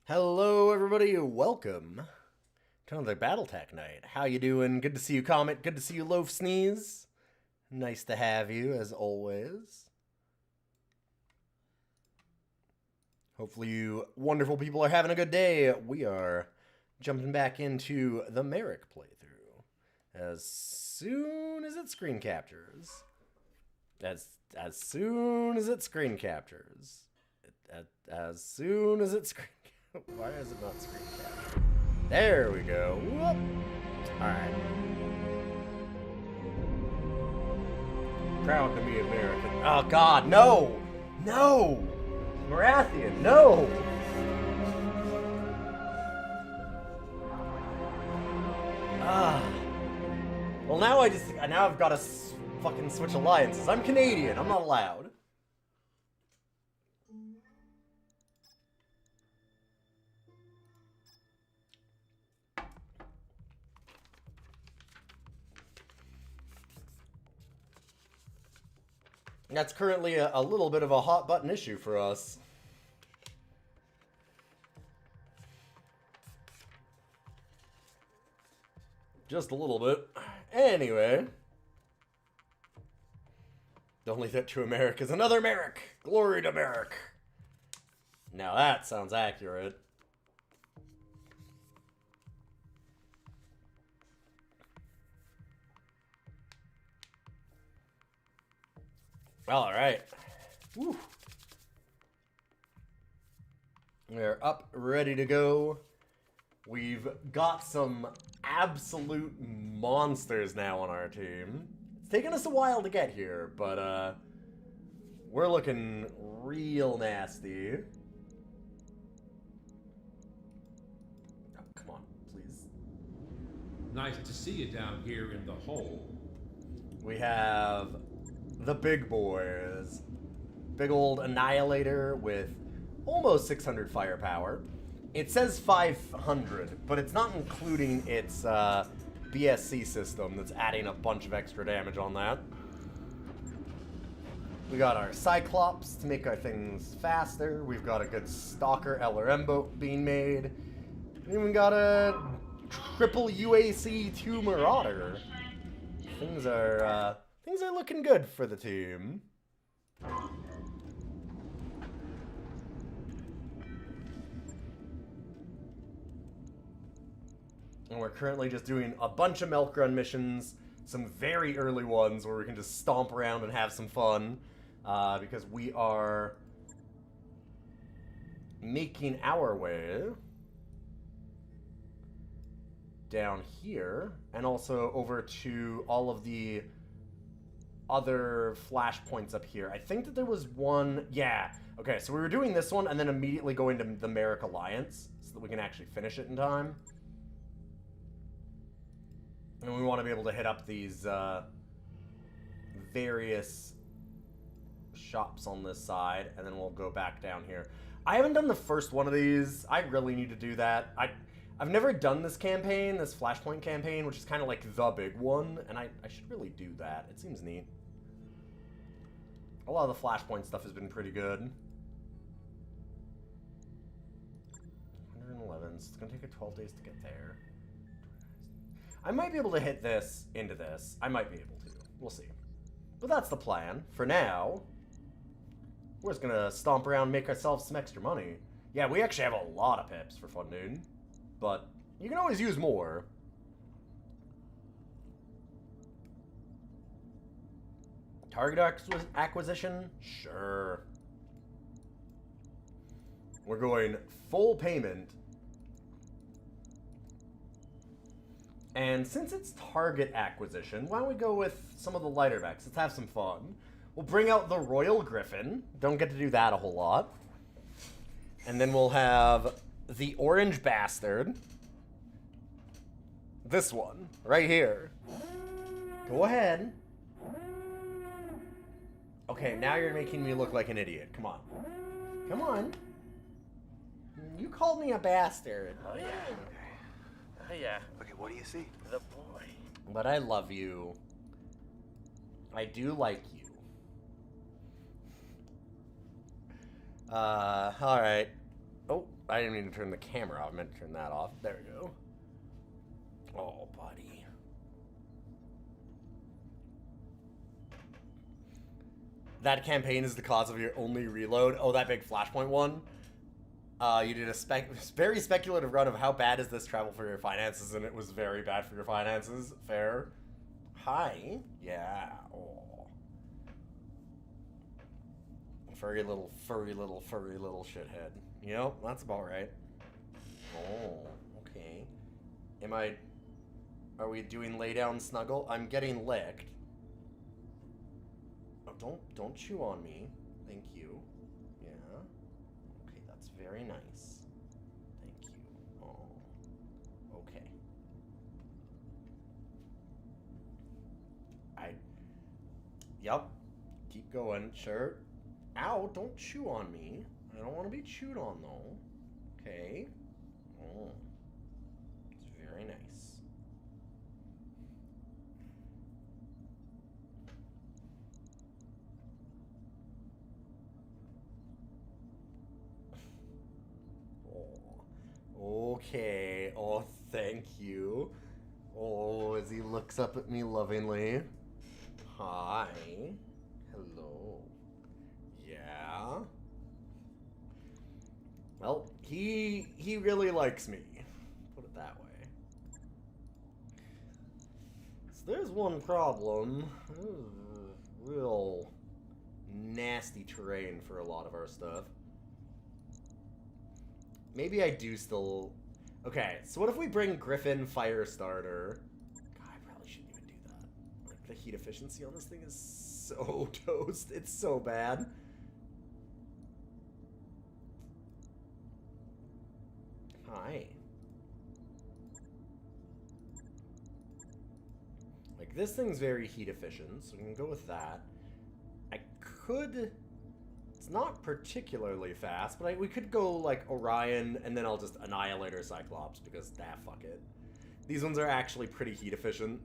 Hello, everybody. Welcome to another BattleTech night. How you doing? Good to see you, Comet. Good to see you, Loaf Sneeze. Nice to have you, as always. Hopefully you wonderful people are having a good day. We are jumping back into the Marik playthrough as soon as it screen captures. As soon as it screen captures. As soon as it screen Why is it not screen capture? There we go. Whoop. Alright. Proud to be American. Oh god, no! No! Marathian, no! Ah. Well, now I've got to fucking switch alliances. I'm Canadian. I'm not allowed. That's currently a little bit of a hot button issue for us. Just a little bit. Anyway. Don't leave that to America's another Marik. Glory to Marik. Now that sounds accurate. All right. Woo. We're up, ready to go. We've got some absolute monsters now on our team. It's taken us a while to get here, but we're looking real nasty. Oh, come on, please. Nice to see you down here in the hole. We have the big boys. Big old Annihilator with almost 600 firepower. It says 500, but it's not including its BSC system that's adding a bunch of extra damage on that. We got our Cyclops to make our things faster. We've got a good Stalker LRM boat being made. We even got a triple UAC 2 Marauder. Things are looking good for the team. And we're currently just doing a bunch of milk run missions, some very early ones where we can just stomp around and have some fun, because we are making our way down here, and also over to all of the other flashpoints up here. I think that there was one, yeah. Okay, so we were doing this one and then immediately going to the Marik Alliance so that we can actually finish it in time. And we want to be able to hit up these various shops on this side, and then we'll go back down here. I haven't done the first one of these. I really need to do that. I've never done this campaign, this Flashpoint campaign, which is kind of like the big one, and I should really do that. It seems neat. A lot of the Flashpoint stuff has been pretty good. 111, so it's going to take it 12 days to get there. I might be able to hit this into this. I might be able to. We'll see. But that's the plan. For now, we're just going to stomp around and make ourselves some extra money. Yeah, we actually have a lot of pips for fun, dude. But you can always use more. Target acquisition? Sure. We're going full payment. And since it's target acquisition, why don't we go with some of the lighter mechs? Let's have some fun. We'll bring out the Royal Griffin. Don't get to do that a whole lot. And then we'll have the Orange Bastard. This one, right here. Go ahead. Okay, now you're making me look like an idiot. Come on. Come on. You called me a bastard. Oh, yeah. Oh, yeah. Okay, what do you see? The boy. But I love you. I do like you. Alright. Oh, I didn't mean to turn the camera off. I meant to turn that off. There we go. Oh, buddy. That campaign is the cause of your only reload. Oh, that big Flashpoint one? You did a very speculative run of how bad is this travel for your finances, and it was very bad for your finances. Fair. Hi. Yeah. Oh. Furry little shithead. Yep, that's about right. Oh, okay. Are we doing lay down snuggle? I'm getting licked. Oh, don't chew on me. Thank you. Yeah. Okay, that's very nice. Thank you. Oh. Okay. Yep. Keep going. Sure. Ow, don't chew on me. I don't want to be chewed on, though. Okay. Oh. It's very nice. Oh. Okay. Oh, thank you. Oh, as he looks up at me lovingly. Hi. Hello. Yeah. Well, he really likes me. Put it that way. So there's one problem. Real nasty terrain for a lot of our stuff. Maybe I do still... Okay, so what if we bring Griffin Firestarter? God, I probably shouldn't even do that. Like, the heat efficiency on this thing is so toast. It's so bad. Hi. Like, this thing's very heat efficient, so we can go with that. I could... It's not particularly fast, but we could go, like, Orion, and then I'll just Annihilator Cyclops, because, fuck it. These ones are actually pretty heat efficient.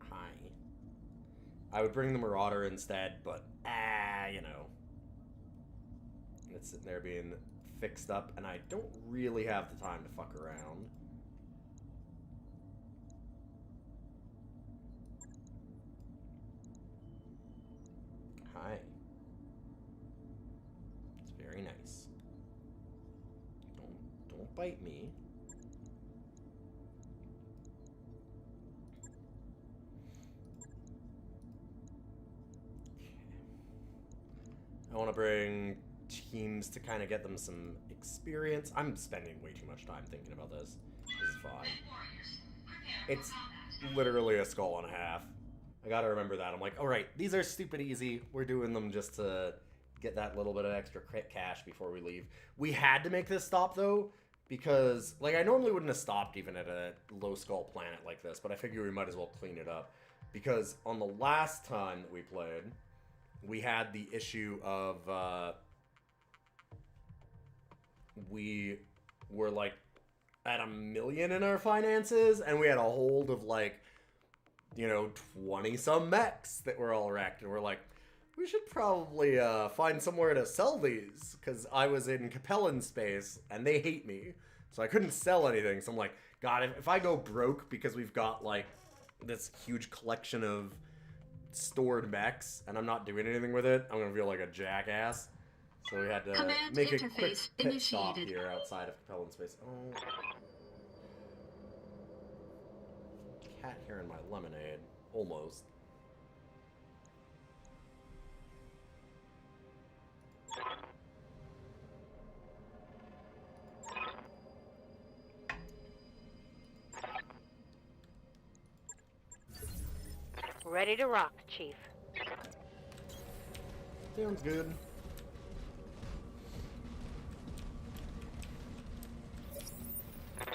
Hi. I would bring the Marauder instead, but, you know. It's sitting there being fixed up, and I don't really have the time to fuck around. Hi. It's very nice. Don't bite me. I want to bring teams to kind of get them some experience. I'm spending way too much time thinking about this. This is fine. It's literally a skull and a half. I gotta remember that. I'm like, alright, these are stupid easy. We're doing them just to get that little bit of extra crit cash before we leave. We had to make this stop, though, because, like, I normally wouldn't have stopped even at a low skull planet like this, but I figure we might as well clean it up. Because on the last time that we played, we had the issue of, we were, like, at $1 million in our finances, and we had a hold of, like, you know, 20-some mechs that were all wrecked, and we're like, we should probably, find somewhere to sell these, because I was in Capellan space, and they hate me, so I couldn't sell anything, so I'm like, God, if I go broke because we've got, like, this huge collection of stored mechs, and I'm not doing anything with it, I'm gonna feel like a jackass. So we had to Command make a quick interface pit stop initiated. here outside of Capellan space. Oh. Cat here in my lemonade. Almost. Ready to rock, Chief. Sounds good.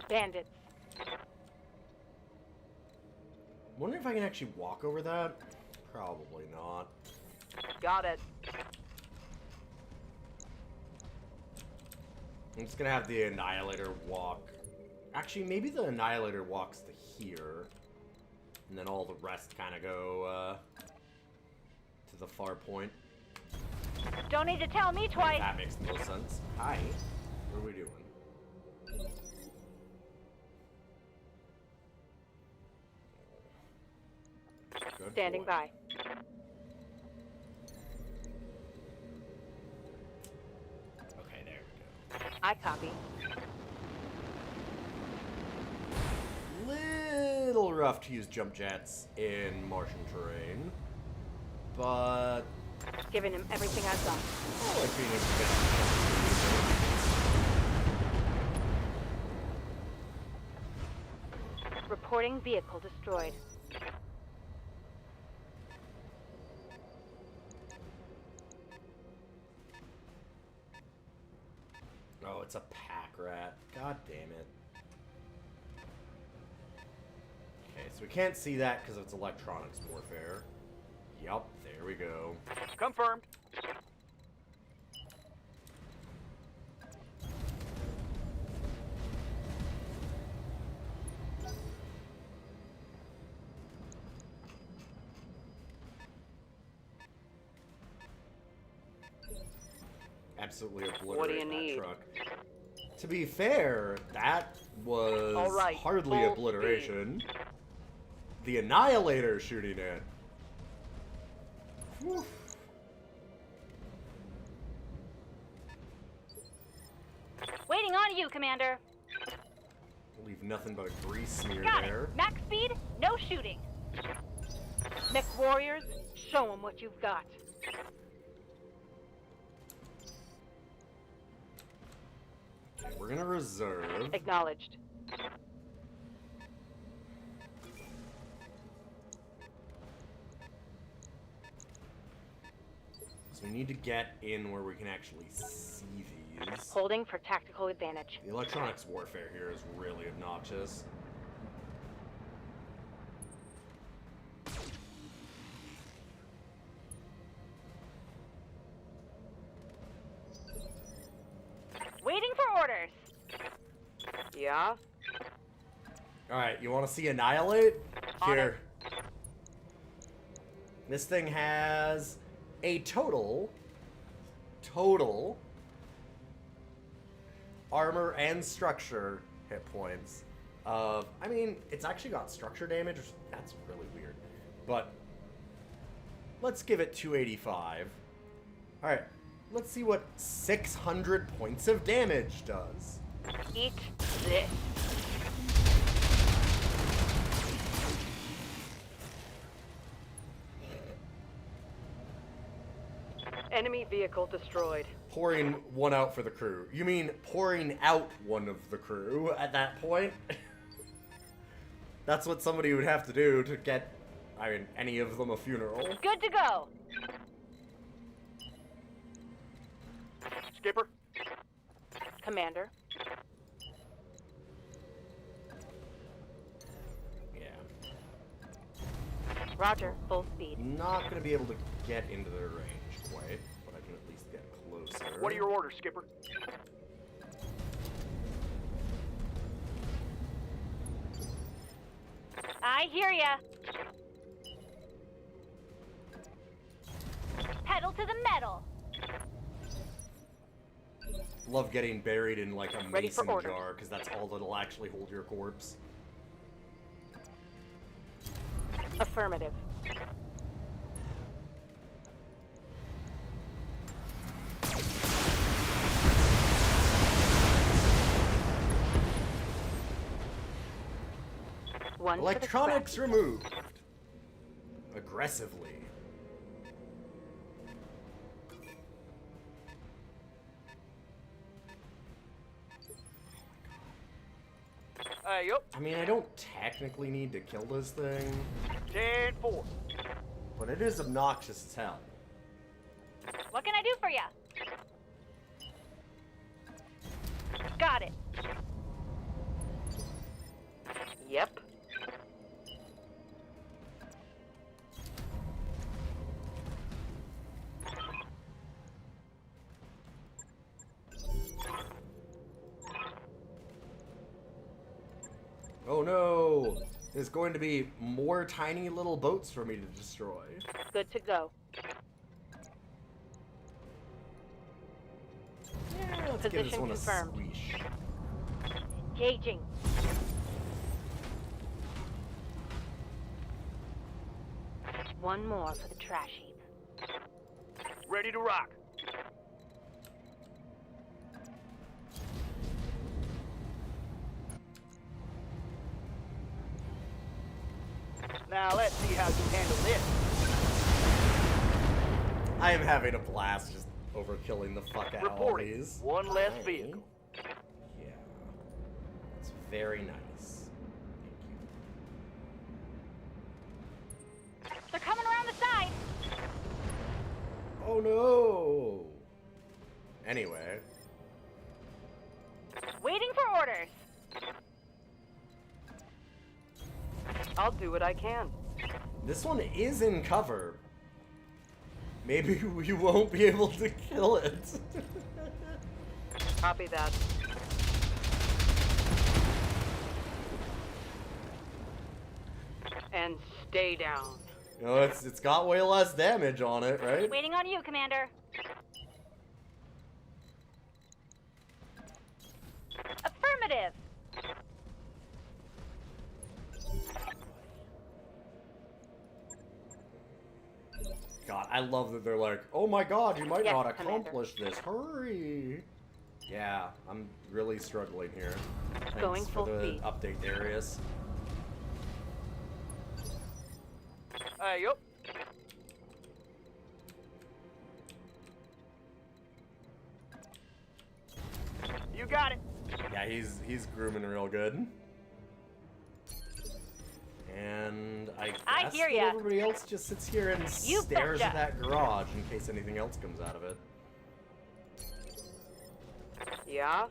Bandits. Wonder if I can actually walk over that? Probably not. Got it. I'm just gonna have the Annihilator walk. Actually, maybe the Annihilator walks to here. And then all the rest kind of go, to the far point. Don't need to tell me twice. That makes the most sense. Hi. What are we doing? Standing by. Okay, there we go. I copy. Little rough to use jump jets in Martian terrain, but Giving him everything I've got. I like being able to get. Reporting vehicle destroyed. Oh, it's a pack rat. God damn it. Okay, so we can't see that because it's electronics warfare. Yup, there we go. Confirmed. Absolutely obliterate What do you that need? truck. To be fair, that was All right, hardly full obliteration. The Annihilator shooting it. Whew. Waiting on you, Commander. Leave nothing but a grease smear Got there. it. Max speed, no shooting. Mech warriors, show them what you've got. Okay, we're gonna reserve. Acknowledged. So we need to get in where we can actually see these. Holding for tactical advantage. The electronics warfare here is really obnoxious. Waiting for orders. Yeah? Alright, you want to see Annihilate? On Here. This thing has a total armor and structure hit points of, I mean, it's actually got structure damage, which, that's really weird. But let's give it 285. Alright, let's see what 600 points of damage does. Eat this. Enemy vehicle destroyed. Pouring one out for the crew. You mean pouring out one of the crew at that point? That's what somebody would have to do to get, I mean, any of them a funeral. Good to go. Skipper. Commander. Yeah. Roger, full speed. Not going to be able to get into their range quite, but I can at least get closer. What are your orders, Skipper? I hear ya. Pedal to the metal. Love getting buried in like a Ready for mason orders. jar, because that's all that'll actually hold your corpse. Affirmative. One for the Electronics scrap. removed. Aggressively. Yup. I mean, I don't technically need to kill this thing, 10-4. but it is obnoxious as hell. What can I do for ya? Got it. Yep. Oh no! There's going to be more tiny little boats for me to destroy. Good to go. Yeah, let's give this Position one confirmed. a swish. Gauging. one more for the trash heap. Ready to rock. Now let's see how you handle this. I am having a blast just overkilling the fuck out of all Reporting. these. One less Alright. vehicle. Yeah. It's very nice. Thank you. They're coming around the side. Oh no! Anyway. Waiting for orders. I'll do what I can. This one is in cover. Maybe we won't be able to kill it. Copy that. And stay down. You know, it's got way less damage on it, right? Waiting on you, Commander. Affirmative. God, I love that they're like, oh my god, you might Yes, not Commander. accomplish this. Hurry! Yeah, I'm really struggling here. Thanks Going for full the speed. update, Darius. Yup. You got it. Yeah, he's grooming real good. And I guess hear that ya. everybody else just sits here and You stares betcha. at that garage in case anything else comes out of it. Yeah?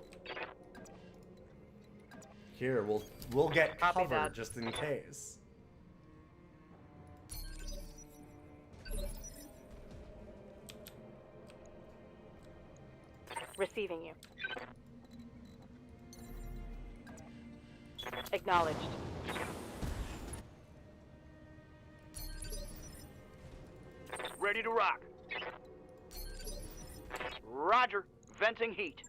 Here, we'll get Copy cover that. just in case. Receiving you. Acknowledged. Ready to rock. Roger. Venting heat.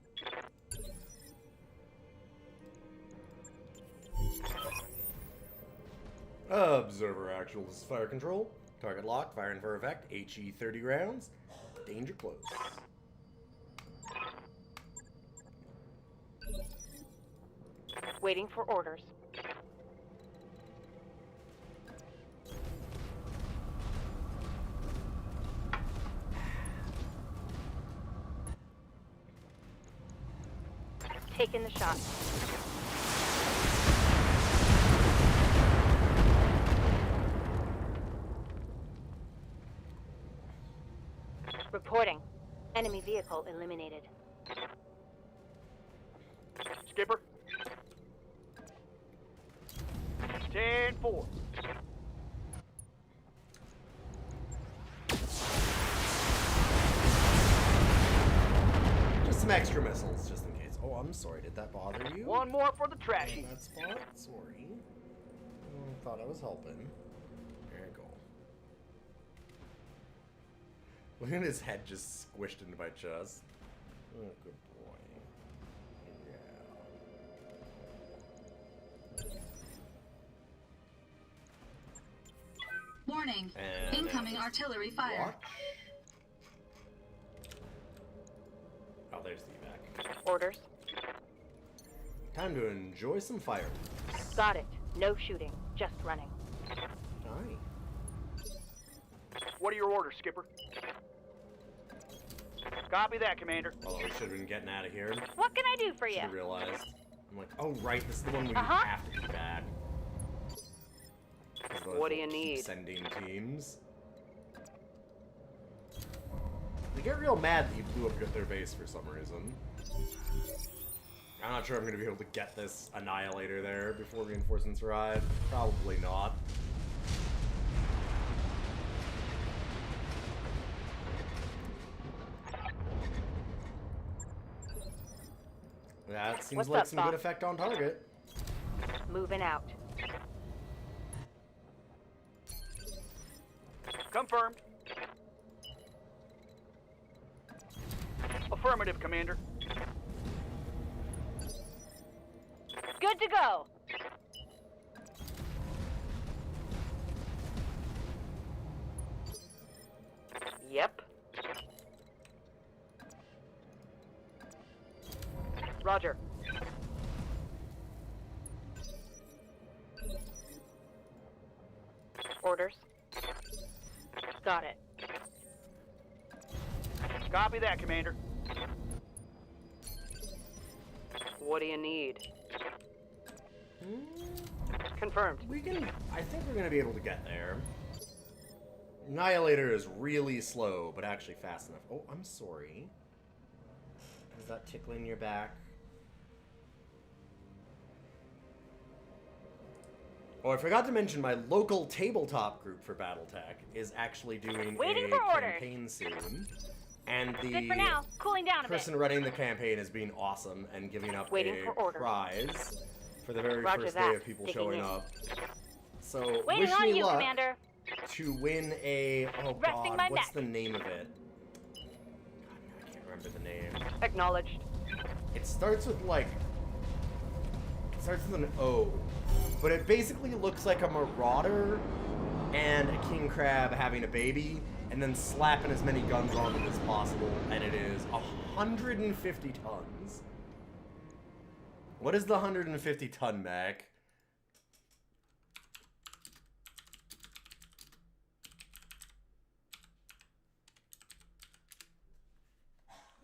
Observer actual, this is fire control. Target locked, firing for effect, HE 30 rounds. Danger close. Waiting for orders. Taking the shot. Reporting. Enemy vehicle eliminated. Skipper. 10-4. Just some extra missiles, just in case. Oh, I'm sorry, did that bother you? One more for the trash heap. That spot? Sorry. Thought I was helping. There you go. Look at his head just squished into my chest. Oh, good boy. Yeah. Warning. And Incoming artillery fire. Watch. Oh, there's the evac. Orders. Time to enjoy some fireworks. Got it. No shooting. Just running. Aye. What are your orders, Skipper? Copy that, Commander. Although we should have been getting out of here. What can I do for you? Should have realized. I'm like, oh right, this is the one we Uh-huh. have to be back. 'Cause those What do you will keep need? Sending teams. They get real mad that you blew up their base for some reason. I'm not sure I'm going to be able to get this Annihilator there before reinforcements arrive. Probably not. That seems What's like up, some good boss? effect on target. Moving out. Confirmed. Affirmative, Commander. Good to go. Yep. Roger. Orders. Got it. Copy that, Commander. What do you need? Confirmed. I think we're gonna be able to get there. Annihilator is really slow, but actually fast enough. Oh, I'm sorry. Is that tickling your back? Oh, I forgot to mention my local tabletop group for BattleTech is actually doing Waiting a for orders. campaign soon. And Good for now. the Cooling down a bit. person running the campaign is being awesome and giving up Waiting a for orders. prize for the very Roger first that. day of people Digging showing in. up. So Waiting wish on me you, luck Commander. to win a Resting god, my what's neck. the name of it? God, I can't remember the name. Acknowledged. It starts with like it starts with an O, but it basically looks like a marauder and a king crab having a baby, and then slapping as many guns on it as possible, and it is 150 tons. What is the 150 ton mech?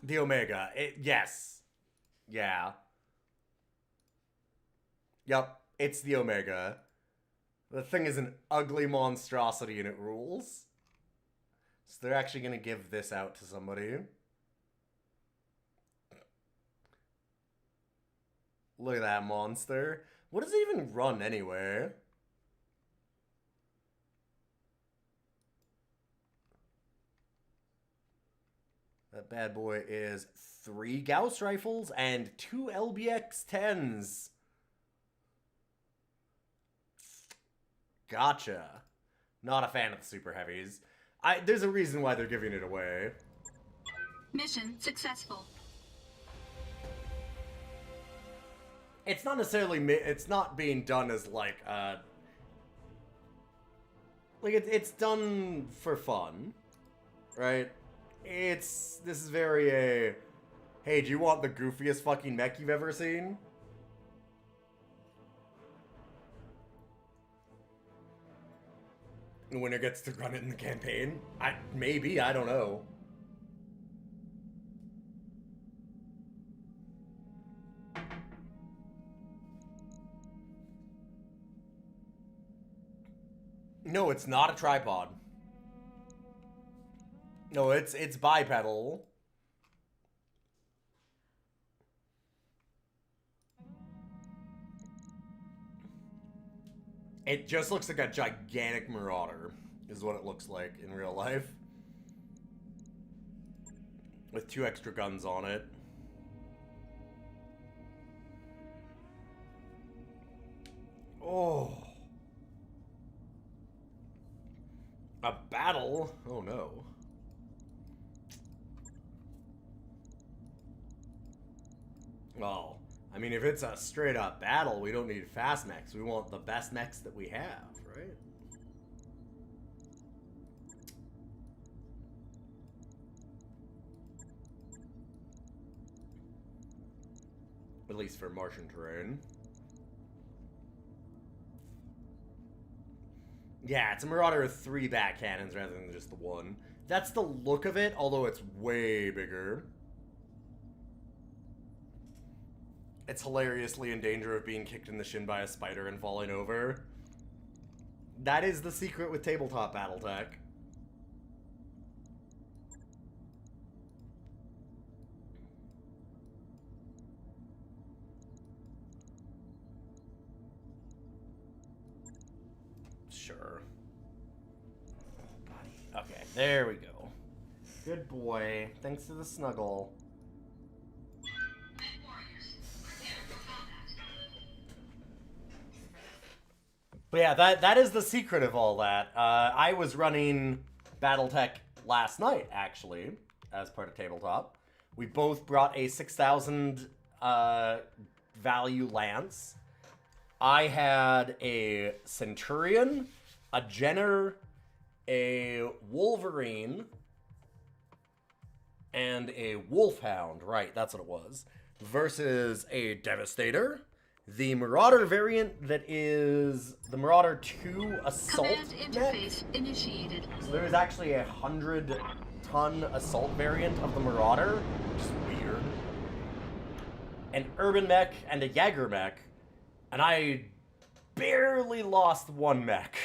The Omega. Yes. Yeah. Yep, it's the Omega. The thing is an ugly monstrosity and it rules. So they're actually going to give this out to somebody. Look at that monster. What does it even run anyway? That bad boy is 3 Gauss rifles and 2 LBX-10s. Gotcha. Not a fan of the super heavies. There's a reason why they're giving it away. Mission successful. It's not necessarily, it's not being done as like it's done for fun, right? This is very hey, do you want the goofiest fucking mech you've ever seen? The winner gets to run it in the campaign? Maybe, I don't know. No, it's not a tripod. No, it's bipedal. It just looks like a gigantic marauder, is what it looks like in real life. With 2 extra guns on it. Oh. A battle? Oh no. Well, I mean, if it's a straight up battle, we don't need fast mechs. We want the best mechs that we have, right? At least for Martian terrain. Yeah, it's a Marauder with 3 back cannons rather than just the 1. That's the look of it, although it's way bigger. It's hilariously in danger of being kicked in the shin by a spider and falling over. That is the secret with tabletop BattleTech. Sure. Oh, buddy. Okay, there we go. Good boy. Thanks for the snuggle. But yeah, that is the secret of all that. I was running BattleTech last night, actually, as part of Tabletop. We both brought a 6,000 value lance. I had a Centurion, a Jenner, a Wolverine, and a Wolfhound, right, that's what it was, versus a Devastator, the Marauder variant that is the Marauder 2 Assault Command mech. interface initiated. So there is actually a 100-ton assault variant of the Marauder, which is weird. An Urban mech and a Jaeger mech, and I barely lost one mech.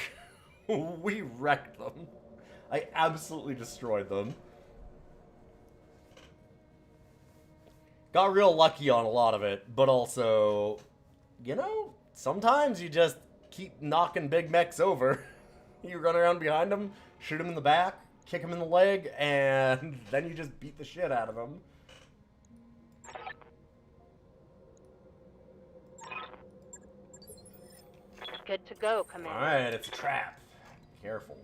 We wrecked them. I absolutely destroyed them. Got real lucky on a lot of it, but also, you know, sometimes you just keep knocking big mechs over. You run around behind them, shoot them in the back, kick them in the leg, and then you just beat the shit out of them. Good to go, Commander. Alright, it's a trap. Careful.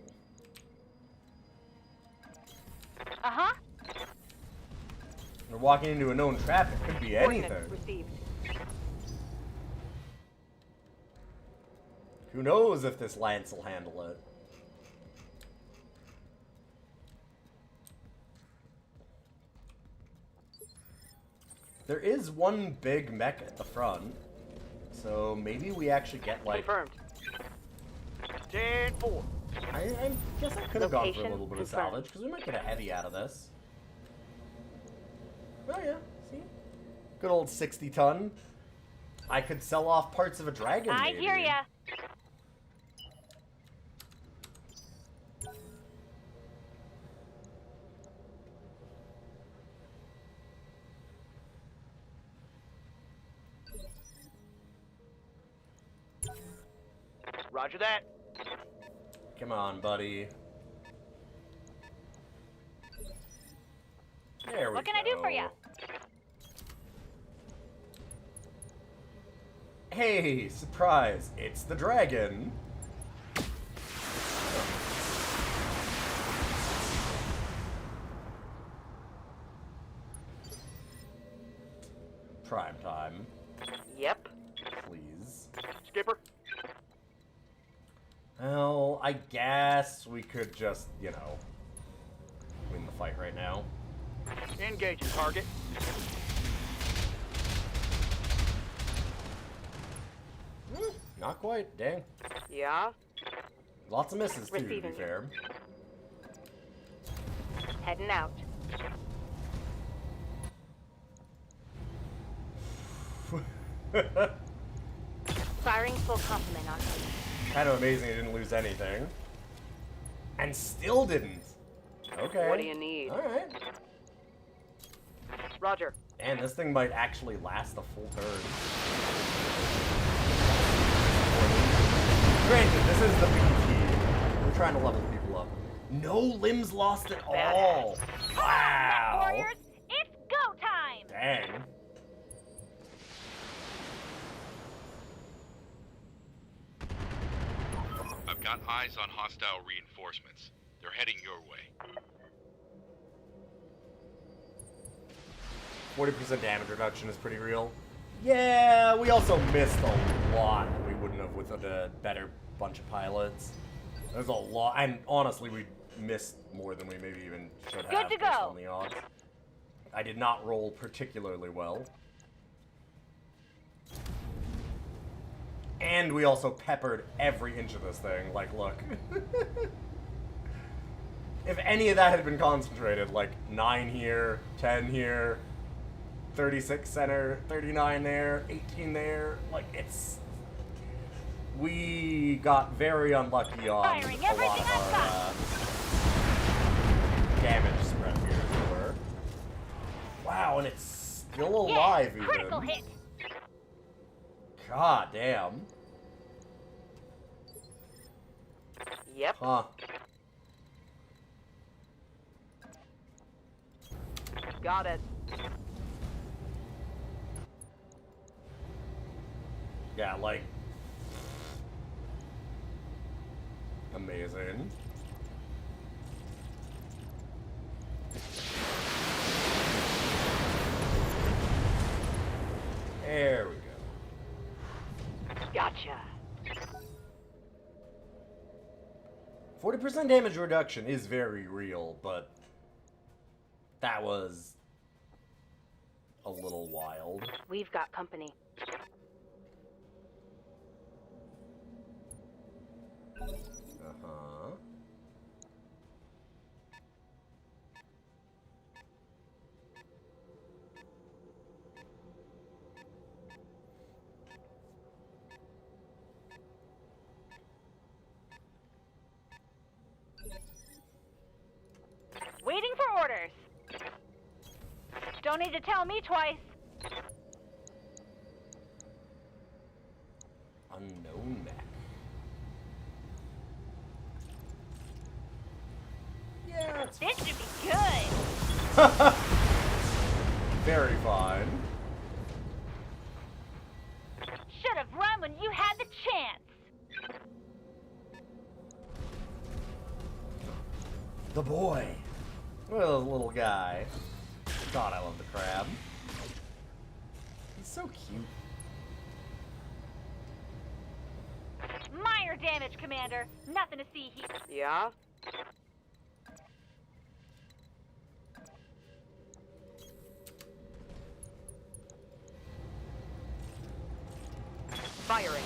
Uh-huh. We're walking into a known trap. It could be anything. Coordinates received. Who knows if this Lance will handle it? There is one big mech at the front, so maybe we actually get like. Confirmed. 10-4. I guess I could have gone for a Location little bit of confirmed. salvage because we might get a heavy out of this. Oh yeah, see, good old 60-ton. I could sell off parts of a dragon. I maybe. hear ya. Roger that. Come on, buddy. There we What can I do for ya? Hey, surprise! It's the dragon. Prime time, Yep. please. Skipper. Well, I guess we could just, you know, win the fight right now. Engaging target. Not quite, dang. Yeah. Lots of misses, too, to be Receiving. fair. Heading out. Firing full complement on him. Kind of amazing he didn't lose anything. And still didn't. Okay. What do you need? Alright. Roger. And this thing might actually last a full turn. Granted, this is the PvP. We're trying to level people up. No limbs lost at all. Wow. Warriors, it's go time! Dang. I've got eyes on hostile reinforcements. They're heading your way. 40% damage reduction is pretty real. Yeah, we also missed a lot that we wouldn't have with a better bunch of pilots. There's a lot, and honestly, we missed more than we maybe even should have. Good to based go. on the odds. I did not roll particularly well. And we also peppered every inch of this thing. Like, look. If any of that had been concentrated, like 9 here, 10 here, 36 center, 39 there, 18 there, like it's... We got very unlucky on Firing a lot everything of I've our damage spread here, as it were. Wow, and it's still alive Yeah, even. critical hit. God damn. Yep. Huh. Got it. Yeah, like... Amazing. There we go. Gotcha. 40% damage reduction is very real, but That was a little wild. We've got company. Uh-huh. Waiting for orders. Don't need to tell me twice. Unknown mech. Yeah, it's This should be good. very fine. Should have run when you had the chance. The boy. Look at this little guy. God, I love the crab. He's so cute. Minor damage, Commander. Nothing to see here. Yeah? Firing.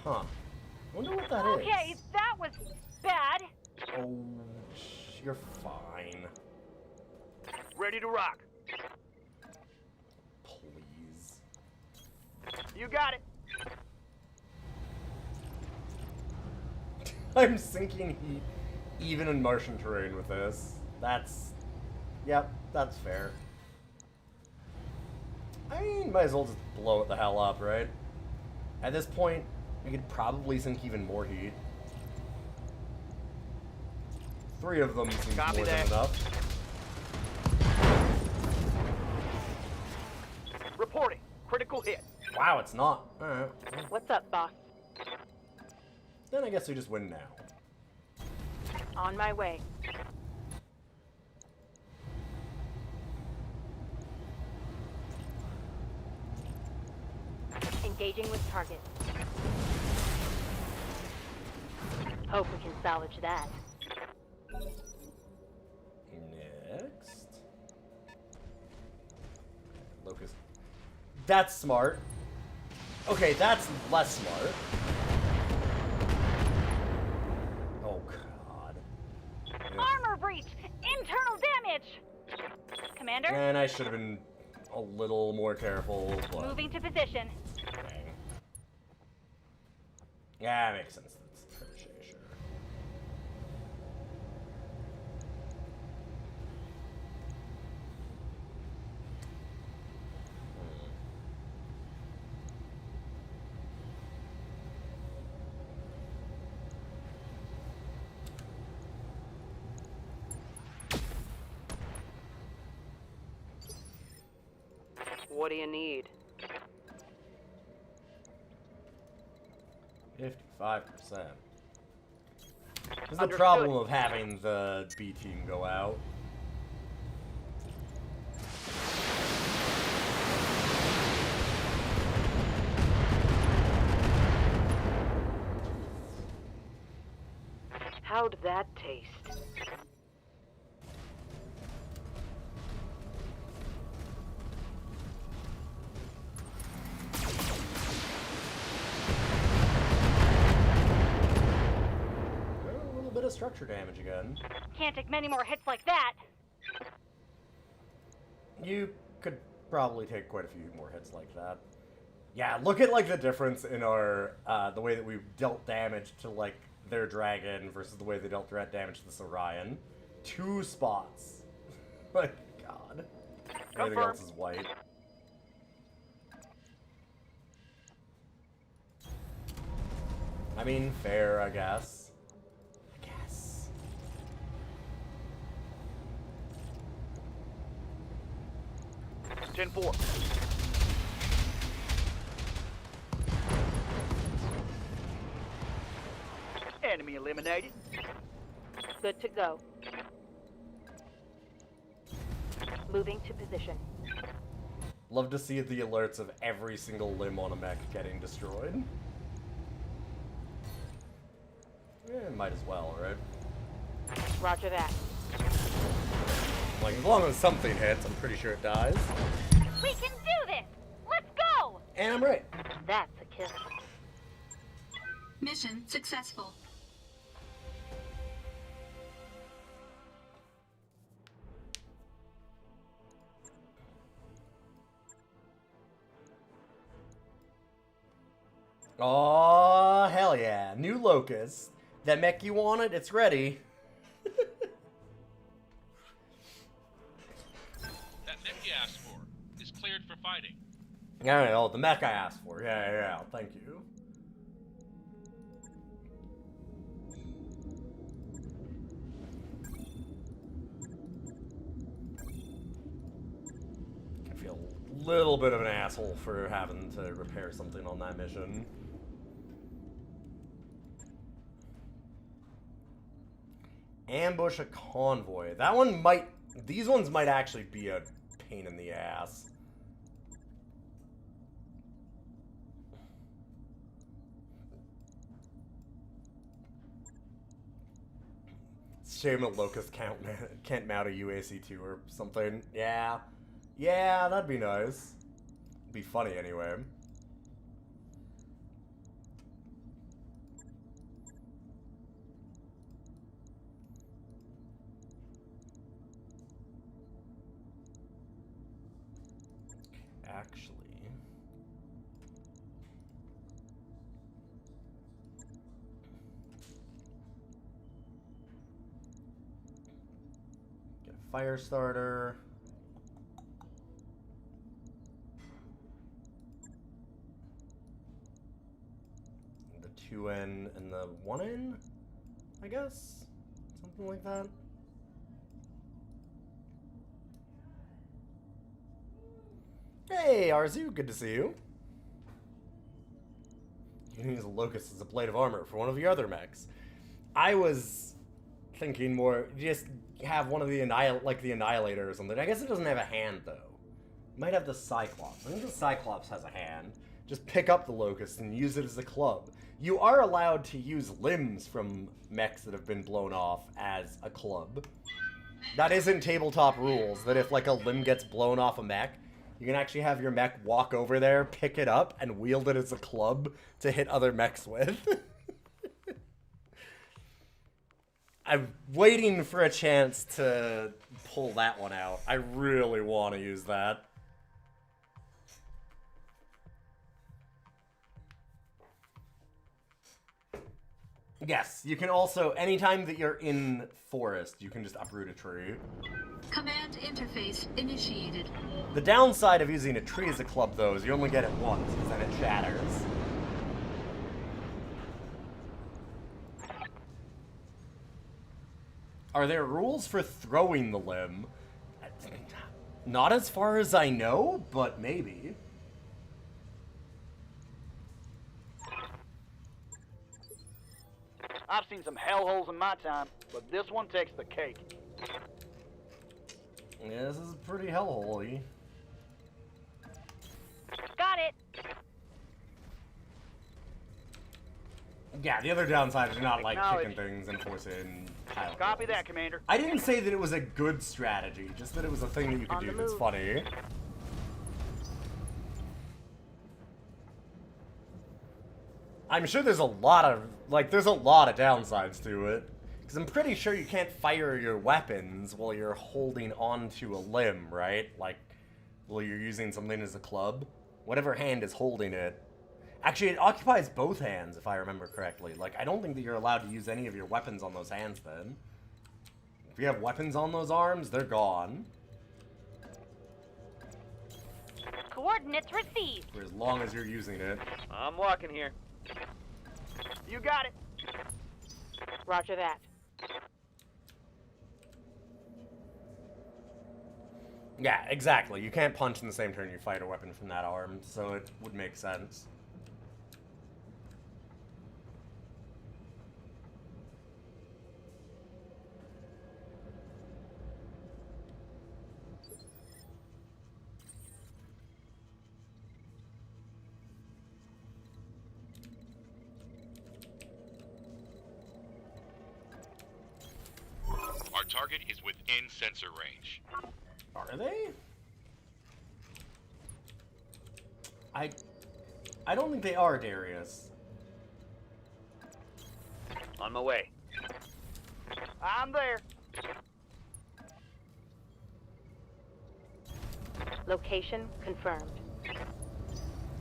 Huh. Wonder what that is. Okay, that was bad. Oh, you're fine. Ready to rock. Please. You got it. I'm sinking heat even in Martian terrain with this. That's... Yep, that's fair. I mean, might as well just blow it the hell up, right? At this point, we could probably sink even more heat. 3 of them seem Copy more than that. enough. Reporting. Critical hit. Wow, it's not. Alright. What's up, boss? Then I guess we just win now. On my way. Engaging with target. Hope we can salvage that. Next. Locust. That's smart. Okay, that's less smart. Oh, God. Armor breach! Internal damage! Commander, And I should have been a little more careful, but... moving to position. Dang. Yeah, makes sense. That's Ricochet, sure. What do you need? 55%. This is the Understood. problem of having the B team go out. How'd that taste? A little bit of structure damage again. Can't take many more hits like that. You could probably take quite a few more hits like that. Yeah, look at like the difference in our the way that we dealt damage to like their dragon versus the way they dealt damage to this Orion. 2 spots. My God. Everything Confirm. else is white. I mean, fair, I guess. I guess. 10-4. Enemy eliminated. Good to go. Moving to position. Love to see the alerts of every single limb on a mech getting destroyed. Might as well, right? Roger that. Like, as long as something hits, I'm pretty sure it dies. We can do this! Let's go! And I'm right. That's a kill. Mission successful. Oh hell yeah. New Locust. That mech you wanted, it's ready. That mech you asked for is cleared for fighting. Alright, oh, the mech I asked for. Yeah, thank you. I feel a little bit of an asshole for having to repair something on that mission. Ambush a convoy. That one might... These ones might actually be a pain in the ass. Shame that Locust can't mount a UAC-2 or something. Yeah, that'd be nice. Be funny anyway. Actually... Get a fire starter. The 2N and the 1N, I guess? Something like that. Hey, Arzu, good to see you. You can use a Locust as a plate of armor for one of your other mechs. I was thinking more, just have one of the the Annihilator or something. I guess it doesn't have a hand, though. It might have the Cyclops. I think the Cyclops has a hand. Just pick up the Locust and use it as a club. You are allowed to use limbs from mechs that have been blown off as a club. That isn't tabletop rules, that if like a limb gets blown off a mech, you can actually have your mech walk over there, pick it up, and wield it as a club to hit other mechs with. I'm waiting for a chance to pull that one out. I really want to use that. Yes, you can also, anytime that you're in forest, you can just uproot a tree. Command interface initiated. The downside of using a tree as a club, though, is you only get it once, because then it shatters. Are there rules for throwing the limb? Not as far as I know, but maybe. I've seen some hellholes in my time, but this one takes the cake. Yeah, this is pretty hellhole-y. Got it. Yeah, the other downside is not like Acknowledge. kicking things and forcing tile Copy kills. that, Commander. I didn't say that it was a good strategy, just that it was a thing that you could On do the that's move. funny. I'm sure there's a lot of downsides to it. Because I'm pretty sure you can't fire your weapons while you're holding onto a limb, right? Like, while you're using something as a club. Whatever hand is holding it. Actually, it occupies both hands, if I remember correctly. Like, I don't think that you're allowed to use any of your weapons on those hands then. If you have weapons on those arms, they're gone. Coordinates received. For as long as you're using it. I'm walking here. You got it. Roger that. Yeah, exactly. You can't punch in the same turn you fight a weapon from that arm, so it would make sense. target is within sensor range. Are they? I don't think they are, Darius. On my way. I'm there. Location confirmed.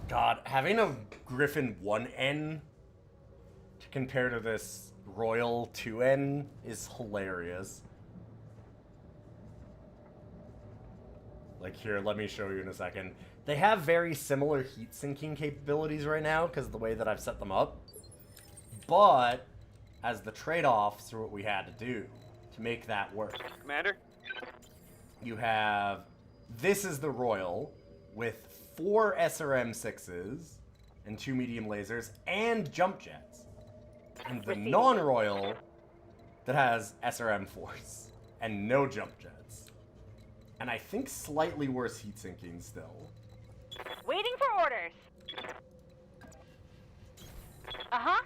God, having a Griffin 1N to compare to this Royal 2N is hilarious. Like, here, let me show you in a second. They have very similar heat sinking capabilities right now because of the way that I've set them up. But, as the trade-offs for what we had to do to make that work. Commander? You have... This is the Royal with 4 SRM-6s and 2 medium lasers and jump jets. And the Receiving. non-Royal that has SRM-4s and no jump jets. And I think slightly worse heat sinking still. Waiting for orders. Uh-huh.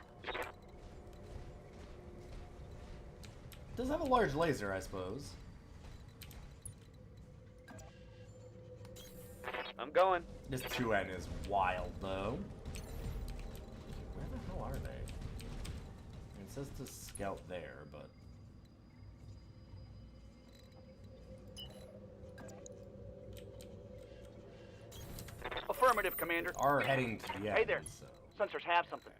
Does have a large laser, I suppose. I'm going. This 2N is wild, though. Where the hell are they? It says to scout there, but... Affirmative, Commander. are heading to the end, Hey there. so... Sensors have something.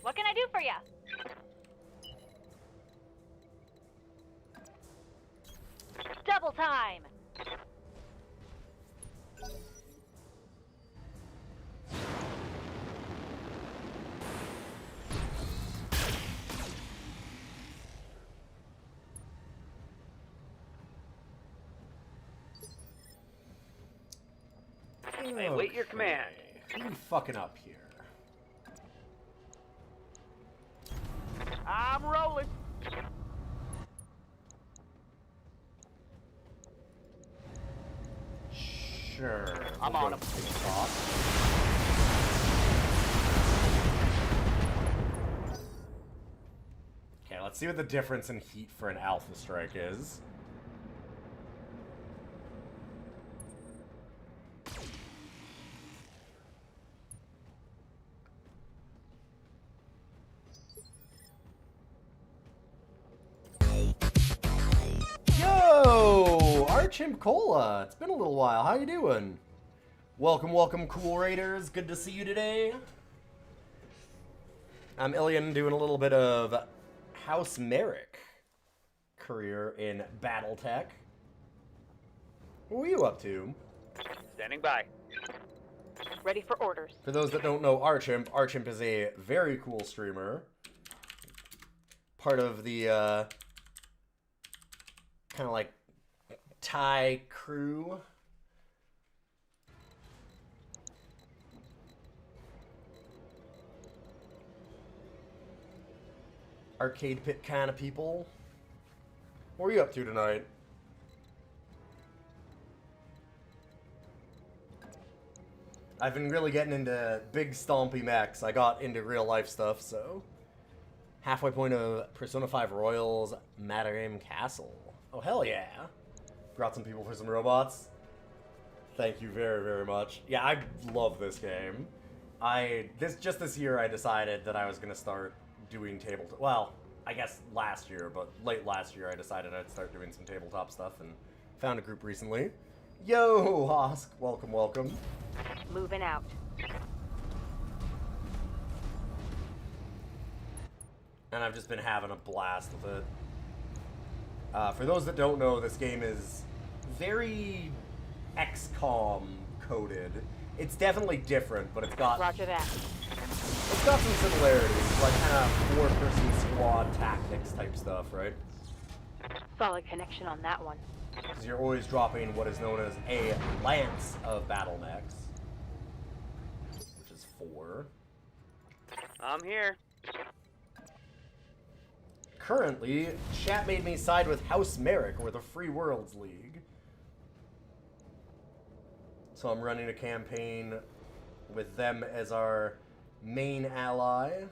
What can I do for you? Double time. I await your command. Who are we fucking up here? I'm rolling. Sure. I'm we'll on go him. face off. Okay, let's see what the difference in heat for an Alpha Strike is. Yo! Archimp Cola! It's been a little while. How you doing? Welcome, welcome, Cool Raiders. Good to see you today. I'm Ilian doing a little bit of House Marik career in Battletech. What were you up to? Standing by. Ready for orders. For those that don't know Archimp, Archimp is a very cool streamer. Part of the, kind of like Thai crew. Arcade pit kind of people. What are you up to tonight? I've been really getting into big stompy mechs. I got into real life stuff, so... Halfway point of Persona 5 Royals Marik Castle. Oh, hell yeah. Brought some people for some robots. Thank you very, very much. Yeah, I love this game. Just this year I decided that I was going to start doing tabletop. Well, I guess last year, but late last year I decided I'd start doing some tabletop stuff and found a group recently. Yo, Hosk. Welcome, welcome. Moving out. And I've just been having a blast with it. For those that don't know, this game is very XCOM coded. It's definitely different, but it's got Roger that. it's got some similarities, like kind of four-person squad tactics type stuff, right? Solid connection on that one. Because you're always dropping what is known as a lance of battle mechs, which is 4. I'm here. Currently, chat made me side with House Marik, or the Free Worlds League. So I'm running a campaign with them as our main ally.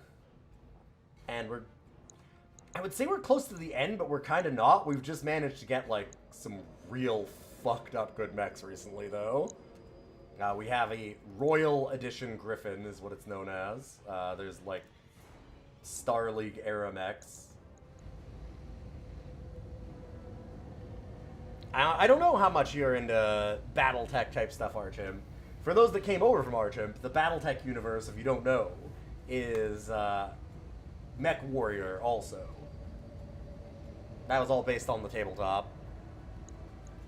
And I would say we're close to the end, but we're kind of not. We've just managed to get, like, some real fucked up good mechs recently, though. We have a Royal Edition Griffin, is what it's known as. There's, like, Star League era mechs. I don't know how much you're into Battletech type stuff, Archimp. For those that came over from Archimp, the Battletech universe, if you don't know, is Mech Warrior also. That was all based on the tabletop.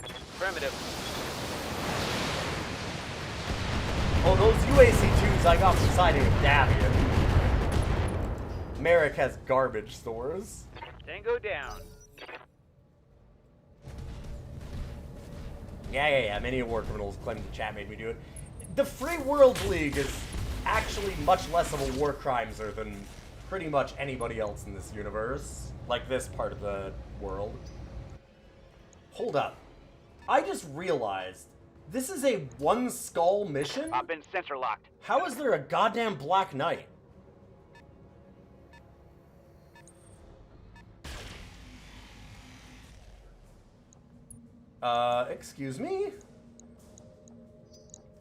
Affirmative. Oh, those UAC2s I got from siding with Davian. Marik has garbage stores. Tango down. Yeah. Many war criminals claim the chat made me do it. The Free World League is actually much less of a war crimeser than pretty much anybody else in this universe. Like this part of the world. Hold up. I just realized this is a one skull mission? I've been sensor locked. How is there a goddamn Black Knight? Excuse me?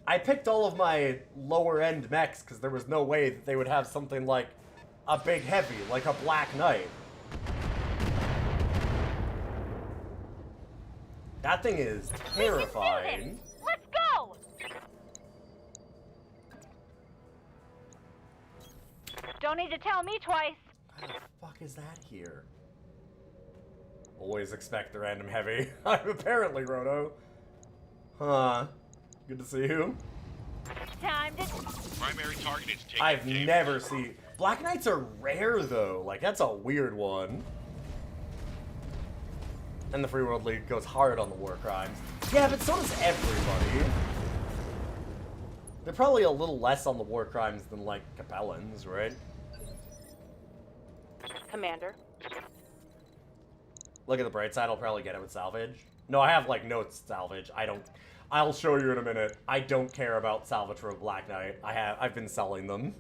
I picked all of my lower end mechs because there was no way that they would have something like a big heavy, like a Black Knight. That thing is terrifying. Let's go! Don't need to tell me twice. How the fuck is that here? Always expect the random heavy. Apparently, Roto. Huh. Good to see you. Time to... Primary target is taken. I've never seen... Black Knights are rare, though. Like, that's a weird one. And the Free World League goes hard on the war crimes. Yeah, but so does everybody. They're probably a little less on the war crimes than, like, Capellans, right? Commander. Look at the bright side, I'll probably get it with salvage. No, I have, like, no salvage. I'll show you in a minute. I don't care about salvage for a Black Knight. I've been selling them.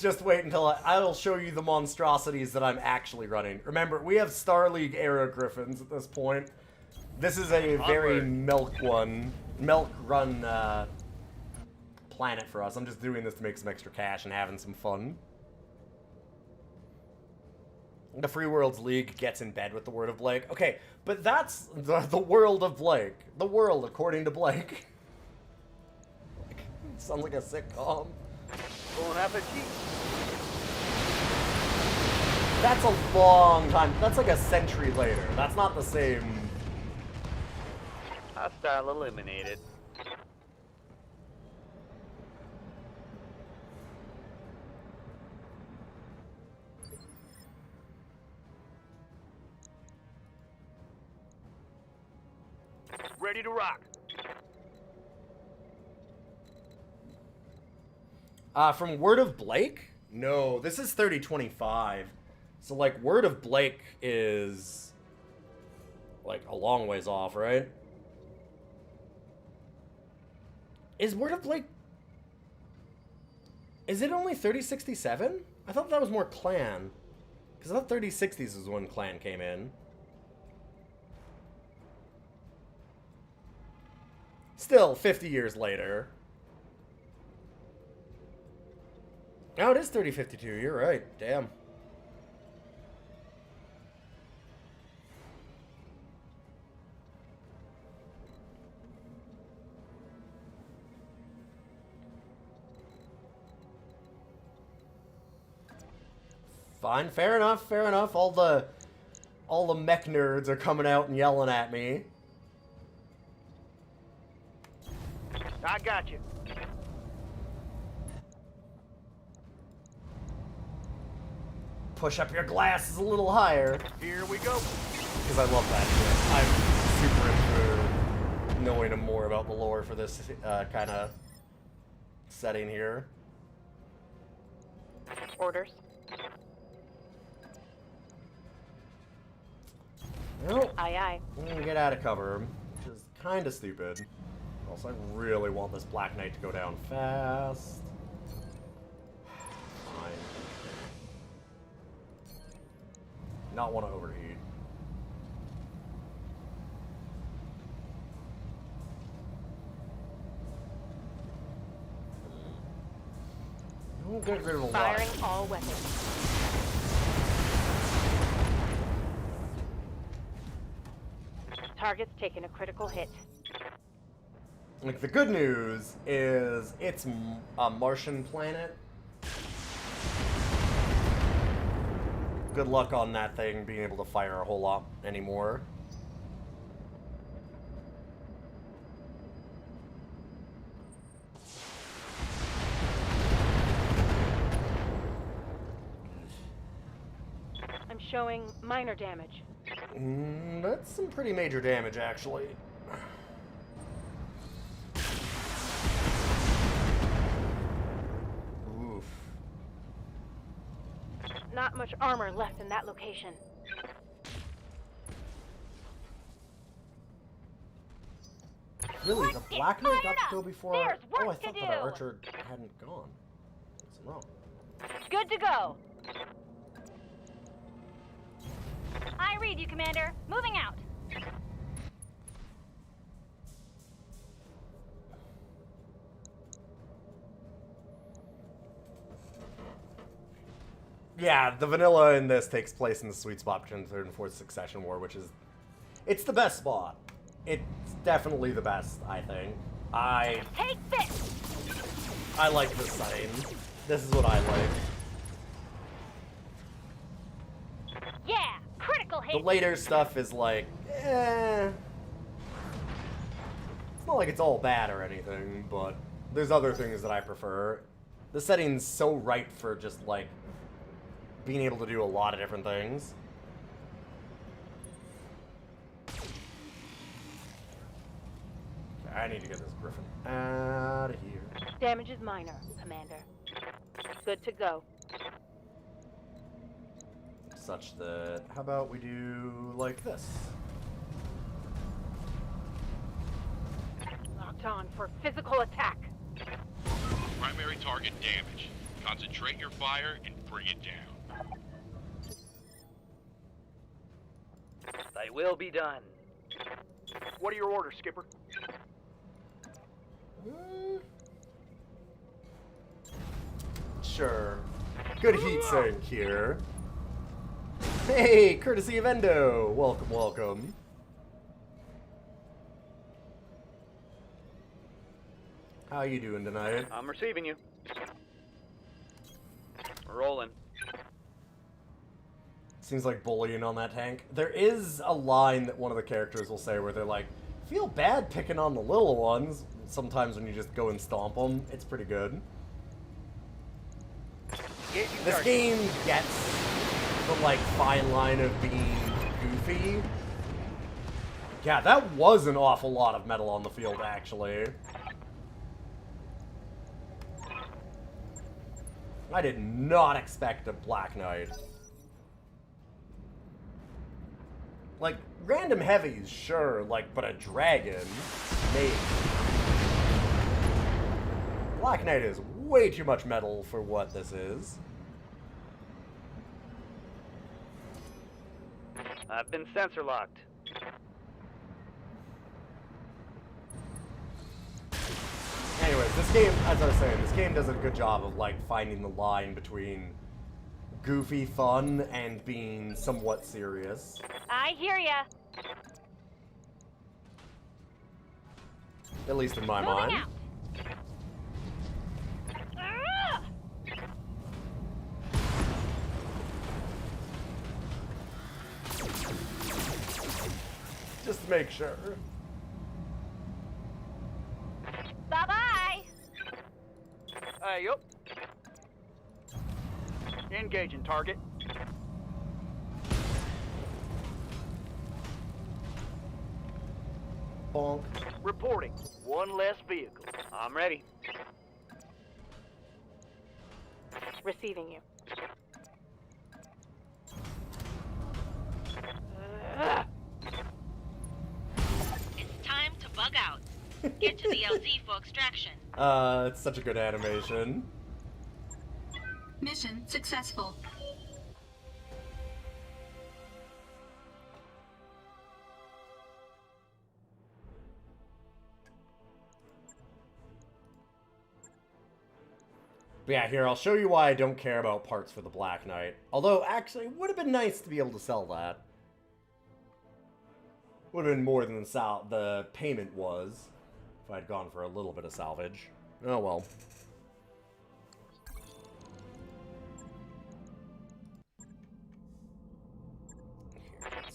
Just wait until I'll show you the monstrosities that I'm actually running. Remember, we have Star League era Griffins at this point. This is a very milk run planet for us. I'm just doing this to make some extra cash and having some fun. The Free Worlds League gets in bed with the word of Blake. Okay, but that's the world of Blake. The world according to Blake. Sounds like a sitcom. Going up a Jeep. That's a long time. That's like a century later. That's not the same. Hostile eliminated. Ready to rock. From Word of Blake? No, this is 3025. So, like, Word of Blake is, like, a long ways off, right? Is Word of Blake... Is it only 3067? I thought that was more Clan. Because I thought 3060s was when Clan came in. Still, 50 years later. Oh, it is 3052. You're right. Damn. Fine, fair enough, fair enough. All the mech nerds are coming out and yelling at me. I got you. push up your glasses a little higher. Here we go. Because I love that shit. I'm super into knowing more about the lore for this kind of setting here. Orders. Well, Aye, aye. I'm gonna get out of cover, which is kind of stupid. Also, I really want this Black Knight to go down fast. Fine. Not want to overheat. I'll get rid of a lot. Firing all weapons. Target's taking a critical hit. Like, the good news is it's a Martian planet. Good luck on that thing being able to fire a whole lot anymore. I'm showing minor damage. That's some pretty major damage, actually. Oof. Not much armor left in that location. Really, the Black Knight got to go before... There's work Oh, I to thought that our do. archer hadn't gone. That's wrong. Good to go. I read you, Commander. Moving out. Yeah, the vanilla in this takes place in the sweet spot between the third and fourth succession war, which is... It's the best spot. It's definitely the best, I think. Take this. I like this setting. This is what I like. Yeah, critical hit. The later stuff is like, eh. It's not like it's all bad or anything, but there's other things that I prefer. The setting's so right for just, like, being able to do a lot of different things. Okay, I need to get this griffin out of here. Damage is minor, Commander. Good to go. Such that, how about we do like this? Locked on for physical attack. Primary target damage. Concentrate your fire and bring it down. They will be done. What are your orders, Skipper? Sure. Good heat sink here. Hey, courtesy of Endo. Welcome, welcome. How you doing tonight? I'm receiving you. We're rolling. Seems like bullying on that tank. There is a line that one of the characters will say where they're like, feel bad picking on the little ones. Sometimes when you just go and stomp them, it's pretty good. This game gets the, like, fine line of being goofy. Yeah, that was an awful lot of metal on the field, actually. I did not expect a Black Knight. Like, random heavies, sure, like, but a dragon, maybe. Black Knight is way too much metal for what this is. I've been sensor locked. Anyways, this game, as I was saying, this game does a good job of, like, finding the line between goofy fun and being somewhat serious. I hear ya. At least in my Moving mind. out. Ah! Just to make sure. Bye-bye. Yup. Engaging target. Bonk. Reporting. One less vehicle. I'm ready. Receiving you. It's time to bug out. Get to the LZ for extraction. It's such a good animation. Mission successful. But yeah, here, I'll show you why I don't care about parts for the Black Knight. Although, actually, it would have been nice to be able to sell that. Would have been more than the payment was, if I'd gone for a little bit of salvage. Oh well.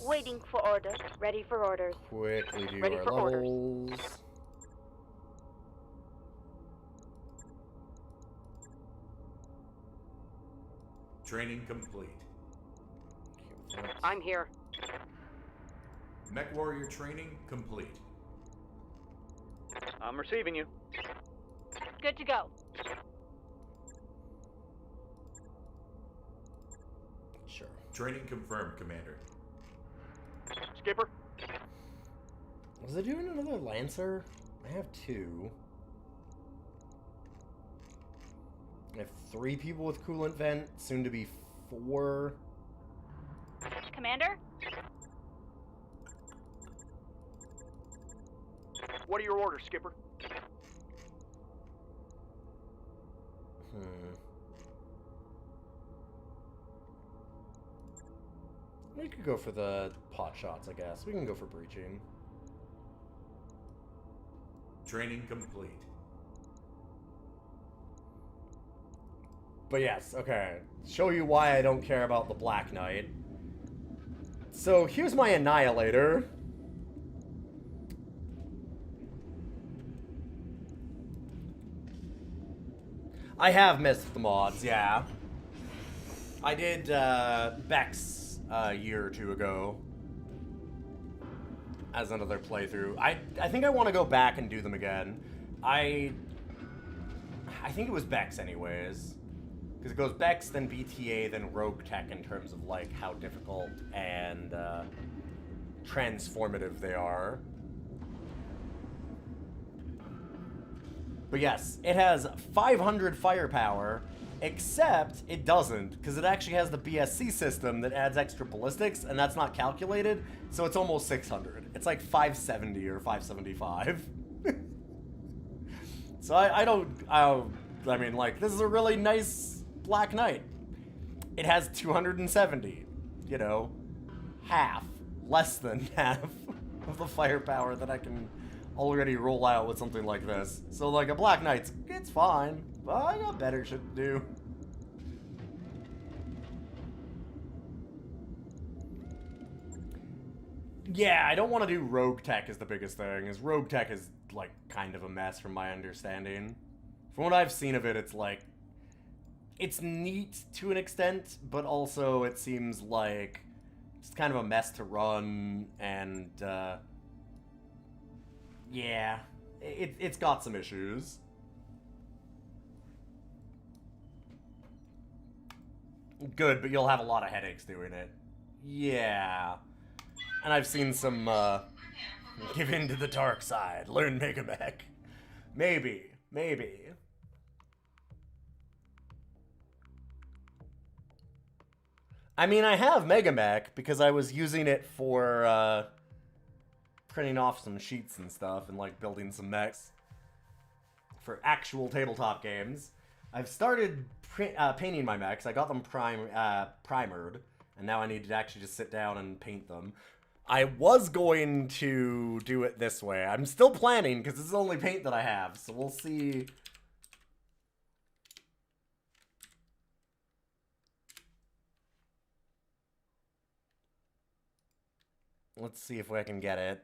Waiting for orders. Ready for orders. Quickly do Ready our for orders. levels. Training complete. I'm here. Mech Warrior training complete. I'm receiving you. Good to go. Sure. Training confirmed, Commander. Skipper. Was I doing another Lancer? I have 2. I have 3 people with coolant vent, soon to be 4. Commander? What are your orders, Skipper? We could go for the pot shots, I guess. We can go for breaching. Training complete. But yes, okay. Show you why I don't care about the Black Knight. So here's my Annihilator. I have messed with the mods, yeah. I did Bex a year or 2 ago as another playthrough. I think I want to go back and do them again. I think it was Bex anyways. Because it goes Bex, then BTA, then Rogue Tech in terms of like how difficult and transformative they are. But yes, it has 500 firepower, except it doesn't, because it actually has the BSC system that adds extra ballistics, and that's not calculated, so it's almost 600. It's like 570 or 575. So I mean, like, this is a really nice Black Knight. It has 270, you know, half, less than half of the firepower that I can already roll out with something like this. So like a Black Knight's, it's fine, but I got better shit to do. Yeah, I don't want to do Rogue Tech is the biggest thing, is Rogue Tech is like kind of a mess from my understanding. From what I've seen of it, it's like, it's neat to an extent, but also it seems like it's kind of a mess to run, and yeah, it's got some issues. Good, but you'll have a lot of headaches doing it. Yeah. And I've seen some, give in to the dark side, learn Megamech. Maybe. I mean, I have Megamech because I was using it for, printing off some sheets and stuff and like building some mechs for actual tabletop games. I've started painting my mechs. I got them primered, and now I need to actually just sit down and paint them. I was going to do it this way. I'm still planning because this is the only paint that I have, so we'll see. Let's see if I can get it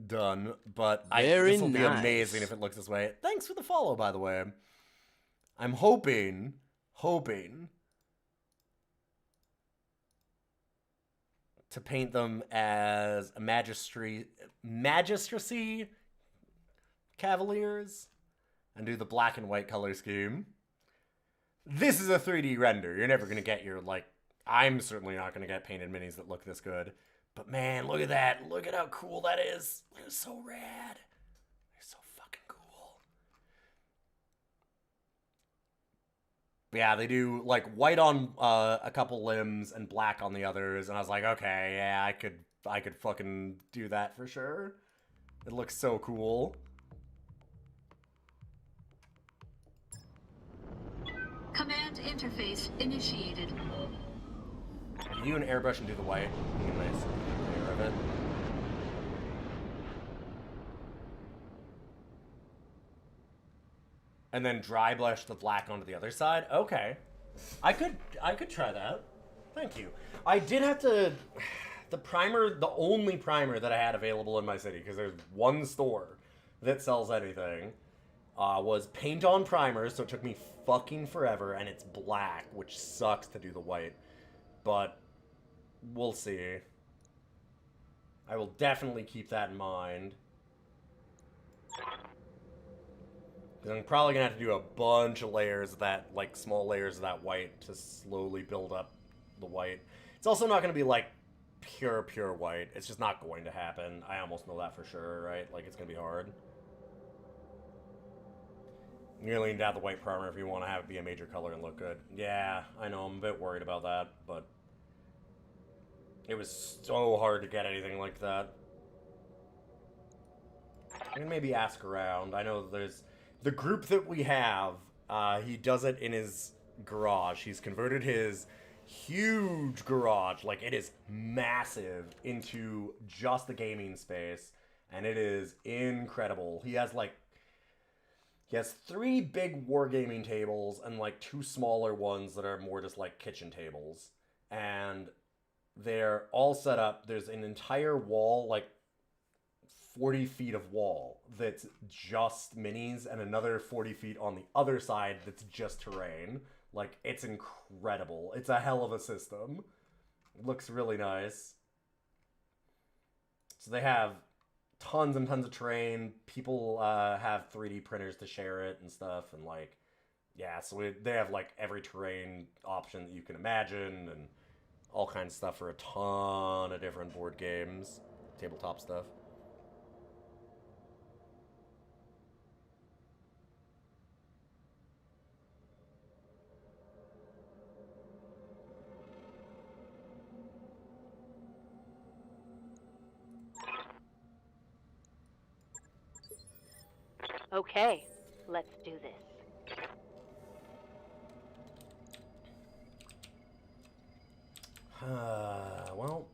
done, but this will be amazing if it looks this way. Thanks for the follow, by the way. I'm hoping to paint them as a magistracy cavaliers and do the black and white color scheme. This is a 3D render. You're never going to get your, like, I'm certainly not going to get painted minis that look this good. But man, look at that. Look at how cool that is. They're so rad. They're so fucking cool. But yeah, they do like white on a couple limbs and black on the others. And I was like, okay, yeah, I could fucking do that for sure. It looks so cool. Command interface initiated. You and airbrush and do the white. Get a nice layer of it. And then dry brush the black onto the other side. Okay, I could try that. Thank you. I did have to. The primer, the only primer that I had available in my city, because there's one store that sells anything, was paint on primers. So it took me fucking forever, and it's black, which sucks to do the white, but. We'll see. I will definitely keep that in mind. Because I'm probably going to have to do a bunch of layers of that, like, small layers of that white to slowly build up the white. It's also not going to be, like, pure white. It's just not going to happen. I almost know that for sure, right? Like, it's going to be hard. You're going to need to have the white primer if you want to have it be a major color and look good. Yeah, I know. I'm a bit worried about that, but... It was so hard to get anything like that. I can maybe ask around. I know there's... The group that we have, he does it in his garage. He's converted his huge garage, like it is massive, into just the gaming space. And it is incredible. He has 3 big wargaming tables and like 2 smaller ones that are more just like kitchen tables. And... they're all set up. There's an entire wall, like 40 feet of wall, that's just minis, and another 40 feet on the other side that's just terrain. Like, it's incredible. It's a hell of a system. It looks really nice. So they have tons and tons of terrain. People have 3D printers to share it and stuff, and like, yeah, so they have like every terrain option that you can imagine, and all kinds of stuff for a ton of different board games, tabletop stuff. Okay, let's do this. Well...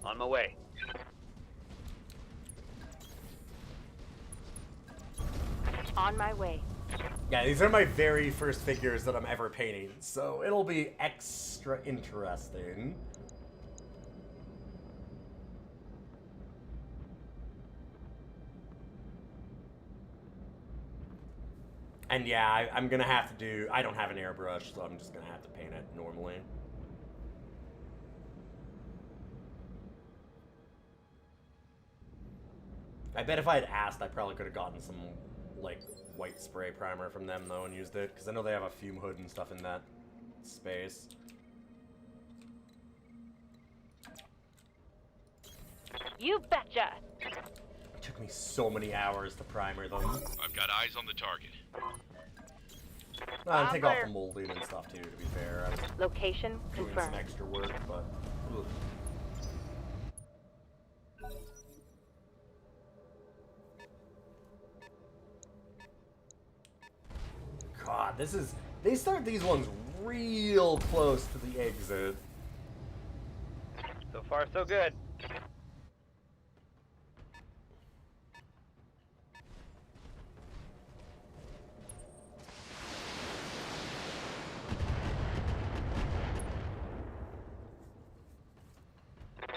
On my way. On my way. Yeah, these are my very first figures that I'm ever painting, so it'll be extra interesting. And yeah, I'm gonna have to do... I don't have an airbrush, so I'm just gonna have to paint it normally. I bet if I had asked, I probably could have gotten some, like, white spray primer from them, though, and used it. Because I know they have a fume hood and stuff in that space. You betcha! It took me so many hours to primer them. I've got eyes on the target. And take off the molding and stuff, too, to be fair. I was Location doing some confirmed. extra work, but... Ugh. God, this is... They start these ones real close to the exit. So far, so good.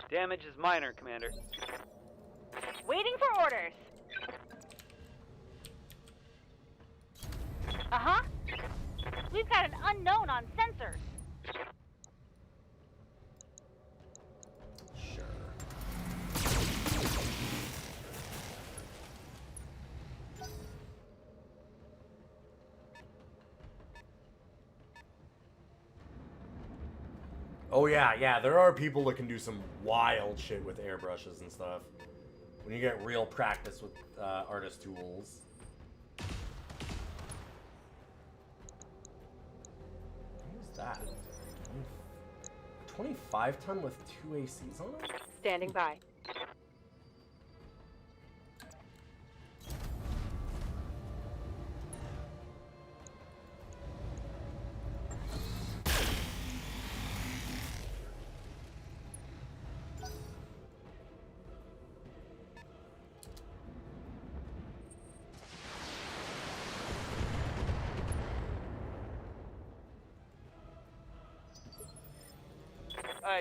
Damage is minor, Commander. Waiting for orders. Uh-huh. We've got an unknown on sensors. Oh yeah, yeah, there are people that can do some wild shit with airbrushes and stuff. When you get real practice with artist tools. What was that? 25 ton with 2 ACs on it? Standing by.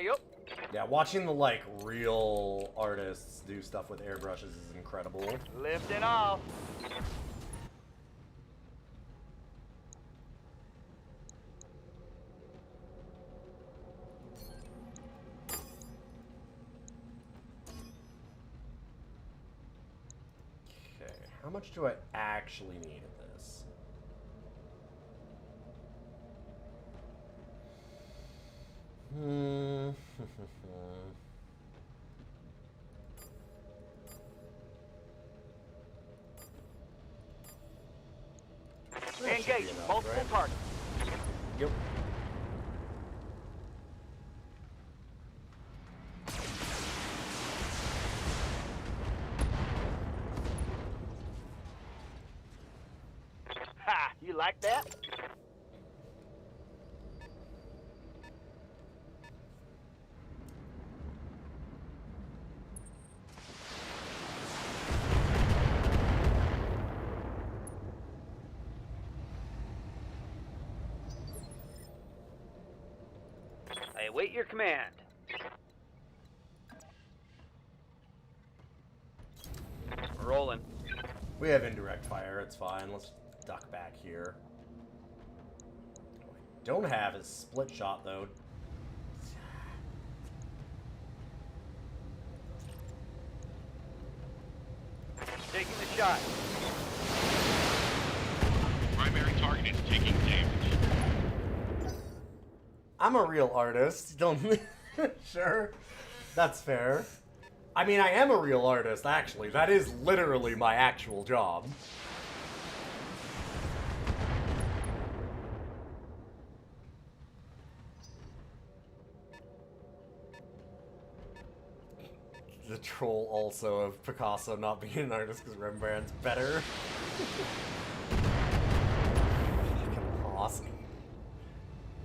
Yup. Yeah, watching the like real artists do stuff with airbrushes is incredible. Lifting off. Okay, how much do I actually need of this? That should be Engaging enough, multiple right? targets. Yep. Ha! You like that? I await your command. Rolling. We have indirect fire, it's fine. Let's duck back here. What I don't have is split shot, though. Taking the shot. Primary target is taking damage. I'm a real artist. Don't... Sure. That's fair. I mean, I am a real artist, actually. That is literally my actual job. The troll also of Picasso not being an artist because Rembrandt's better. Fucking awesome.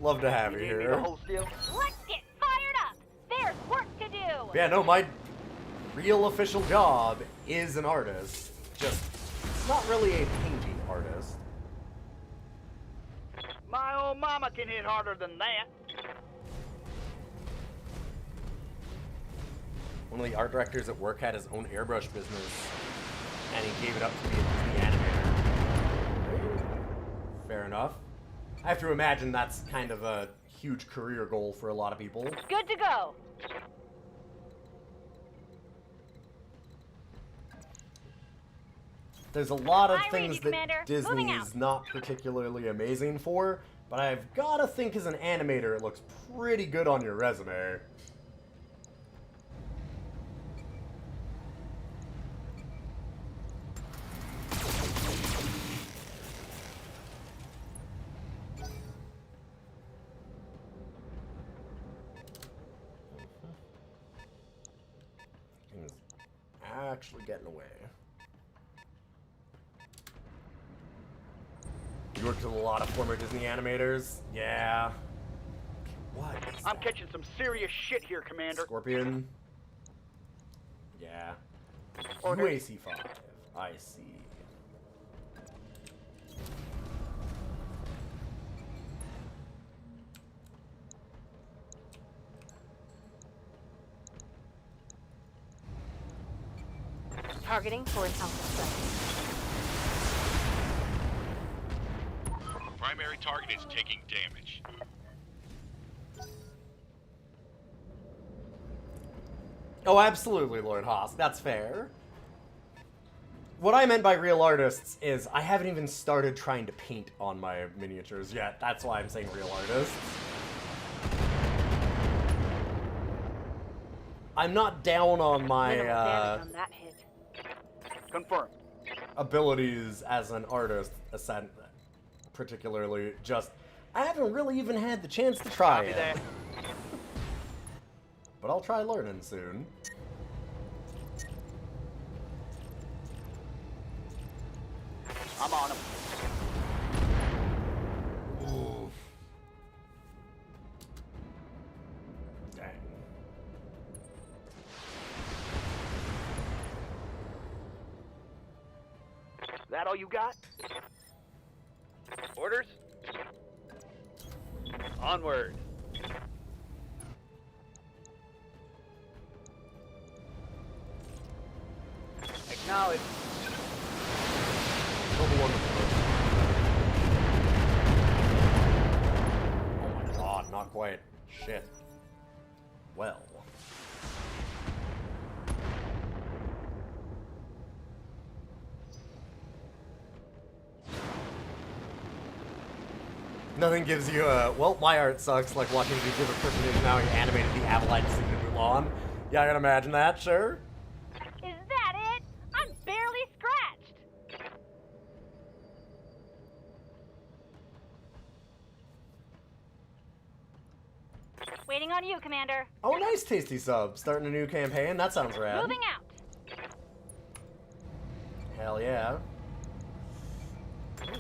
Love to have you Need me to here. hold still? Let's get fired up! There's work to do! Yeah, no, my real official job is an artist. Just not really a painting artist. My old mama can hit harder than that. One of the art directors at work had his own airbrush business, and he gave it up to be a Disney animator. Fair enough. I have to imagine that's kind of a huge career goal for a lot of people. Good to go! There's a lot of I read things you, that Commander. Disney Moving out. is not particularly amazing for, but I've gotta think as an animator it looks pretty good on your resume. Things actually getting away. You worked with a lot of former Disney animators? Yeah. What is I'm that? catching some serious shit here, Commander. Scorpion? Yeah. Order. UAC 5. I see. Targeting for an alpha strike. Primary target is taking damage. Oh, absolutely, Lord Haas. That's fair. What I meant by real artists is I haven't even started trying to paint on my miniatures yet. That's why I'm saying real artists. I'm not down on my Minimal damage on that hit. Confirmed. abilities as an artist, particularly. Just, I haven't really even had the chance to try Copy it. that. But I'll try learning soon. I'm on him. Oof. Dang. That all you got? Orders? Onward. Acknowledge. Level 1 Oh my god, not quite. Shit. Well. Nothing gives you a, well, my art sucks, like watching you give a personage now you animated the avalanche scene in Mulan. Yeah, I can imagine that, sure. Is that it? I'm barely scratched. Waiting on you, Commander. Oh, nice, Tasty Sub. Starting a new campaign, that sounds rad. Moving out. Hell yeah.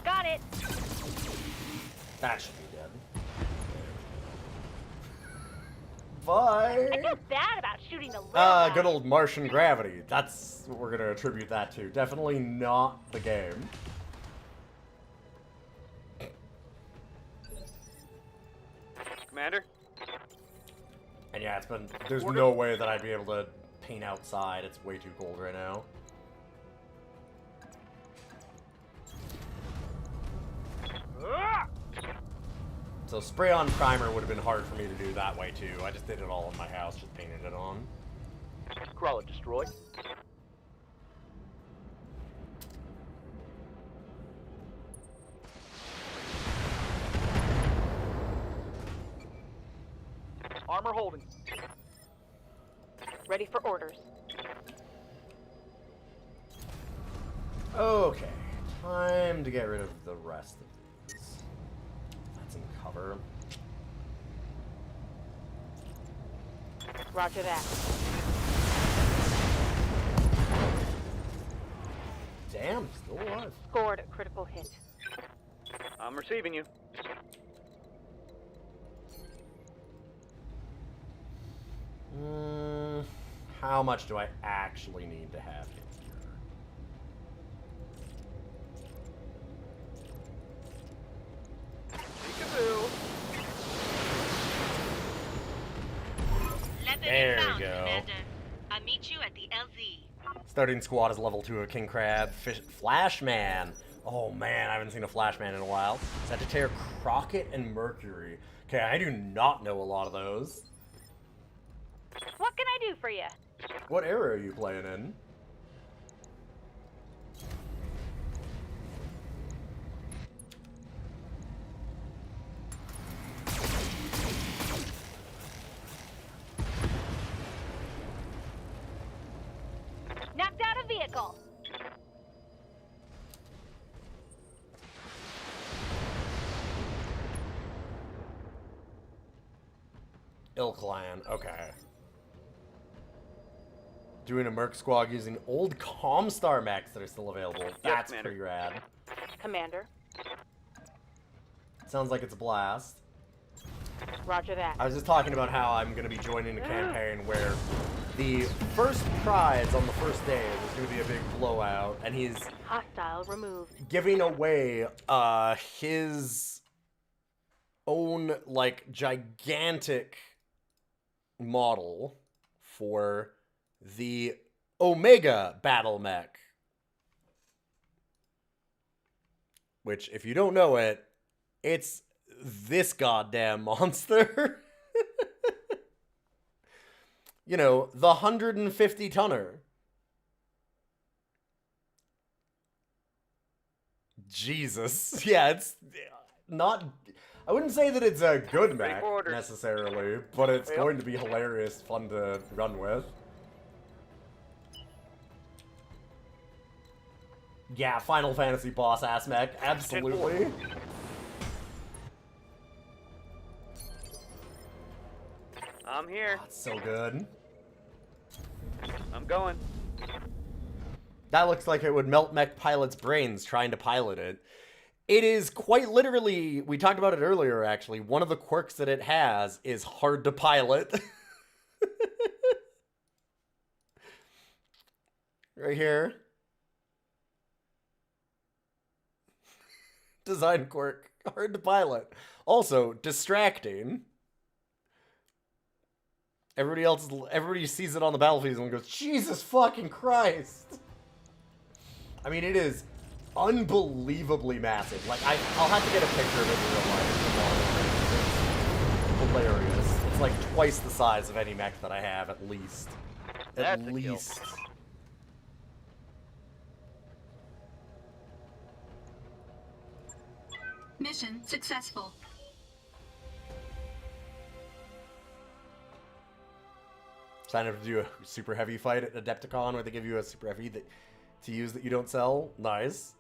Got it. That should be dead. Bye! I feel bad about shooting the little guy. Good old Martian gravity. That's what we're gonna attribute that to. Definitely not the game. Commander? And yeah, it's been. There's no way that I'd be able to paint outside. It's way too cold right now. So spray on primer would have been hard for me to do that way too. I just did it all in my house, just painted it on. Crawler destroyed. Armor holding. Ready for orders. Okay, time to get rid of the rest of these. That's in cover. Roger that. Damn, still alive. Scored a critical hit. I'm receiving you. How much do I actually need to have here? Peekaboo. There we go. Commander. I'll meet you at the LZ. Starting squad is level 2 of King Crab. Flashman. Oh man, I haven't seen a Flashman in a while. Sagittarius, Crockett, and Mercury. Okay, I do not know a lot of those. What can I do for you? What era are you playing in? Knocked out a vehicle. Clan. Okay. Doing a Merc squad using old Comstar mechs that are still available. That's Commander. pretty rad. Commander. Sounds like it's a blast. Roger that. I was just talking about how I'm going to be joining a campaign where the first prize on the first day is going to be a big blowout, and he's Hostile removed. giving away his own, like, gigantic model for the Omega Battle Mech. Which, if you don't know it, it's this goddamn monster. You know, the 150 tonner. Jesus. Yeah, it's not... I wouldn't say that it's a good Ready mech, for orders. necessarily, but it's Yep. going to be hilarious, fun to run with. Yeah, Final Fantasy boss-ass mech, absolutely. I'm here. That's so good. I'm going. That looks like it would melt mech pilots' brains trying to pilot it. It is quite literally, we talked about it earlier actually, one of the quirks that it has is hard to pilot. Right here. Design quirk, hard to pilot. Also, distracting. Everybody sees it on the battlefield and goes, Jesus fucking Christ. I mean, it is unbelievably massive. Like, I'll have to get a picture of it in real life. It's hilarious. It's like twice the size of any mech that I have, at least. That's At a kill. least. Mission successful. Sign up to do a super heavy fight at Adepticon where they give you a super heavy to use that you don't sell. Nice.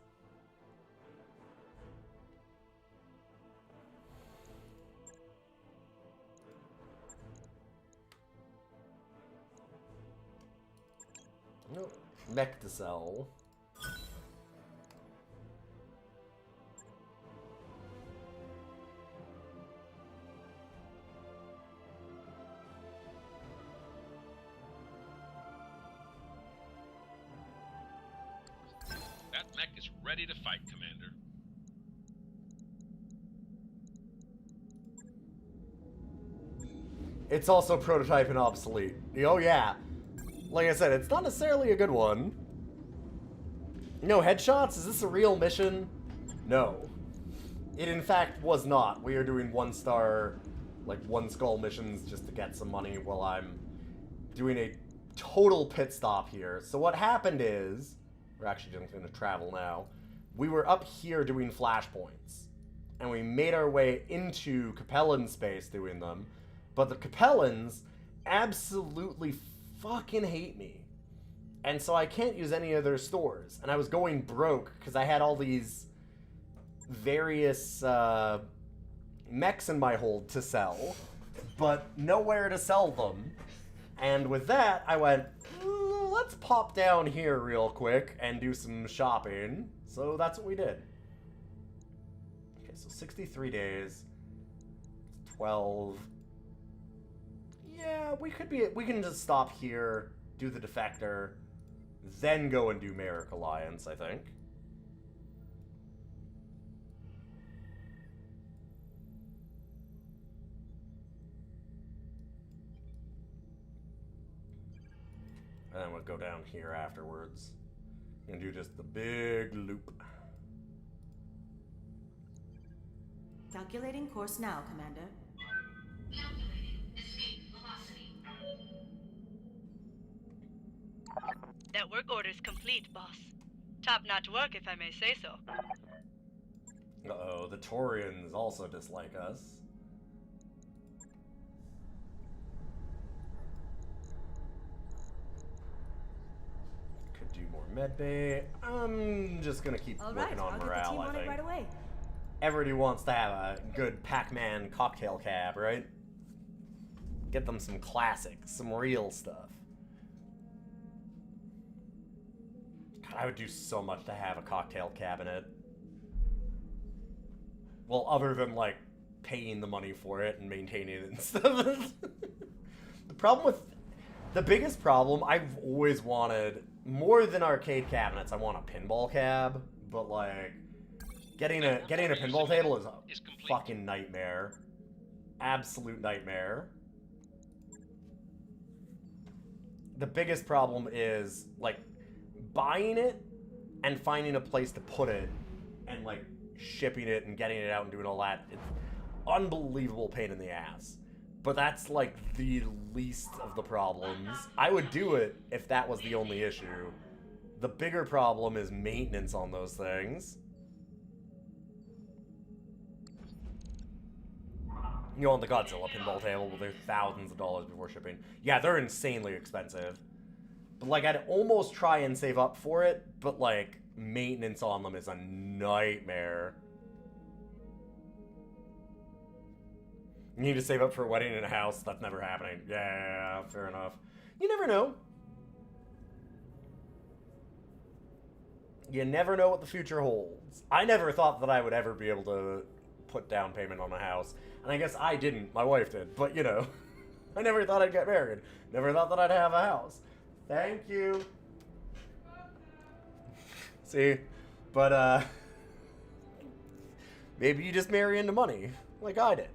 No, mech to sell. That mech is ready to fight, Commander. It's also prototype and obsolete. Oh yeah. Like I said, it's not necessarily a good one. No headshots? Is this a real mission? No. It in fact was not. We are doing 1-star, like 1-skull missions just to get some money while I'm doing a total pit stop here. So what happened is, we're actually just going to travel now. We were up here doing flashpoints. And we made our way into Capellan space doing them. But the Capellans absolutely fucking hate me. And so I can't use any of their stores. And I was going broke because I had all these various mechs in my hold to sell, but nowhere to sell them. And with that, I went, let's pop down here real quick and do some shopping. So that's what we did. Okay, so 63 days, 12. Yeah, we can just stop here, do the defector, then go and do Marik Alliance, I think. And then we'll go down here afterwards and do just the big loop. Calculating course now, Commander. Calculating escape velocity. That work order's complete, boss. Top-notch work, if I may say so. Uh-oh, the Taurians also dislike us. Could do more medbay. I'm just gonna keep All working right, on I'll get the morale, team I on think. it right away. Everybody wants to have a good Pac-Man cocktail cab, right? Get them some classics, some real stuff. God, I would do so much to have a cocktail cabinet. Well, other than, like, paying the money for it and maintaining it and stuff. The biggest problem, I've always wanted, more than arcade cabinets, I want a pinball cab, but, like, getting a pinball table is a fucking nightmare. Absolute nightmare. The biggest problem is, like, buying it and finding a place to put it and, like, shipping it and getting it out and doing all that. It's unbelievable pain in the ass. But that's, like, the least of the problems. I would do it if that was the only issue. The bigger problem is maintenance on those things. You want the Godzilla pinball table, but they're thousands of dollars before shipping. Yeah, they're insanely expensive. But, like, I'd almost try and save up for it, but, like, maintenance on them is a nightmare. You need to save up for a wedding in a house. That's never happening. Yeah, fair enough. You never know. You never know what the future holds. I never thought that I would ever be able to put down payment on a house. And I guess I didn't. My wife did. But, you know, I never thought I'd get married. Never thought that I'd have a house. Thank you. See? But, maybe you just marry into money, like I did.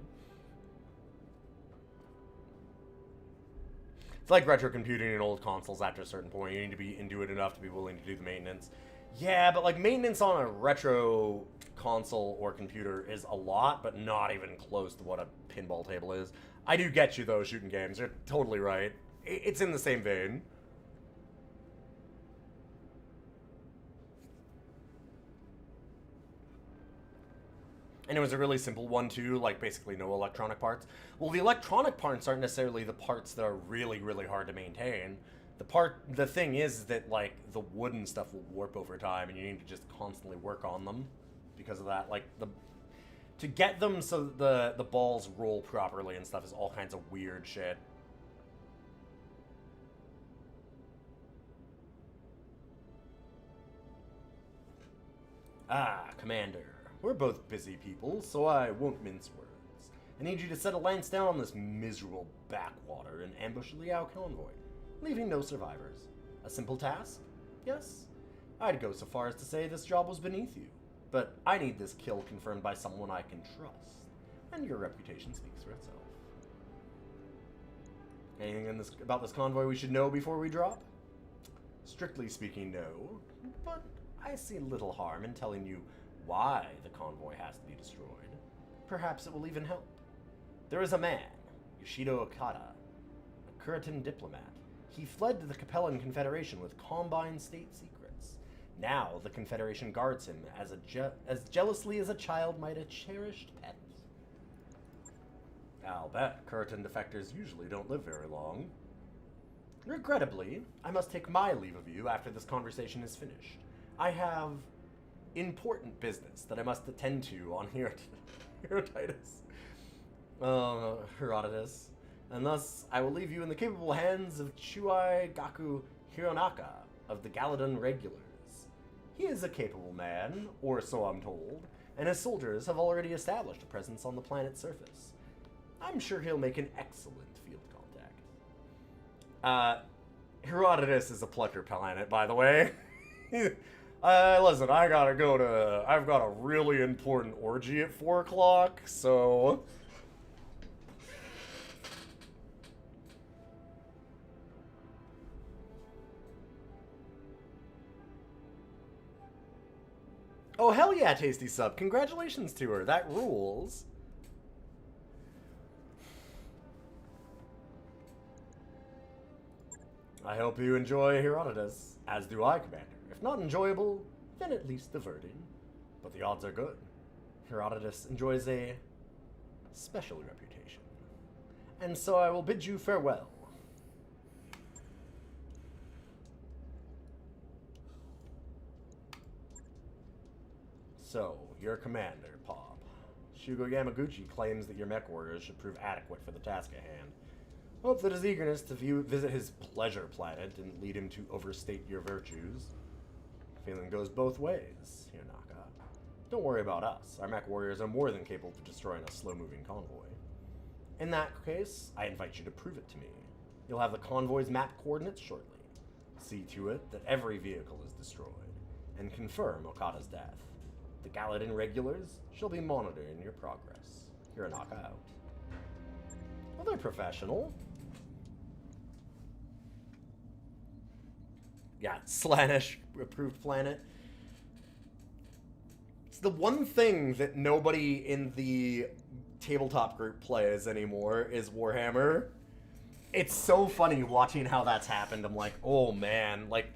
It's like retro computing and old consoles after a certain point. You need to be into it enough to be willing to do the maintenance. Yeah, but, like, maintenance on a retro console or computer is a lot, but not even close to what a pinball table is. I do get you, though, shooting games. You're totally right. It's in the same vein. And it was a really simple one, too, like basically no electronic parts. Well, the electronic parts aren't necessarily the parts that are really, really hard to maintain. The thing is that, like, the wooden stuff will warp over time, and you need to just constantly work on them because of that. Like, to get them so the balls roll properly and stuff is all kinds of weird shit. Ah, Commander. We're both busy people, so I won't mince words. I need you to set a lance down on this miserable backwater and ambush the Liao convoy, leaving no survivors. A simple task? Yes? I'd go so far as to say this job was beneath you, but I need this kill confirmed by someone I can trust, and your reputation speaks for itself. Anything about this convoy we should know before we drop? Strictly speaking, no, but I see little harm in telling you why the convoy has to be destroyed. Perhaps it will even help. There is a man, Yoshido Okada, a Kuritan diplomat. He fled to the Capellan Confederation with combined state secrets. Now the Confederation guards him as jealously as a child might a cherished pet. I'll bet Kuritan defectors usually don't live very long. Regrettably, I must take my leave of you after this conversation is finished. I have important business that I must attend to on Herodotus, and thus I will leave you in the capable hands of Chuai Gaku Hironaka of the Galadon Regulars. He is a capable man, or so I'm told, and his soldiers have already established a presence on the planet's surface. I'm sure he'll make an excellent field contact. Herodotus is a plucker planet, by the way. Listen, I've got a really important orgy at 4 o'clock, so... Oh, hell yeah, Tasty Sub. Congratulations to her. That rules. I hope you enjoy Herodotus, as do I, Commander. If not enjoyable, then at least diverting. But the odds are good. Herodotus enjoys a special reputation. And so I will bid you farewell. So, your commander, Pop. Shugo Yamaguchi claims that your mech warriors should prove adequate for the task at hand. Hope that his eagerness to visit his pleasure planet didn't lead him to overstate your virtues. Feeling goes both ways, Hironaka. Don't worry about us. Our mech warriors are more than capable of destroying a slow-moving convoy. In that case, I invite you to prove it to me. You'll have the convoy's map coordinates shortly. See to it that every vehicle is destroyed, and confirm Okada's death. The Galadin regulars shall be monitoring your progress. Hironaka out. Well, they're professional. Yeah, Slaanesh approved planet. It's the one thing that nobody in the tabletop group plays anymore is Warhammer. It's so funny watching how that's happened. I'm like, oh man, like,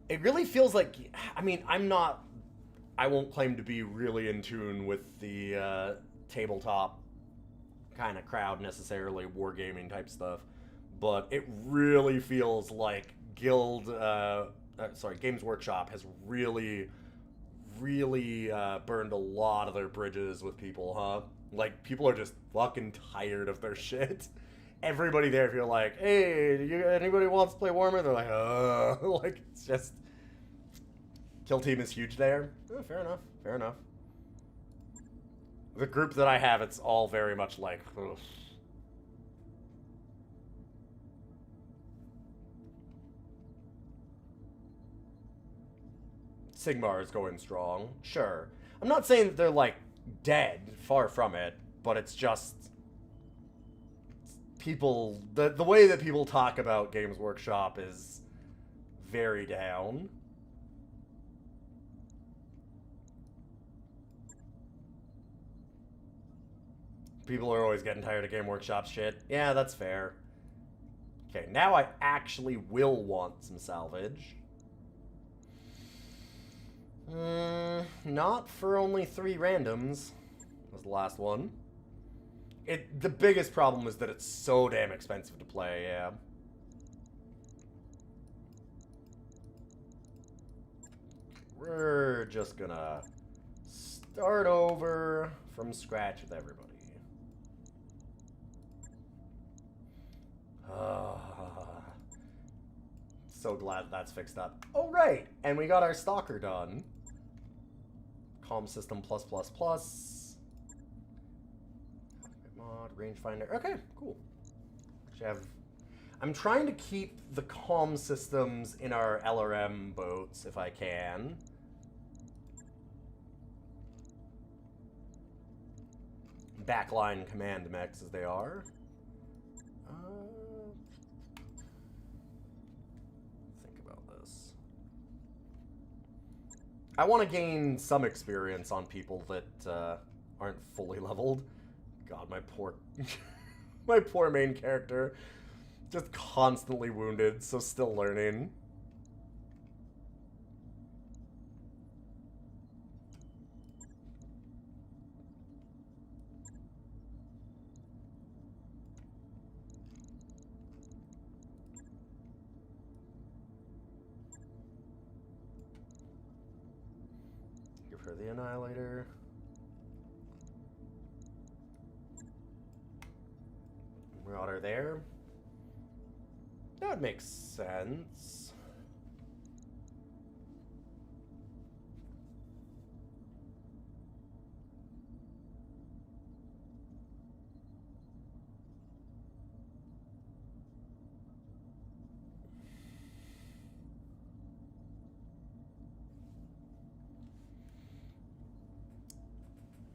it really feels like, I mean, I won't claim to be really in tune with the tabletop kind of crowd necessarily, wargaming type stuff, but it really feels like Games Workshop has really burned a lot of their bridges with people, huh? Like, people are just fucking tired of their shit. Everybody there, if you're like, hey, anybody wants to play Warhammer? They're like, like, it's just... Kill Team is huge there. Oh, fair enough, fair enough. The group that I have, it's all very much like, ugh. Sigmar is going strong, sure. I'm not saying that they're, like, dead, far from it, but it's just... People... The way that people talk about Games Workshop is very down. People are always getting tired of Game Workshop shit. Yeah, that's fair. Okay, now I actually will want some salvage. Not for only 3 randoms. Was the last one. The biggest problem is that it's so damn expensive to play, yeah. We're just gonna start over from scratch with everybody. So glad that's fixed up. Oh, right! And we got our stalker done. Comm system plus. Mod, rangefinder. Okay, cool. I'm trying to keep the comm systems in our LRM boats if I can. Backline command mechs as they are. Think about this. I want to gain some experience on people that aren't fully leveled. God, my poor, my poor main character, just constantly wounded, so still learning. Give her the Annihilator. Marauder there. That makes sense.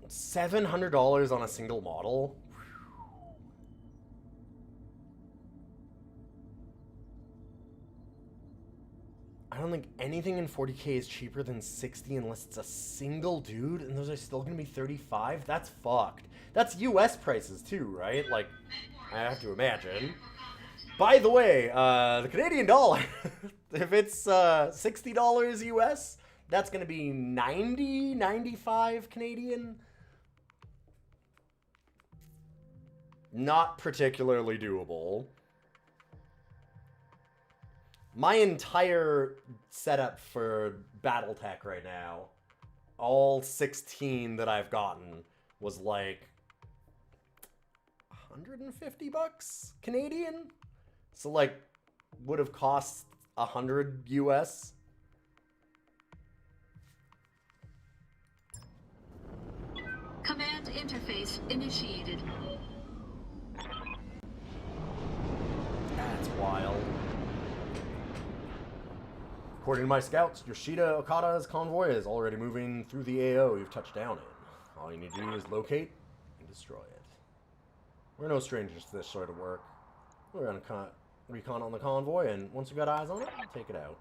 $700 on a single model? I don't think anything in 40k is cheaper than 60 unless it's a single dude, and those are still going to be 35? That's fucked. That's US prices too, right? Like, I have to imagine. By the way, the Canadian dollar, if it's $60 US, that's going to be 90, 95 Canadian. Not particularly doable. My entire setup for Battletech right now, all 16 that I've gotten, was like 150 bucks Canadian? So like, would have cost 100 US. Command interface initiated. That's wild. According to my scouts, Yoshida Okada's convoy is already moving through the AO you've touched down in. All you need to do is locate and destroy it. We're no strangers to this sort of work. We're going to recon on the convoy, and once we've got eyes on it, we'll take it out.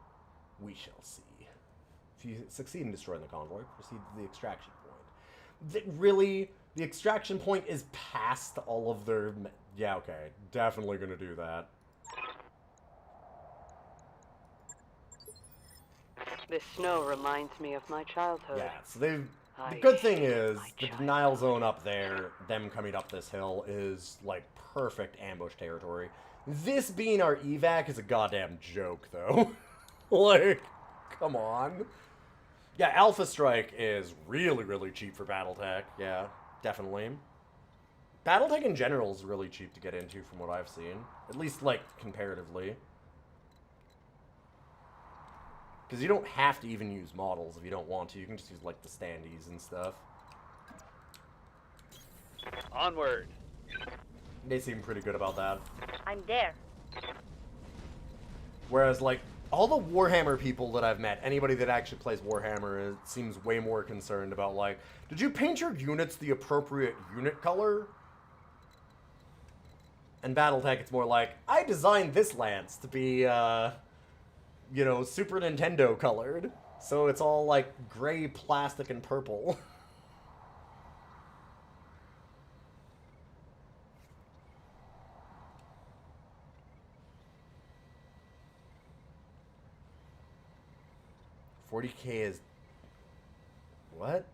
We shall see. If you succeed in destroying the convoy, proceed to the extraction point. Really, the extraction point is past all of their... Yeah, okay. Definitely going to do that. This snow reminds me of my childhood. Yeah, so they've... The good thing is, the denial zone up there, them coming up this hill, is, like, perfect ambush territory. This being our evac is a goddamn joke, though. Like, come on. Yeah, Alpha Strike is really, really cheap for Battletech. Yeah, definitely. Battletech in general is really cheap to get into from what I've seen. At least, like, comparatively. Because you don't have to even use models if you don't want to. You can just use, like, the standees and stuff. Onward. They seem pretty good about that. I'm there. Whereas, like, all the Warhammer people that I've met, anybody that actually plays Warhammer seems way more concerned about, like, did you paint your units the appropriate unit color? And Battletech, it's more like, I designed this lance to be, you know, Super Nintendo colored. So it's all, like, gray plastic and purple. $40K is... What?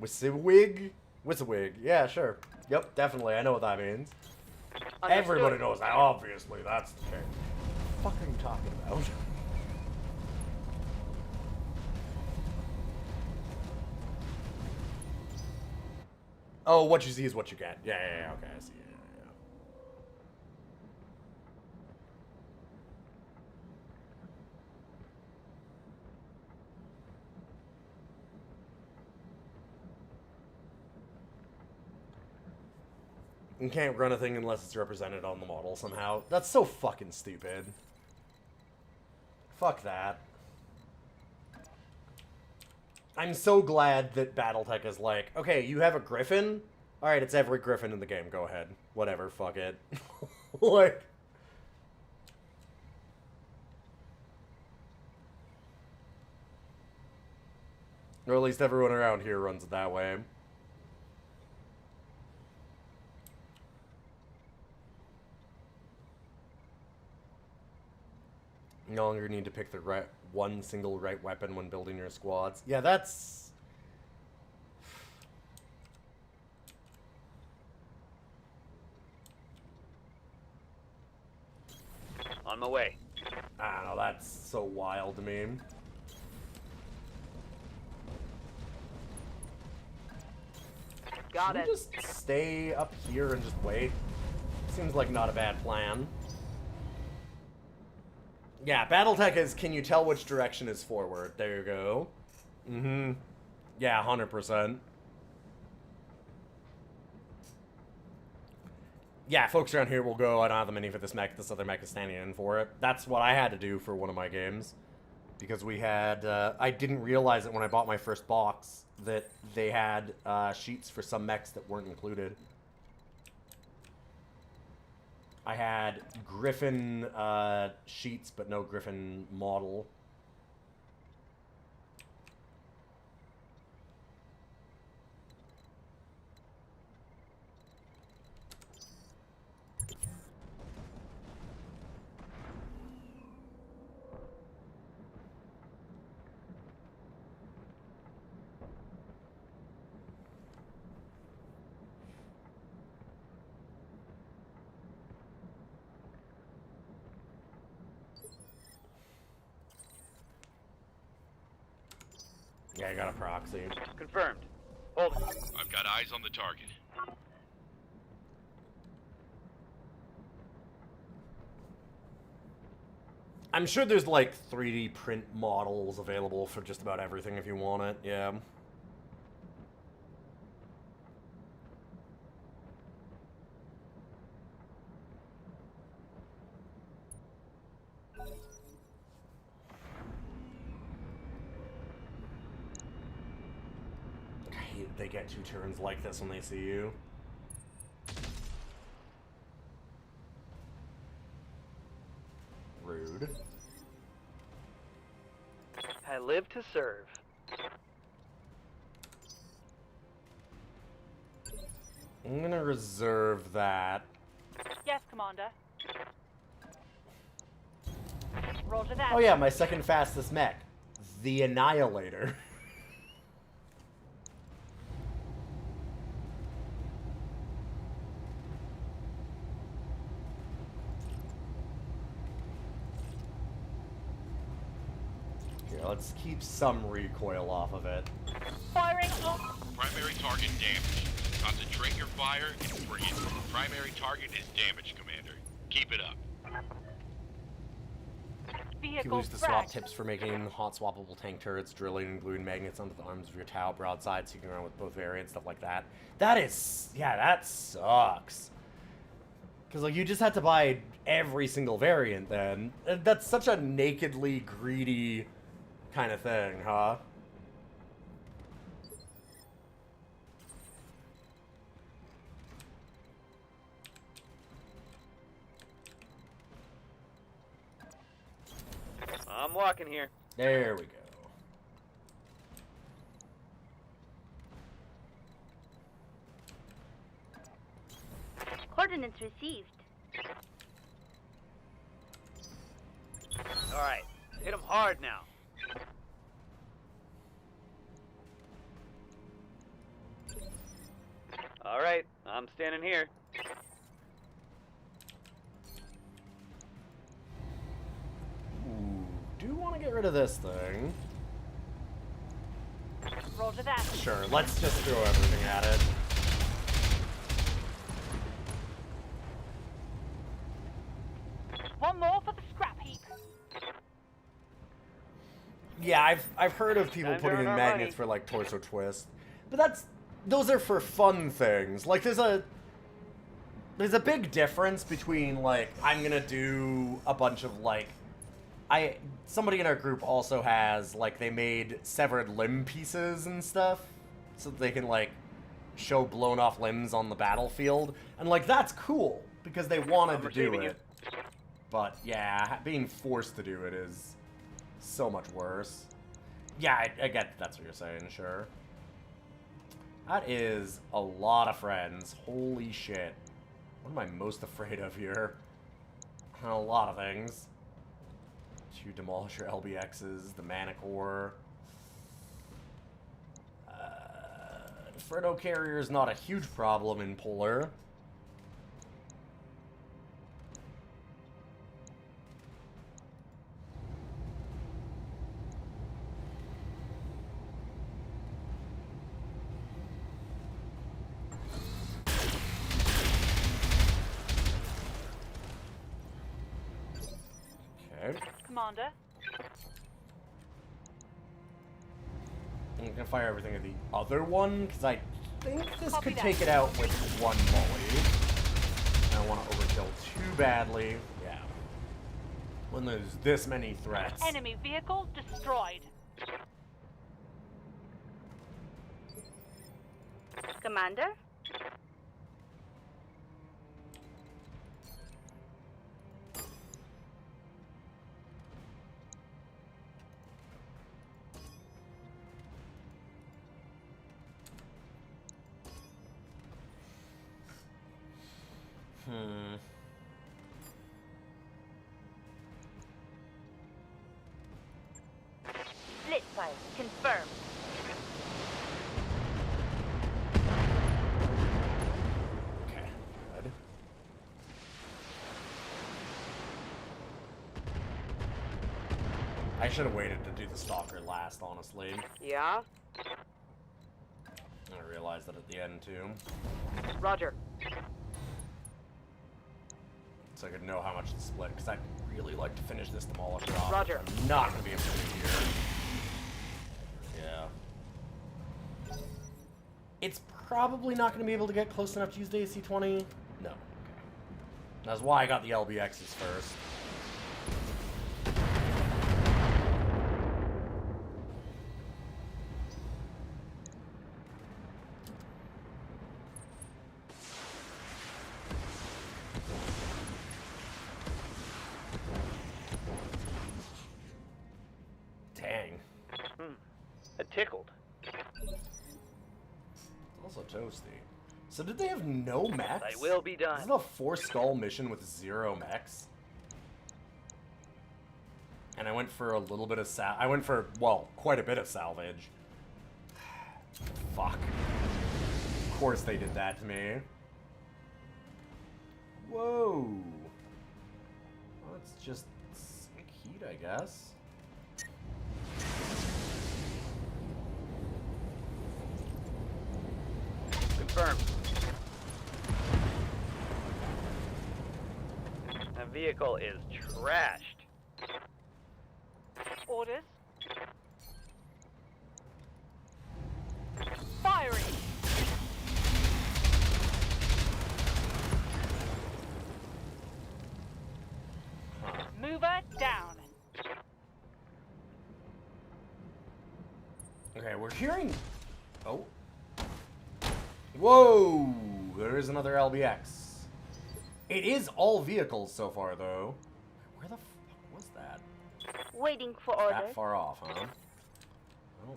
Wissewig? Wissewig. Yeah, sure. Yep, definitely. I know what that means. Everybody knows that. Obviously, that's the thing. What the fuck are you talking about? Oh, what you see is what you get. Yeah, okay, I see. You can't run a thing unless it's represented on the model somehow. That's so fucking stupid. Fuck that. I'm so glad that Battletech is like, okay, you have a Griffin? Alright, it's every Griffin in the game. Go ahead. Whatever, fuck it. Like... Or at least everyone around here runs it that way. No longer need to pick the one single right weapon when building your squads. Yeah, that's... On my way. I don't know, that's so wild to me. Got Should it. we just stay up here and just wait? Seems like not a bad plan. Yeah, Battletech is, can you tell which direction is forward? There you go. Mm-hmm. Yeah, 100%. Yeah, folks around here will go, I don't have the mini for this mech, this other mech is standing in for it. That's what I had to do for one of my games. Because we had, I didn't realize it when I bought my first box, that they had sheets for some mechs that weren't included. I had Griffin sheets, but no Griffin model. Yeah, I got a proxy. Confirmed. Hold it. I've got eyes on the target. I'm sure there's like 3D print models available for just about everything if you want it, yeah. I hate they get 2 turns like this when they see you. Rude. I live to serve. I'm gonna reserve that. Yes, Commander. Roger that. Oh yeah, my second fastest mech. The Annihilator. let's keep some recoil off of it. Firing on. Primary target damaged. Concentrate your fire and bring it. Primary target is damaged, Commander. Keep it up. You Vehicle use the swap fragged. tips for making hot swappable tank turrets, drilling and gluing magnets onto the arms of your Tau broadside, so you can run with both variants, stuff like that. That is, yeah, that sucks. Because, like, you just had to buy every single variant then. That's such a nakedly greedy kind of thing, huh? I'm walking here. There we go. Coordinates received. All right, hit him hard now. All right, I'm standing here. Ooh, do want to get rid of this thing. Roger that. Sure, let's just throw everything at it. One more for the scrap heap. Yeah, I've heard of people Time to putting earn in our magnets money. for like torso twist, but those are for fun things. Like there's a big difference between like I'm gonna do a bunch of like somebody in our group also has like they made severed limb pieces and stuff so that they can like show blown off limbs on the battlefield, and like that's cool because they wanted I'm to do receiving you. it. But yeah, being forced to do it is so much worse. Yeah, I get that's what you're saying, sure. That is a lot of friends. Holy shit. What am I most afraid of here? A lot of things. To demolish your LBXs, the Manicore. Inferno Carrier is not a huge problem in Polar. Okay. Commander. I'm gonna fire everything at the other one, because I think this Copy could that. take it out with one volley. I don't want to overkill too badly. Yeah. When there's this many threats. Enemy vehicle destroyed. Commander? Split fire confirmed. Okay, good. I should have waited to do the Stalker last, honestly. Yeah? I realized that at the end, too. Roger. So I could know how much to split, because I'd really like to finish this Demolisher off. Roger. Which I'm not going to be able to do here. Yeah. It's probably not going to be able to get close enough to use the AC-20. No. Okay. That's why I got the LBXs first. Dang. Tickled. Also toasty. So did they have no mechs? They will be done. This is a 4-skull mission with 0 mechs. And I went for a little bit of I went for, well, quite a bit of salvage. Fuck. Of course they did that to me. Whoa. Well, it's just sick heat, I guess. vehicle is trashed. Orders. Firing. Mover down. Okay, we're hearing... Oh. Whoa! There is another LBX. It is all vehicles so far, though. Where the fuck was that? Waiting for That orders. far off, huh? Well,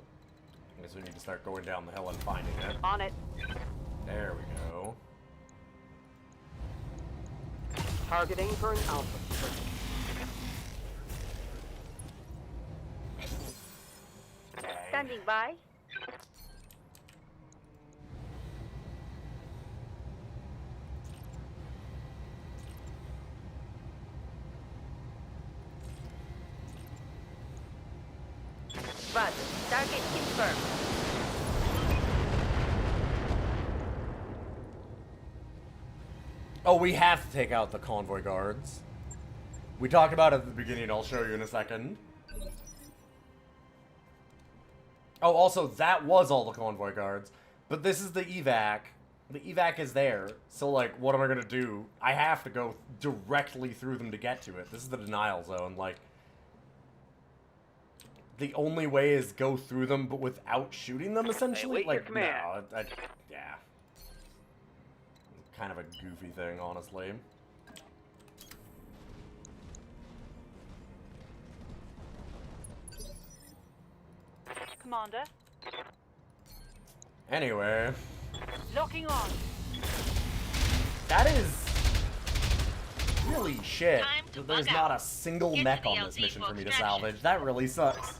I guess we need to start going down the hill and finding it. On it. There we go. Targeting for an alpha. Dang. Standing by. Roger. Target confirmed. Oh, we have to take out the convoy guards. We talked about it at the beginning, I'll show you in a second. Oh, also, that was all the convoy guards. But this is the evac. The evac is there. So, like, what am I gonna do? I have to go directly through them to get to it. This is the denial zone. Like, the only way is go through them, but without shooting them, essentially? Await your Like, command. no, yeah. Kind of a goofy thing, honestly. Commander. Anyway, Locking on. that is really shit. Time to that There's bug not out. a single Get mech to the on this LZ mission for for me to extraction. salvage. That really sucks.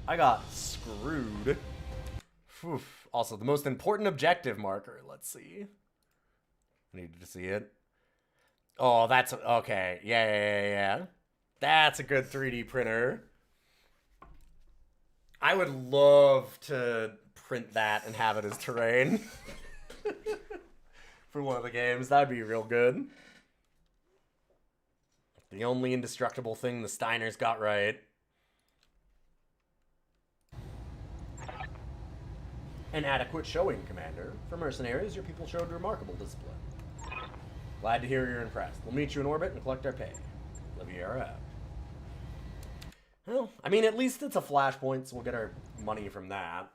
I got screwed. Phew. Also, the most important objective marker. Let's see. I needed to see it. Oh, that's... Okay. Yeah. That's a good 3D printer. I would love to print that and have it as terrain. For one of the games. That'd be real good. The only indestructible thing the Steiners got right. An adequate showing, Commander. For mercenaries, your people showed remarkable discipline. Glad to hear you're impressed. We'll meet you in orbit and collect our pay. Liviera out. Well, I mean, at least it's a flashpoint, so we'll get our money from that.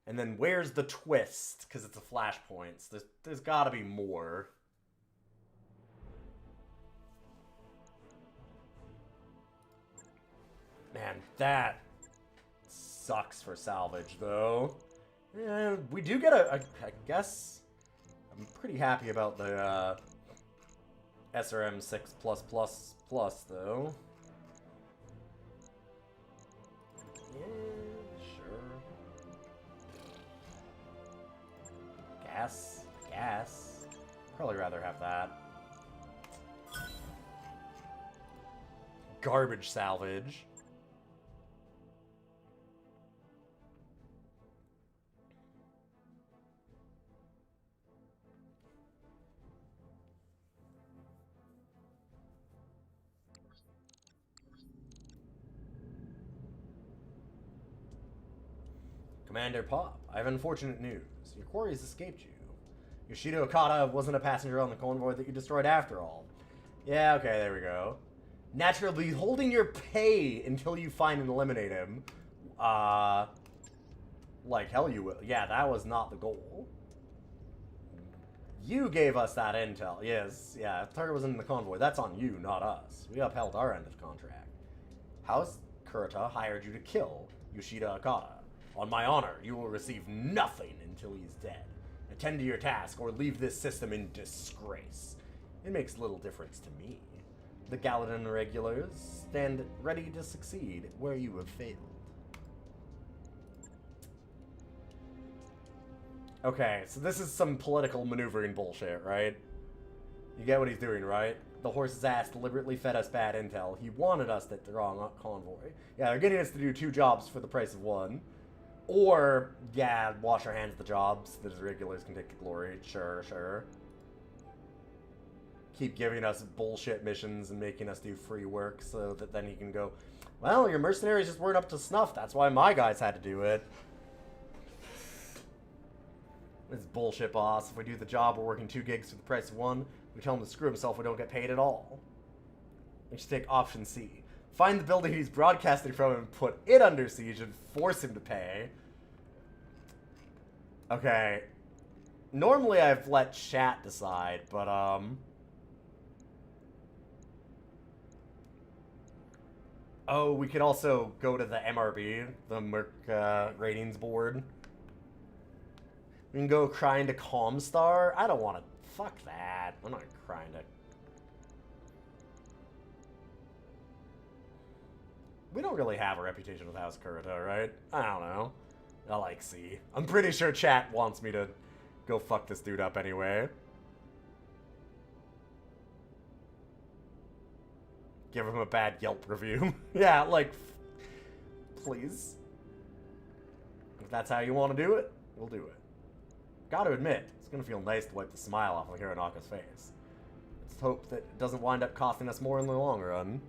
And then where's the twist? Because it's a flashpoint. So there's got to be more. Man, that sucks for salvage, though. We do get I guess... I'm pretty happy about the SRM 6+++, though. Yeah, sure. Gas. Probably rather have that. Garbage salvage. Commander Pop, I have unfortunate news. Your quarries escaped you. Yoshida Okada wasn't a passenger on the convoy that you destroyed after all. Yeah, okay, there we go. Naturally, holding your pay until you find and eliminate him. Like hell you will. Yeah, that was not the goal. You gave us that intel. Yes, yeah, if target was in the convoy, that's on you, not us. We upheld our end of the contract. House Kurata hired you to kill Yoshida Okada. On my honor, you will receive nothing until he's dead. Attend to your task or leave this system in disgrace. It makes little difference to me. The Gallatin regulars stand ready to succeed where you have failed. Okay, so this is some political maneuvering bullshit, right? You get what he's doing, right? The horse's ass deliberately fed us bad intel. He wanted us at the wrong convoy. Yeah, they're getting us to do 2 jobs for the price of 1. Or, yeah, wash our hands of the jobs. The regulars can take the glory. Sure. keep giving us bullshit missions and making us do free work so that then he can go, well, your mercenaries just weren't up to snuff. That's why my guys had to do it. It's bullshit, boss. If we do the job, we're working 2 gigs for the price of 1. We tell him to screw himself, we don't get paid at all. We should take option C. Find the building he's broadcasting from and put it under siege and force him to pay. Okay. Normally I've let chat decide, but, oh, we could also go to the MRB, the Merc ratings board. We can go crying to Comstar. I don't want to. Fuck that. I'm not crying to. We don't really have a reputation with House Kurita, right? I don't know. I like C. I'm pretty sure chat wants me to go fuck this dude up anyway. Give him a bad Yelp review. Yeah, like, please. If that's how you want to do it, we'll do it. Gotta admit, it's gonna feel nice to wipe the smile off of Hironaka's face. Let's hope that it doesn't wind up costing us more in the long run.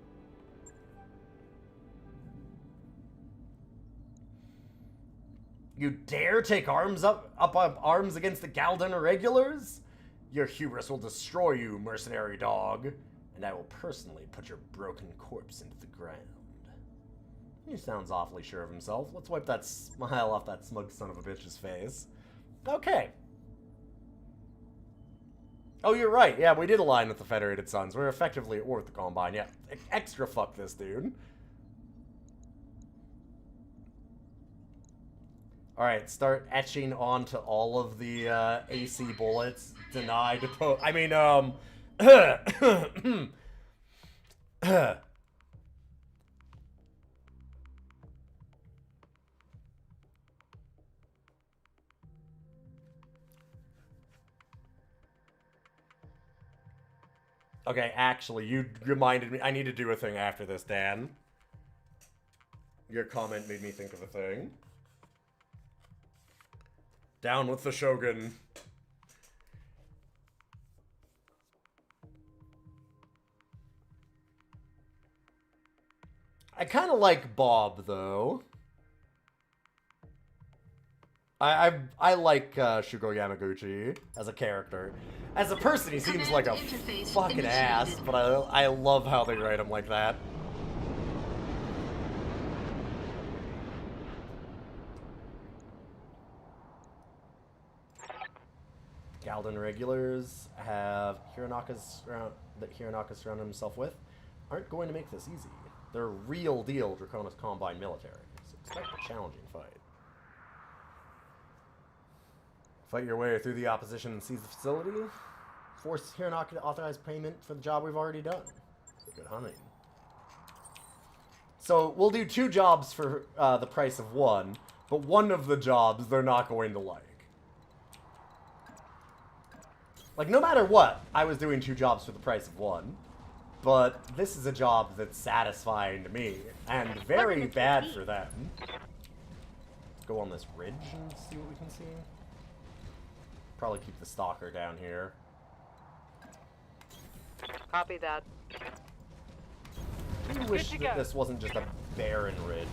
You dare take arms up arms against the Galden Irregulars? Your hubris will destroy you, mercenary dog, and I will personally put your broken corpse into the ground. He sounds awfully sure of himself. Let's wipe that smile off that smug son of a bitch's face. Okay. Oh, you're right. Yeah, we did align with the Federated Sons. We're effectively at war with the Combine. Yeah, extra fuck this dude. Alright, start etching onto all of the AC bullets. Deny, depose. I mean, Okay, actually, you reminded me. I need to do a thing after this, Dan. Your comment made me think of a thing. Down with the Shogun. I kind of like Bob, though. I like Shugo Yamaguchi as a character. As a person, he seems like a fucking ass, but I love how they write him like that. Galden regulars have that Hironaka surrounded himself with aren't going to make this easy. They're real deal Draconis Combine military, so expect a challenging fight. Fight your way through the opposition and seize the facility. Force Hironaka to authorize payment for the job we've already done. Good hunting. So we'll do 2 jobs for the price of 1, but one of the jobs they're not going to like. Like, no matter what, I was doing 2 jobs for the price of 1. But this is a job that's satisfying to me, and very bad for them. Let's go on this ridge and see what we can see. Probably keep the stalker down here. Copy that. I wish that this wasn't just a barren ridge.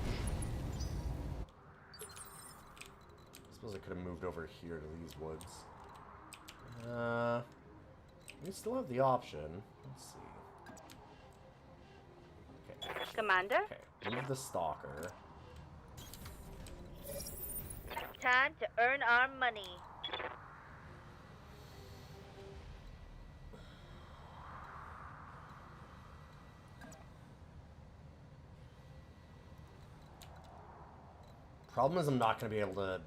I suppose I could have moved over here to these woods. We still have the option. Let's see. Okay. Commander? Okay, move the stalker. Time to earn our money. Problem is I'm not going to be able to...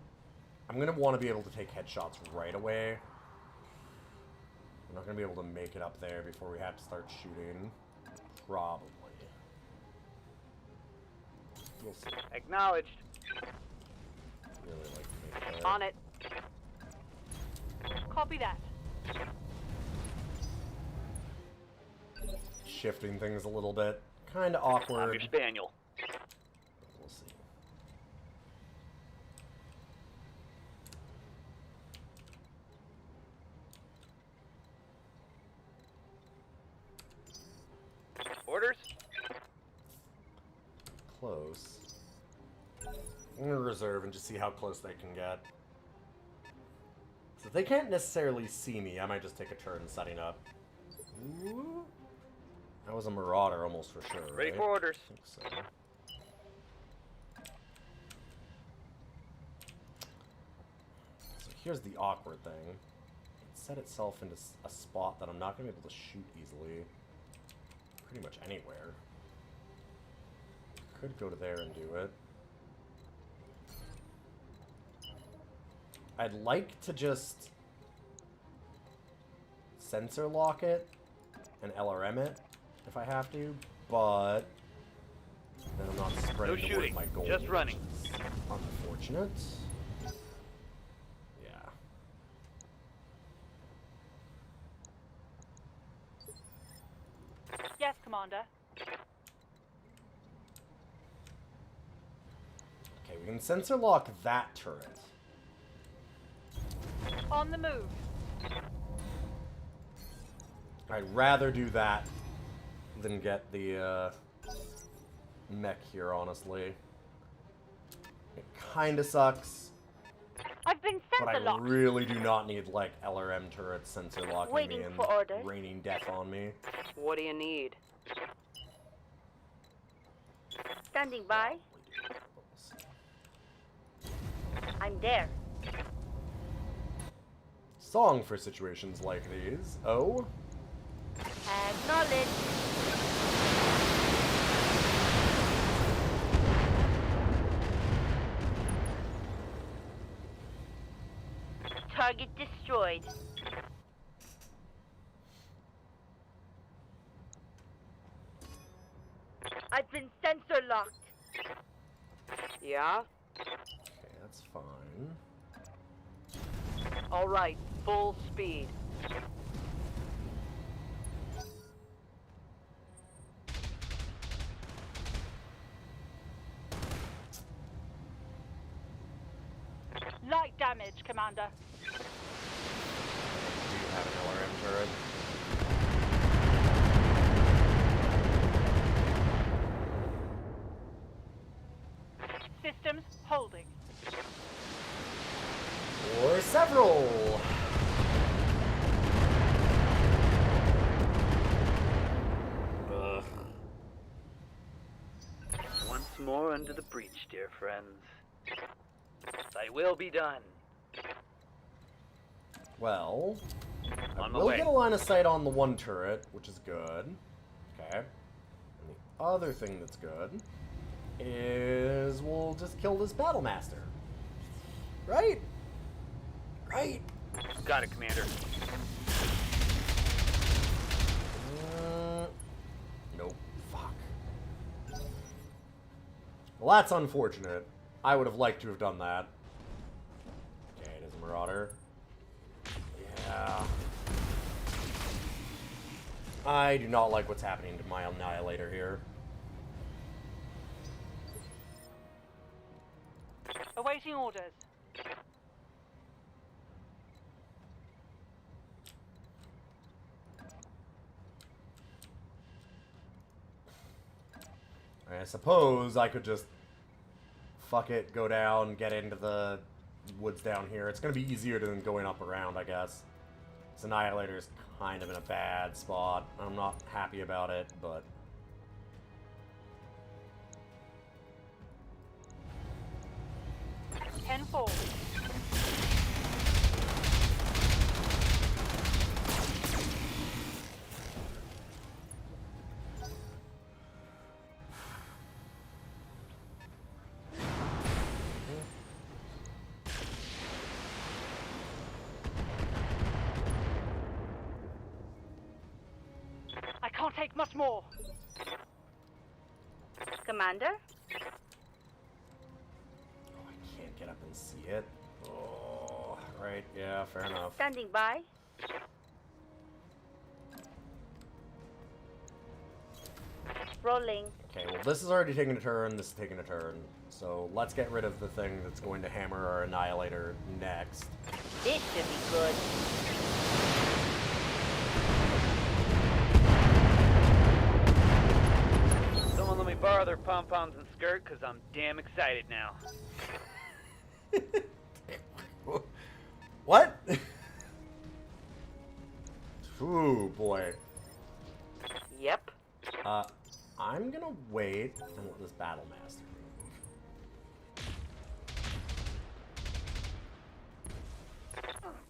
I'm going to want to be able to take headshots right away. I'm not going to be able to make it up there before we have to start shooting. Probably. We'll see. Acknowledged. Really like to make that. On it. Copy that. Shifting things a little bit. Kind of awkward. I'm your spaniel. We'll see. Orders? Close. I'm gonna reserve and just see how close they can get. So if they can't necessarily see me, I might just take a turn setting up. Ooh. That was a Marauder almost for sure, Ready right? for orders. I think so. So here's the awkward thing. It set itself into a spot that I'm not going to be able to shoot easily. Pretty much anywhere. Could go to there and do it. I'd like to just sensor lock it and LRM it if I have to, but then I'm not spreading No toward shooting, my goal. just running. Which is unfortunate. Yeah. Yes, Commander. Okay, we can sensor lock that turret. On the move. I'd rather do that than get the mech here, honestly. It kinda sucks, I've been but I sensor locked. really do not need, like, LRM turrets sensor locking Waiting me and for orders. raining death on me. What do you need? Standing by. I'm there. Song for situations like these. Oh? Acknowledge. Target destroyed. I've been sensor locked. Yeah? Okay, that's fine. All right, full speed. Light damage, Commander. Do you have an LRM turret? Systems holding. Or several! Ugh. Once more under the breach, dear friends. Thy will be done. Well, I On my will way. get a line of sight on the one turret, which is good. Okay. And the other thing that's good is we'll just kill this battle master. Right? Right? Got it, Commander. Nope. Fuck. Well, that's unfortunate. I would have liked to have done that. Okay, it is a Marauder. Yeah. I do not like what's happening to my Annihilator here. Awaiting orders. I suppose I could just fuck it, go down, get into the woods down here. It's gonna be easier than going up around, I guess. This Annihilator's kind of in a bad spot. I'm not happy about it, but... Tenfold. I can't take much more. Commander? Oh, I can't get up and see it. Oh, right, yeah, fair enough. Standing by. Rolling. Okay, well this is already taking a turn, this is taking a turn. So let's get rid of the thing that's going to hammer our Annihilator next. This should be good. borrow their pom-poms and skirt? Because I'm damn excited now. What? Ooh, boy. Yep. I'm gonna wait and let this battle master move.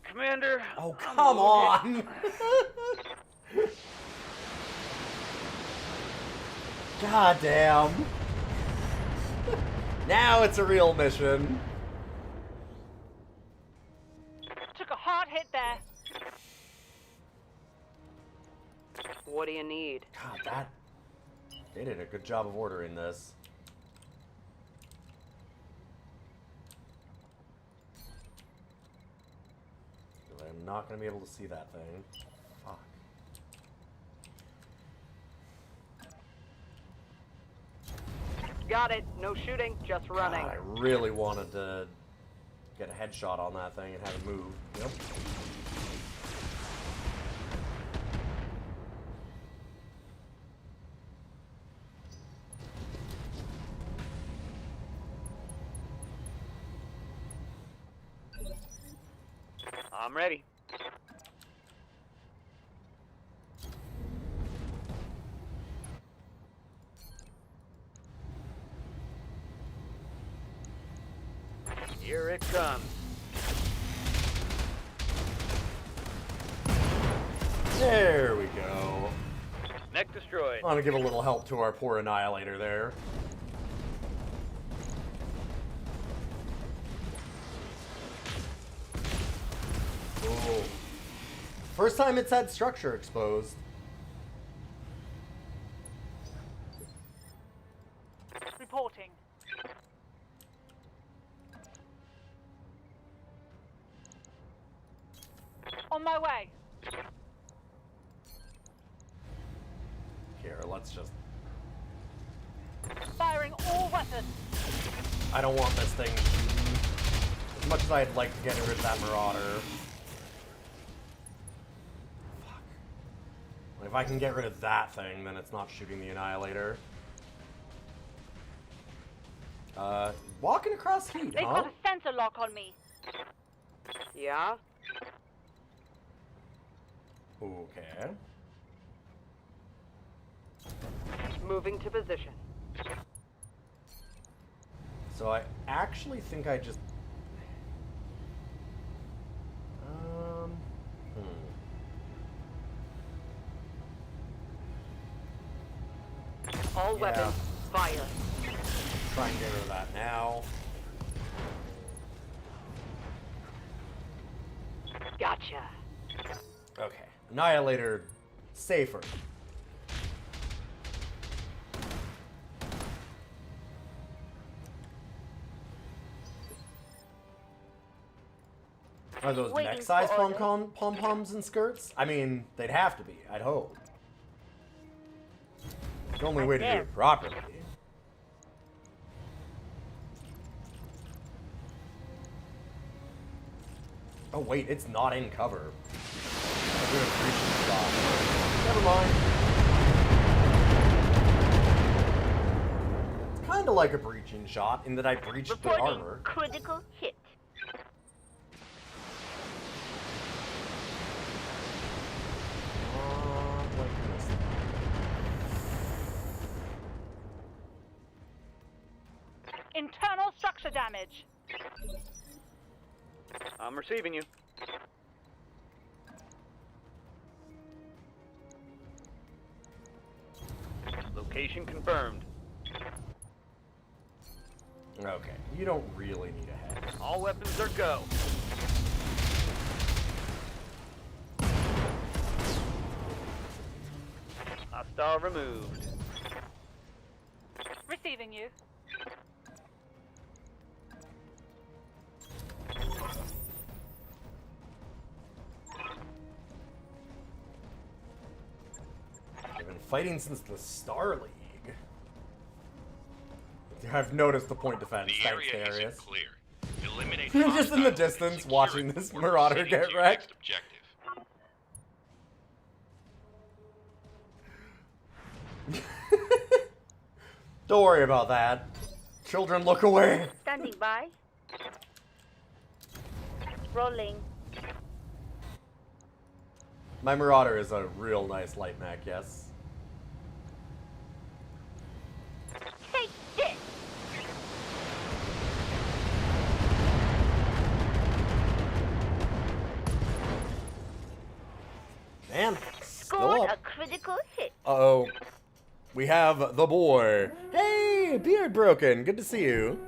Commander. Oh, I'm come loaded. on! God damn. Now it's a real mission. Took a hard hit there. What do you need? God, they did a good job of ordering this. I'm not going to be able to see that thing. Fuck. Got it. No shooting, just running. God, I really wanted to get a headshot on that thing and have it move. Yep. I'm ready. Here it comes. There we go. Mech destroyed. I want to give a little help to our poor Annihilator there. Oh. First time it's had structure exposed. Reporting. On my way. Here, let's just... Firing all weapons. I don't want this thing shooting. As much as I'd like to get rid of that Marauder. Fuck. If I can get rid of that thing, then it's not shooting the Annihilator. Walking across heat, They've huh? got a sensor lock on me. Yeah? Okay. Moving to position. So I actually think I just... All Yeah. weapons, fire. Try and get rid of that now. Gotcha. Okay. Annihilator, safer. Are those Waiting neck-size for orders. pom-poms and skirts? I mean, they'd have to be, I'd hope. The only way to do there. it properly. Oh wait, it's not in cover. I'm doing a breaching shot. Never mind. It's kind of like a breaching shot in that I breached the Reporting armor. critical hit. Like this. Internal structure damage. I'm receiving you. Location confirmed. Okay, you don't really need a head. All weapons are go. Hostile removed. Receiving you. They've been fighting since the Star League. I've noticed the point defense. The Thanks, area Darius. isn't clear. Eliminate Just in the hostiles and distance, secure watching it this before Marauder proceeding get to your wrecked. next objective. Don't worry about that. Children, look away. Standing by. Rolling. My Marauder is a real nice light mech, yes. Take this! Man, still Scored a up. critical hit. Uh-oh. We have the boy. Hey, beard broken. Good to see you.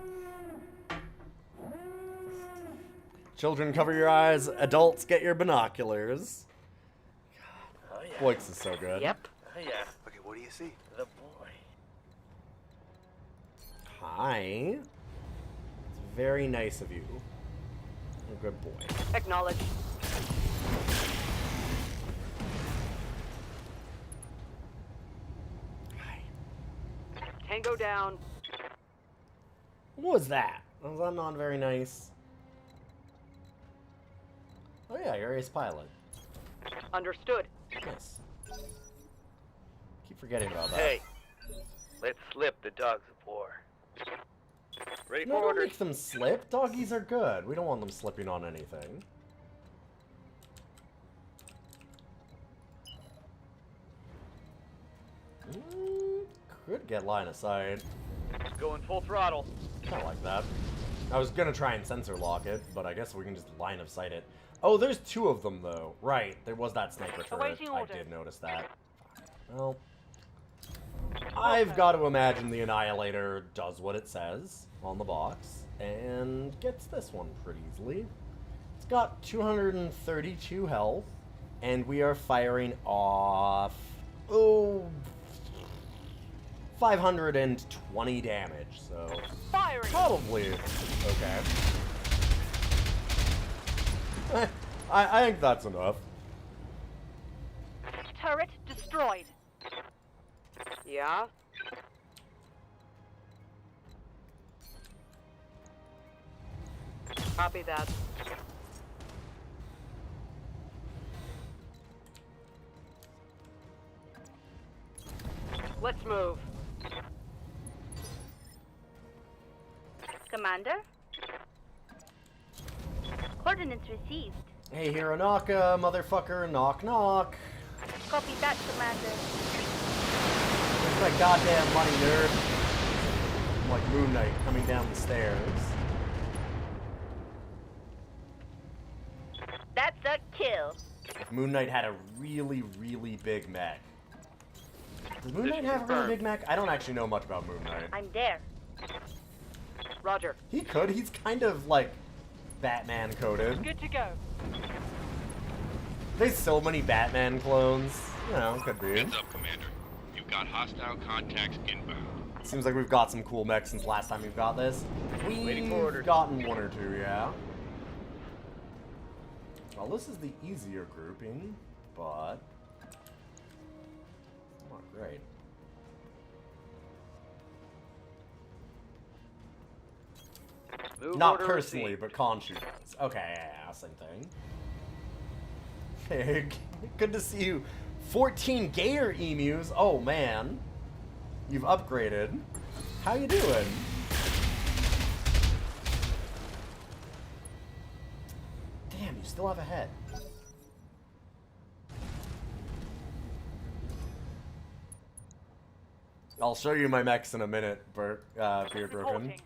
Children, cover your eyes. Adults, get your binoculars. Oh, yeah. Boix is so good. Yep. Oh, yeah. Okay, what do you see? The boy. Hi. It's very nice of you. You're a good boy. Acknowledge. Hi. Tango down. What was that? Was that not very nice? Oh yeah, you're ace pilot. Understood. Nice. Keep forgetting about that. Hey, let's slip the dogs of war. Ready No, for don't orders. make them slip. Doggies are good. We don't want them slipping on anything. Could get line of sight. Going full throttle. Kind of like that. I was gonna try and sensor lock it, but I guess we can just line of sight it. Oh, there's two of them though. Right, there was that sniper turret. Awaiting I orders. did notice that. Well, I've got to imagine the Annihilator does what it says on the box and gets this one pretty easily. It's got 232 health, and we are firing off 520 damage, so Firing. probably okay. I think that's enough. Turret destroyed. Yeah? Copy that. Let's move. Commander? Coordinates received. Hey, Hironaka, motherfucker, knock knock. Copy that, Commander. Where's my goddamn money, nerd? I'm like Moon Knight coming down the stairs. That's a kill. If Moon Knight had a really, really big mech. Does Moon Knight have a really confirmed. big mech? I don't actually know much about Moon Knight. I'm there. Roger. He could. He's kind of like Batman coded. Good to go. There's so many Batman clones. You know, could be. Heads up, Commander. You've got hostile contacts inbound. Seems like we've got some cool mechs since last time we've got this. Waiting for We've orders. gotten one or two, yeah. Well, this is the easier grouping, but not great. Move Not order personally, received. but Khonshu does. Okay, yeah, same thing. Hey, good to see you. 14 gator emus. Oh man, you've upgraded. How you doing? Damn, you still have a head. I'll show you my mechs in a minute, Beard Broken. Reporting.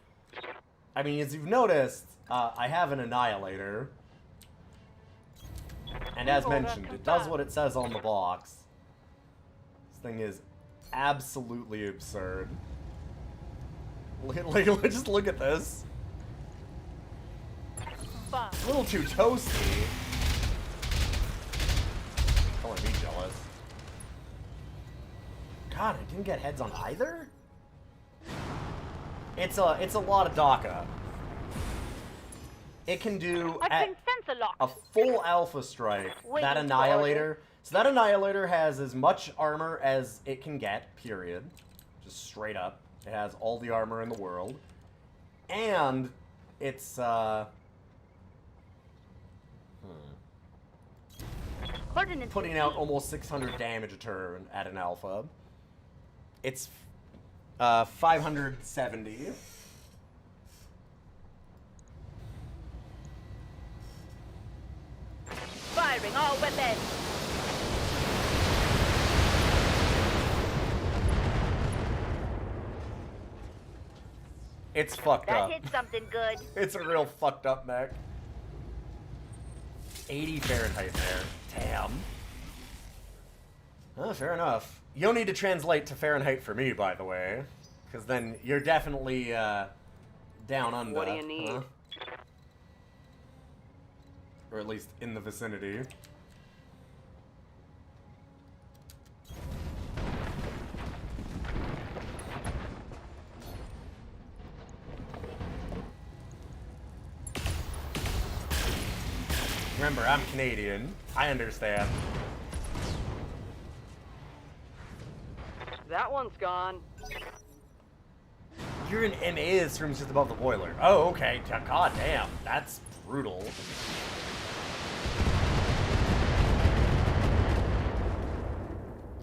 I mean, as you've noticed, I have an Annihilator. And as Order mentioned, it does confirmed. what it says on the box. This thing is absolutely absurd. Just look at this. Fun. A little too toasty. Calling me jealous. God, I didn't get heads on either? It's a lot of DACA. It can do I've been sensor a locked. full alpha strike. Waiting That for Annihilator. So that Annihilator has as much armor as it can get, period. Just straight up. It has all the armor in the world. And it's Coordinates putting out received. almost 600 damage a turn at an alpha. It's 570. Firing all weapons. It's fucked That up. hit something good. It's a real fucked up mech. 80 Fahrenheit there. Damn. Oh, fair enough. You'll need to translate to Fahrenheit for me, by the way. Because then you're definitely down under. What do you need? Huh? Or at least in the vicinity. Remember, I'm Canadian. I understand. That one's gone. You're in MA, this room's just above the boiler. Oh, okay. God damn. That's brutal.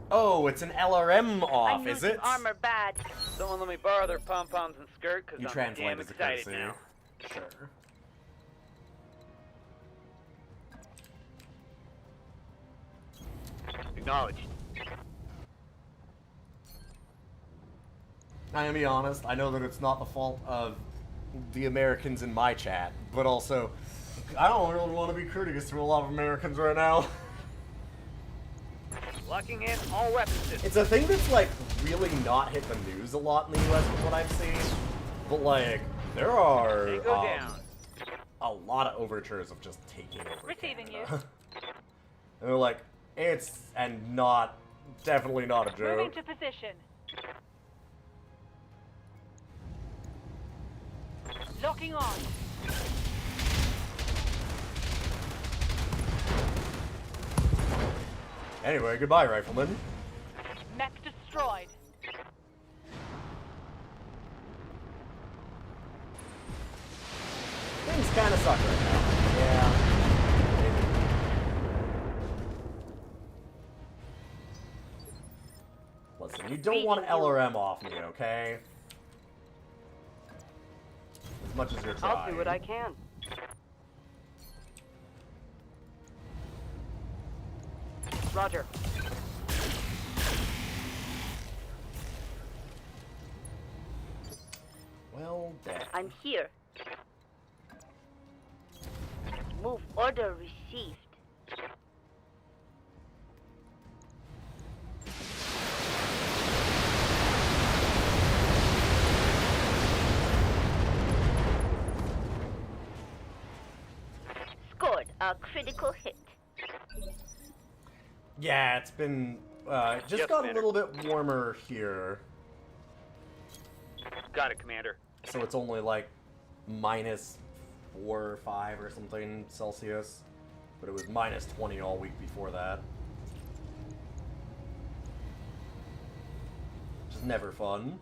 Oh, it's an LRM off, I knew is the it? armor bad. Someone let me borrow their pom-poms and skirt, because You I'm translate damn as a excited courtesy. now. Sure. Acknowledged. I'm gonna be honest, I know that it's not the fault of the Americans in my chat, but also, I don't really want to be courteous to a lot of Americans right now. Locking in all weapon systems. It's a thing that's, like, really not hit the news a lot in the US from what I've seen, but, like, there are They go down. a lot of overtures of just taking over Receiving Canada. And they're like, it's, and not, definitely not a Moving joke. to position. Locking on. Anyway, goodbye, Rifleman. Mech destroyed. Things kind of suck right now. Yeah. Maybe. Listen, you don't want LRM off me, okay? As much as you're trying. I'll do what I can. Roger. Well, damn. I'm here. Move order received. Scored a critical hit. Yeah, it's been, just Yes, got Commander. a little bit warmer here. Got it, Commander. So it's only like -4 or 5 or something Celsius. But it was -20 all week before that. Which is never fun.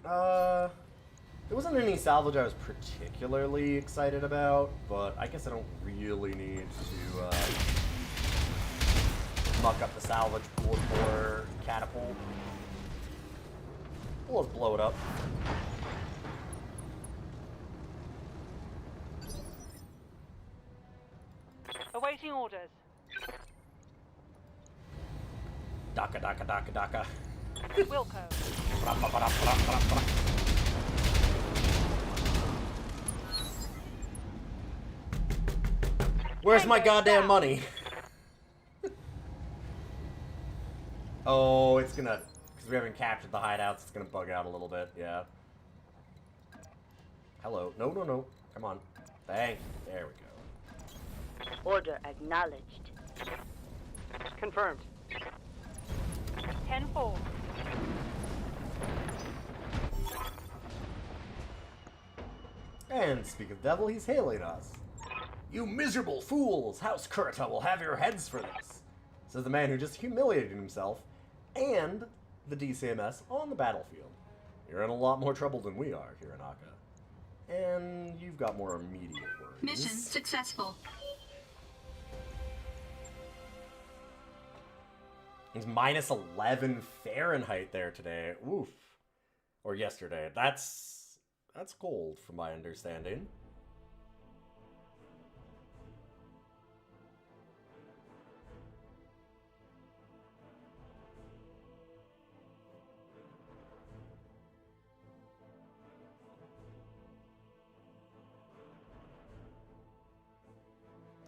There wasn't any salvage I was particularly excited about, but I guess I don't really need to muck up the salvage pool for catapult. We'll just blow it up. Awaiting orders. Daka daka daka daka. Wilco. Where's my goddamn money? Oh, it's gonna... Because we haven't captured the hideouts, it's gonna bug out a little bit, yeah. Hello. No, no, no. Come on. Thank you. There we go. Order acknowledged. Confirmed. 10-4. And speak of devil, he's hailing us. You miserable fools! House Kurta will have your heads for this, says the man who just humiliated himself and the DCMS on the battlefield. You're in a lot more trouble than we are, Hiranaka. And you've got more immediate worries. Mission successful. It's minus 11 Fahrenheit there today. Oof. Or yesterday. That's cold from my understanding.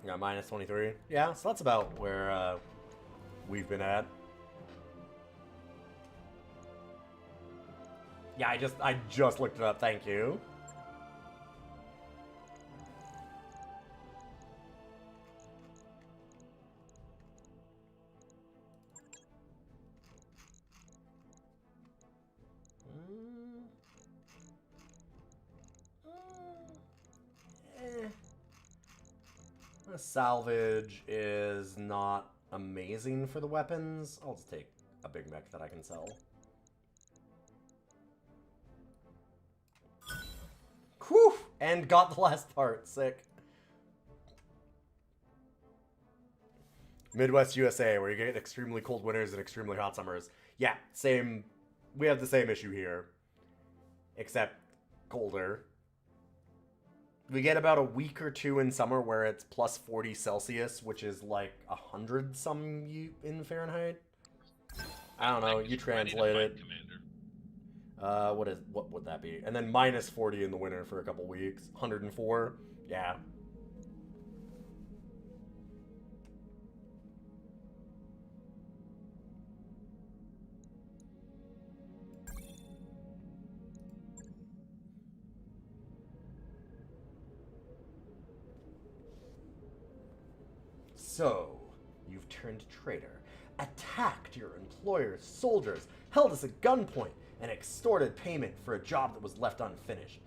Yeah, minus 23. Yeah, so that's about where we've been at. Yeah, I just looked it up. Thank you. The salvage is not amazing for the weapons. I'll just take a big mech that I can sell. Whew! And got the last part. Sick. Midwest USA, where you get extremely cold winters and extremely hot summers. Yeah, same. We have the same issue here. Except colder. We get about a week or two in summer where it's plus 40 Celsius, which is like 100 some in Fahrenheit. I don't know. You translate it. What would that be? And then minus 40 in the winter for a couple weeks. 104. Yeah. So, you've turned traitor, attacked your employer's soldiers, held us at gunpoint, and extorted payment for a job that was left unfinished.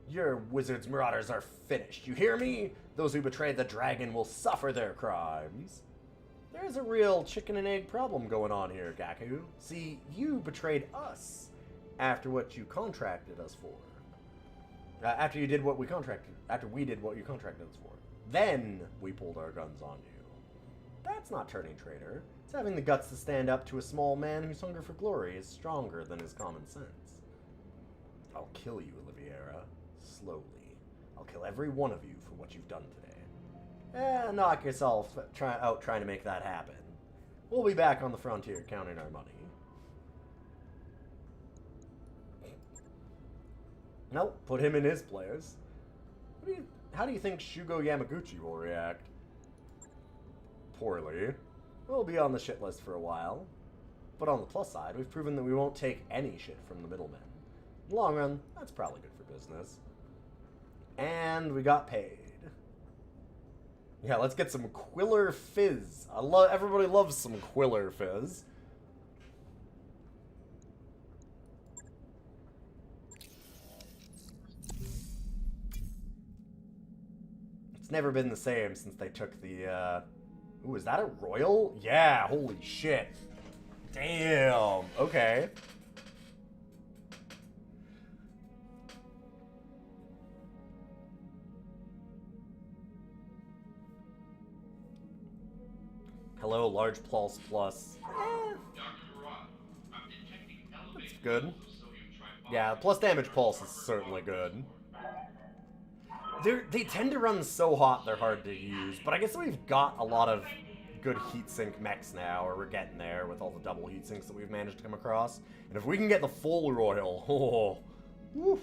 Your wizard's marauders are finished. You hear me? Those who betrayed the dragon will suffer their crimes. There's a real chicken and egg problem going on here, Gaku. See, you betrayed us after what you contracted us for. After we did what you contracted us for. Then we pulled our guns on you. That's not turning traitor. It's having the guts to stand up to a small man whose hunger for glory is stronger than his common sense. I'll kill you, Oliviera. Slowly. I'll kill every one of you for what you've done today. Knock yourself out trying to make that happen. We'll be back on the frontier counting our money. Nope, put him in his place. How do you think Shugo Yamaguchi will react? Poorly. We'll be on the shit list for a while. But on the plus side, we've proven that we won't take any shit from the middlemen. In the long run, that's probably good for business. And we got paid. Yeah, let's get some Quiller Fizz. Everybody loves some Quiller Fizz. It's never been the same since they took the, Ooh, is that a royal? Yeah, holy shit. Damn, okay. Hello, large pulse plus. That's good. Yeah, plus damage pulse is certainly good. They tend to run so hot they're hard to use, but I guess we've got a lot of good heatsink mechs now, or we're getting there with all the double heatsinks that we've managed to come across. And if we can get the full royal, oh, woof.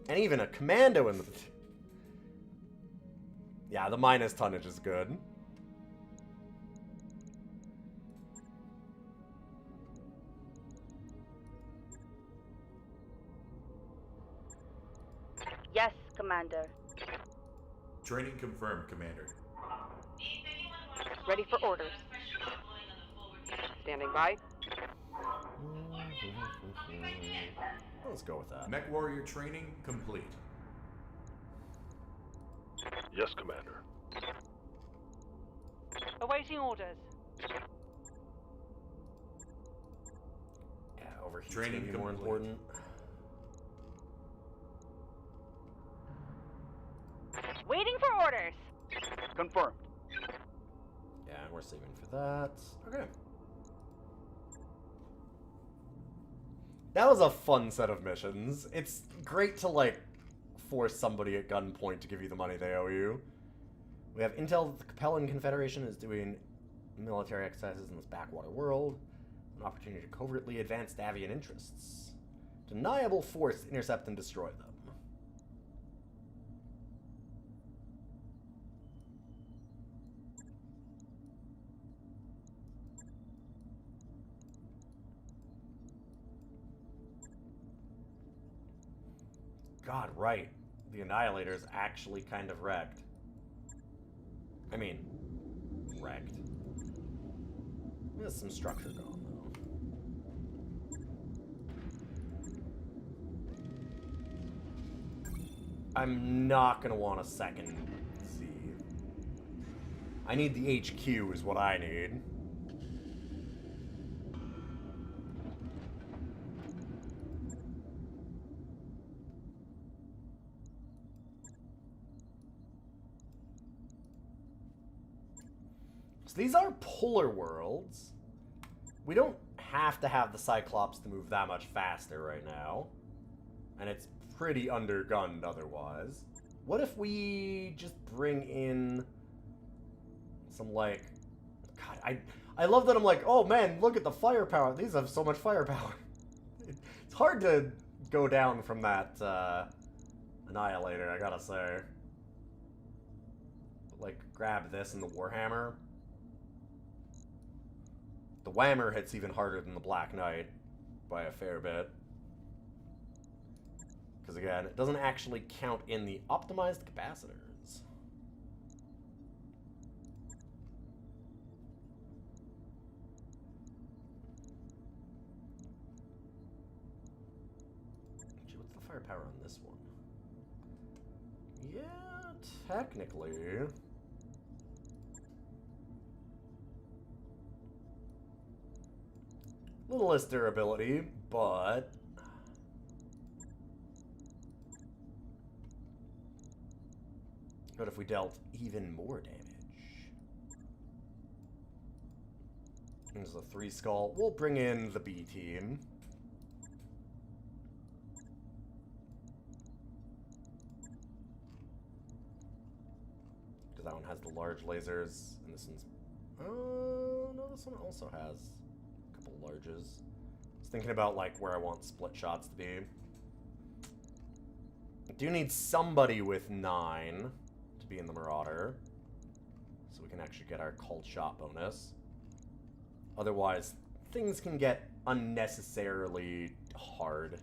And even a commando in the... Yeah, the minus tonnage is good. Yes, Commander. Training confirmed, Commander. Ready for orders. Standing by. Let's go with that. Mech Warrior training complete. Yes, Commander. Awaiting orders. Yeah, overheat's Training gonna be more complete. important. Waiting for orders. Confirmed. Yeah, we're saving for that. Okay. That was a fun set of missions. It's great to, like, force somebody at gunpoint to give you the money they owe you. We have intel that the Capellan Confederation is doing military exercises in this backwater world. An opportunity to covertly advance Davian interests. Deniable force to intercept and destroy them. God, right. The Annihilator's actually kind of wrecked. I mean, wrecked. There's some structure gone, though. I'm not gonna want a second Z. I need the HQ is what I need. So these are polar worlds. We don't have to have the Cyclops to move that much faster right now. And it's pretty undergunned otherwise. What if we just bring in some, like... God, I love that I'm like, oh man, look at the firepower. These have so much firepower. It's hard to go down from that Annihilator, I gotta say. But, like, grab this and the Warhammer. The Whammer hits even harder than the Black Knight by a fair bit. Because again, it doesn't actually count in the optimized capacitors. Gee, what's the firepower on this one? Yeah, technically. Little less durability, but... What if we dealt even more damage? There's a 3 skull. We'll bring in the B team. Because that one has the large lasers, and this one's... Oh, no, this one also has a couple larges. I was thinking about, like, where I want split shots to be. I do need somebody with 9 to be in the Marauder, so we can actually get our cult shot bonus. Otherwise, things can get unnecessarily hard.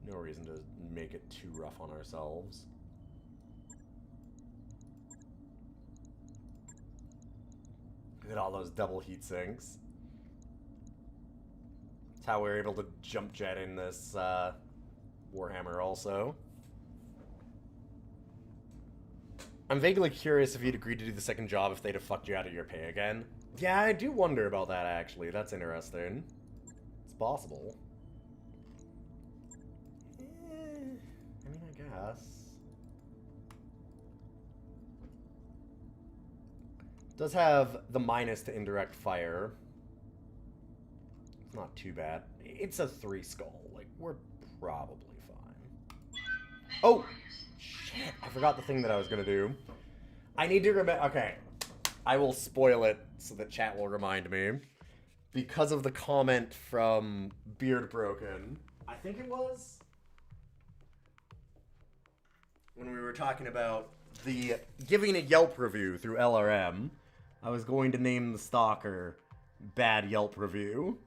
No reason to make it too rough on ourselves. Look at all those double heat sinks. That's how we're able to jump jet in this Warhammer also. I'm vaguely curious if you'd agreed to do the second job if they'd have fucked you out of your pay again. Yeah, I do wonder about that, actually. That's interesting. It's possible. I mean, I guess. It does have the minus to indirect fire. It's not too bad. It's a 3 skull. Like, we're probably fine. Oh! Shit, I forgot the thing that I was gonna do. I need to remember... Okay. I will spoil it so that chat will remind me. Because of the comment from Beard Broken. I think it was... when we were talking about the giving a Yelp review through LRM. I was going to name the stalker Bad Yelp Review.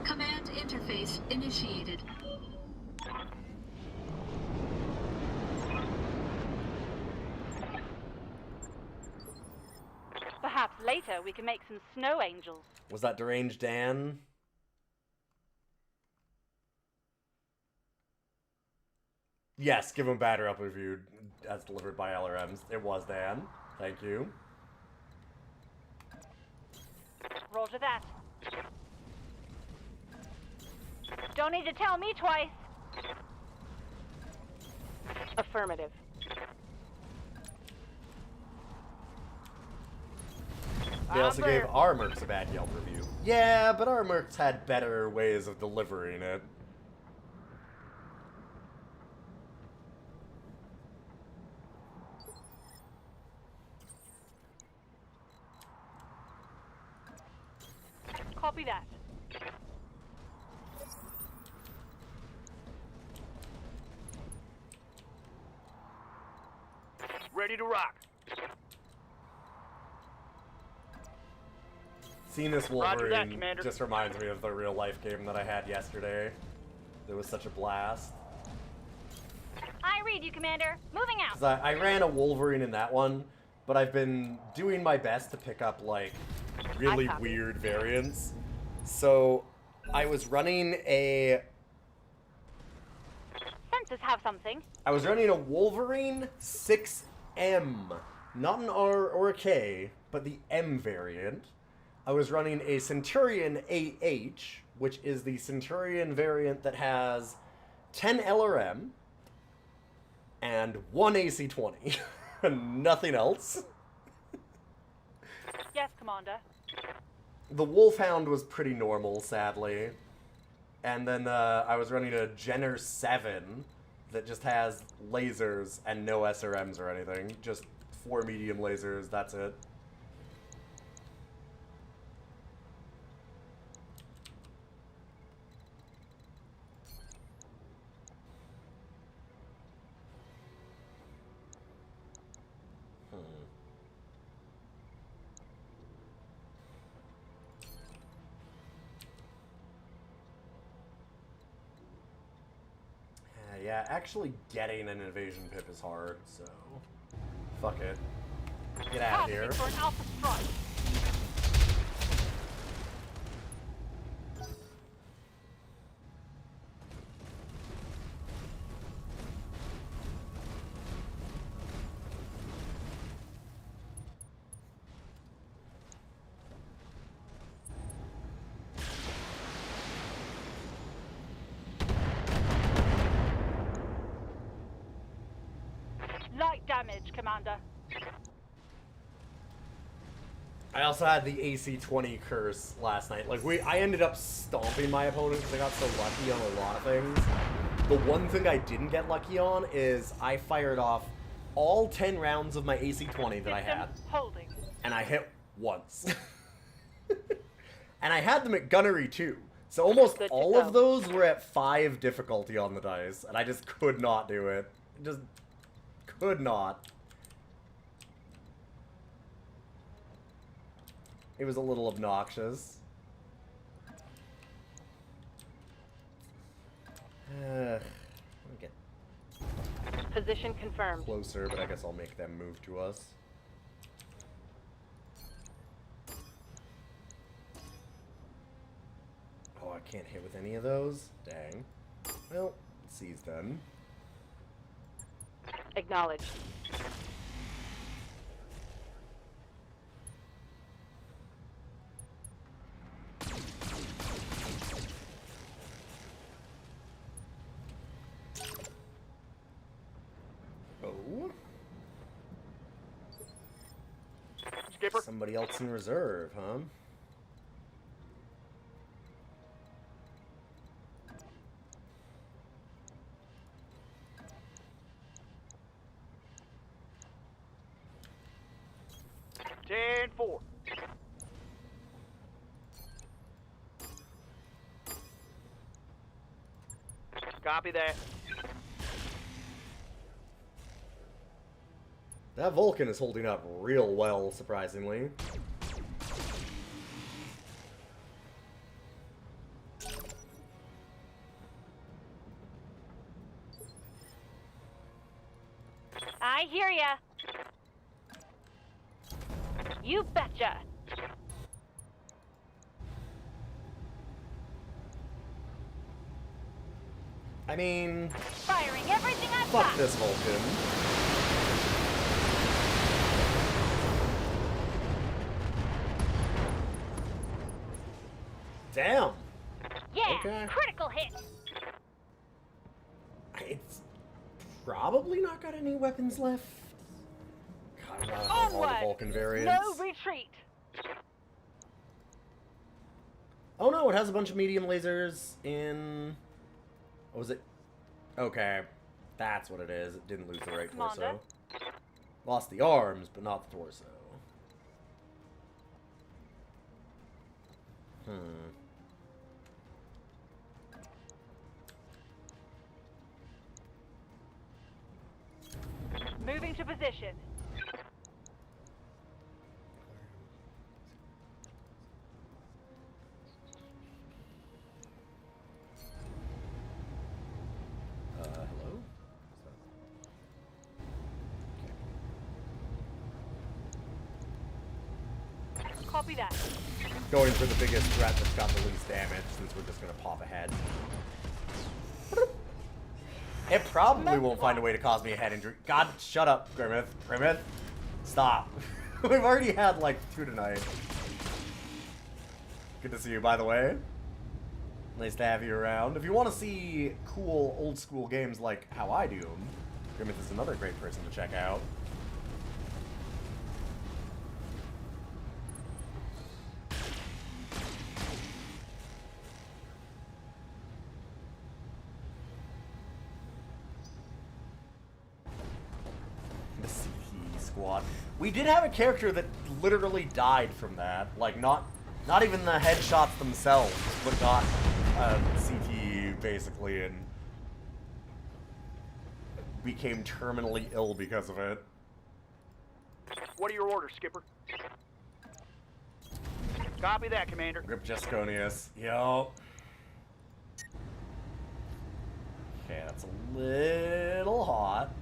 Command interface initiated. Perhaps later we can make some snow angels. Was that Deranged Dan? Yes, give him batter up reviewed as delivered by LRMs. It was Dan. Thank you. Roger that. Don't need to tell me twice. Affirmative. They also gave our Mercs a bad Yelp review. Yeah, but our Mercs had better ways of delivering it. Copy that. Ready to rock. Seeing this Roger that, Wolverine Commander. just reminds me of the real life game that I had yesterday. It was such a blast. I read you, Commander. Moving out. 'Cause I ran a Wolverine in that one, but I've been doing my best to pick up, like, really copy. weird variants. So, I was running a... Sensors have something. I was running a Wolverine 6M. Not an R or a K, but the M variant. I was running a Centurion AH, which is the Centurion variant that has 10 LRM and 1 AC-20. Nothing else. Yes, Commander. The Wolfhound was pretty normal, sadly. And then I was running a Jenner 7 that just has lasers and no SRMs or anything. Just 4 medium lasers, that's it. Yeah, actually getting an invasion pip is hard, so... Fuck it. Get out of here. For an alpha strike. Light damage, Commander. I also had the AC-20 curse last night. Like, I ended up stomping my opponent because I got so lucky on a lot of things. The one thing I didn't get lucky on is I fired off all 10 rounds of my AC-20 that I had. Holding. And I hit once. And I had them at gunnery too. So almost Good to all go. of those were at 5 difficulty on the dice. And I just could not do it. Just could not. It was a little obnoxious. Let me get Position confirmed. closer, but I guess I'll make them move to us. Oh, I can't hit with any of those? Dang. Well, C's done. Acknowledged. Oh. Skipper. Somebody else in reserve, huh? Ten four. Copy that. That Vulcan is holding up real well, surprisingly. I hear ya. You betcha. I mean, Firing everything I've fuck got. this Vulcan. Damn. Yeah, Okay. critical hit. It's probably not got any weapons left. God, I'm not on all the Onward. Vulcan variants. No retreat. Oh no, it has a bunch of medium lasers in... What was it? Okay. That's what it is. It didn't lose the right Commander. torso. Lost the arms, but not the torso. Moving to position. Hello? Copy that. Going for the biggest threat that's got the least damage, since we're just gonna pop ahead. It probably won't find a way to cause me a head injury. God, shut up, Grimmith. Grimmith, stop. We've already had, like, 2 tonight. Good to see you, by the way. Nice to have you around. If you want to see cool, old-school games like how I do them, Grimmith is another great person to check out. The CT squad. We did have a character that literally died from that. Like, not even the headshots themselves, but got CT basically and became terminally ill because of it. What are your orders, Skipper? Copy that, Commander. Grip Jesconius. Yo. Okay, that's a little hot.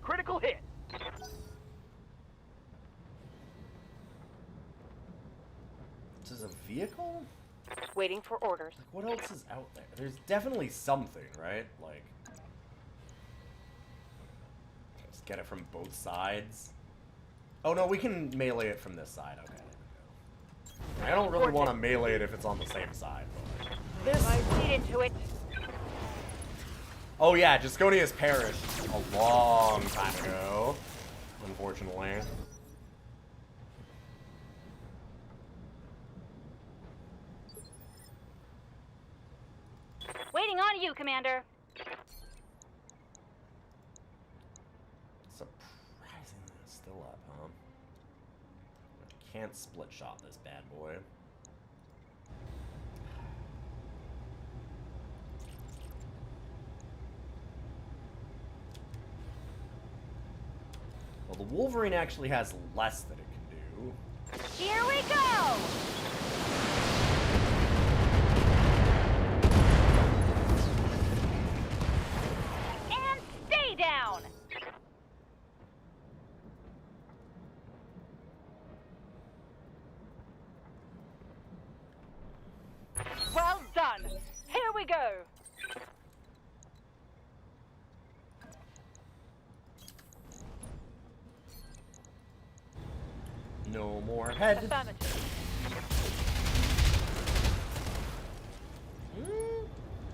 Critical hit. This is a vehicle? Waiting for orders. Like, what else is out there? There's definitely something, right? Like, just get it from both sides. Oh no, we can melee it from this side. Okay, there we go. I don't really want to melee it if it's on the same side. But I lead into it. oh yeah, Jesconius perished a long time ago, unfortunately. Waiting on you, Commander. Surprisingly, it's still up, huh? I can't split shot this bad boy. Well, the Wolverine actually has less that it can do. Here we go! And stay down! Well done! Here we go! No more head. Affirmative.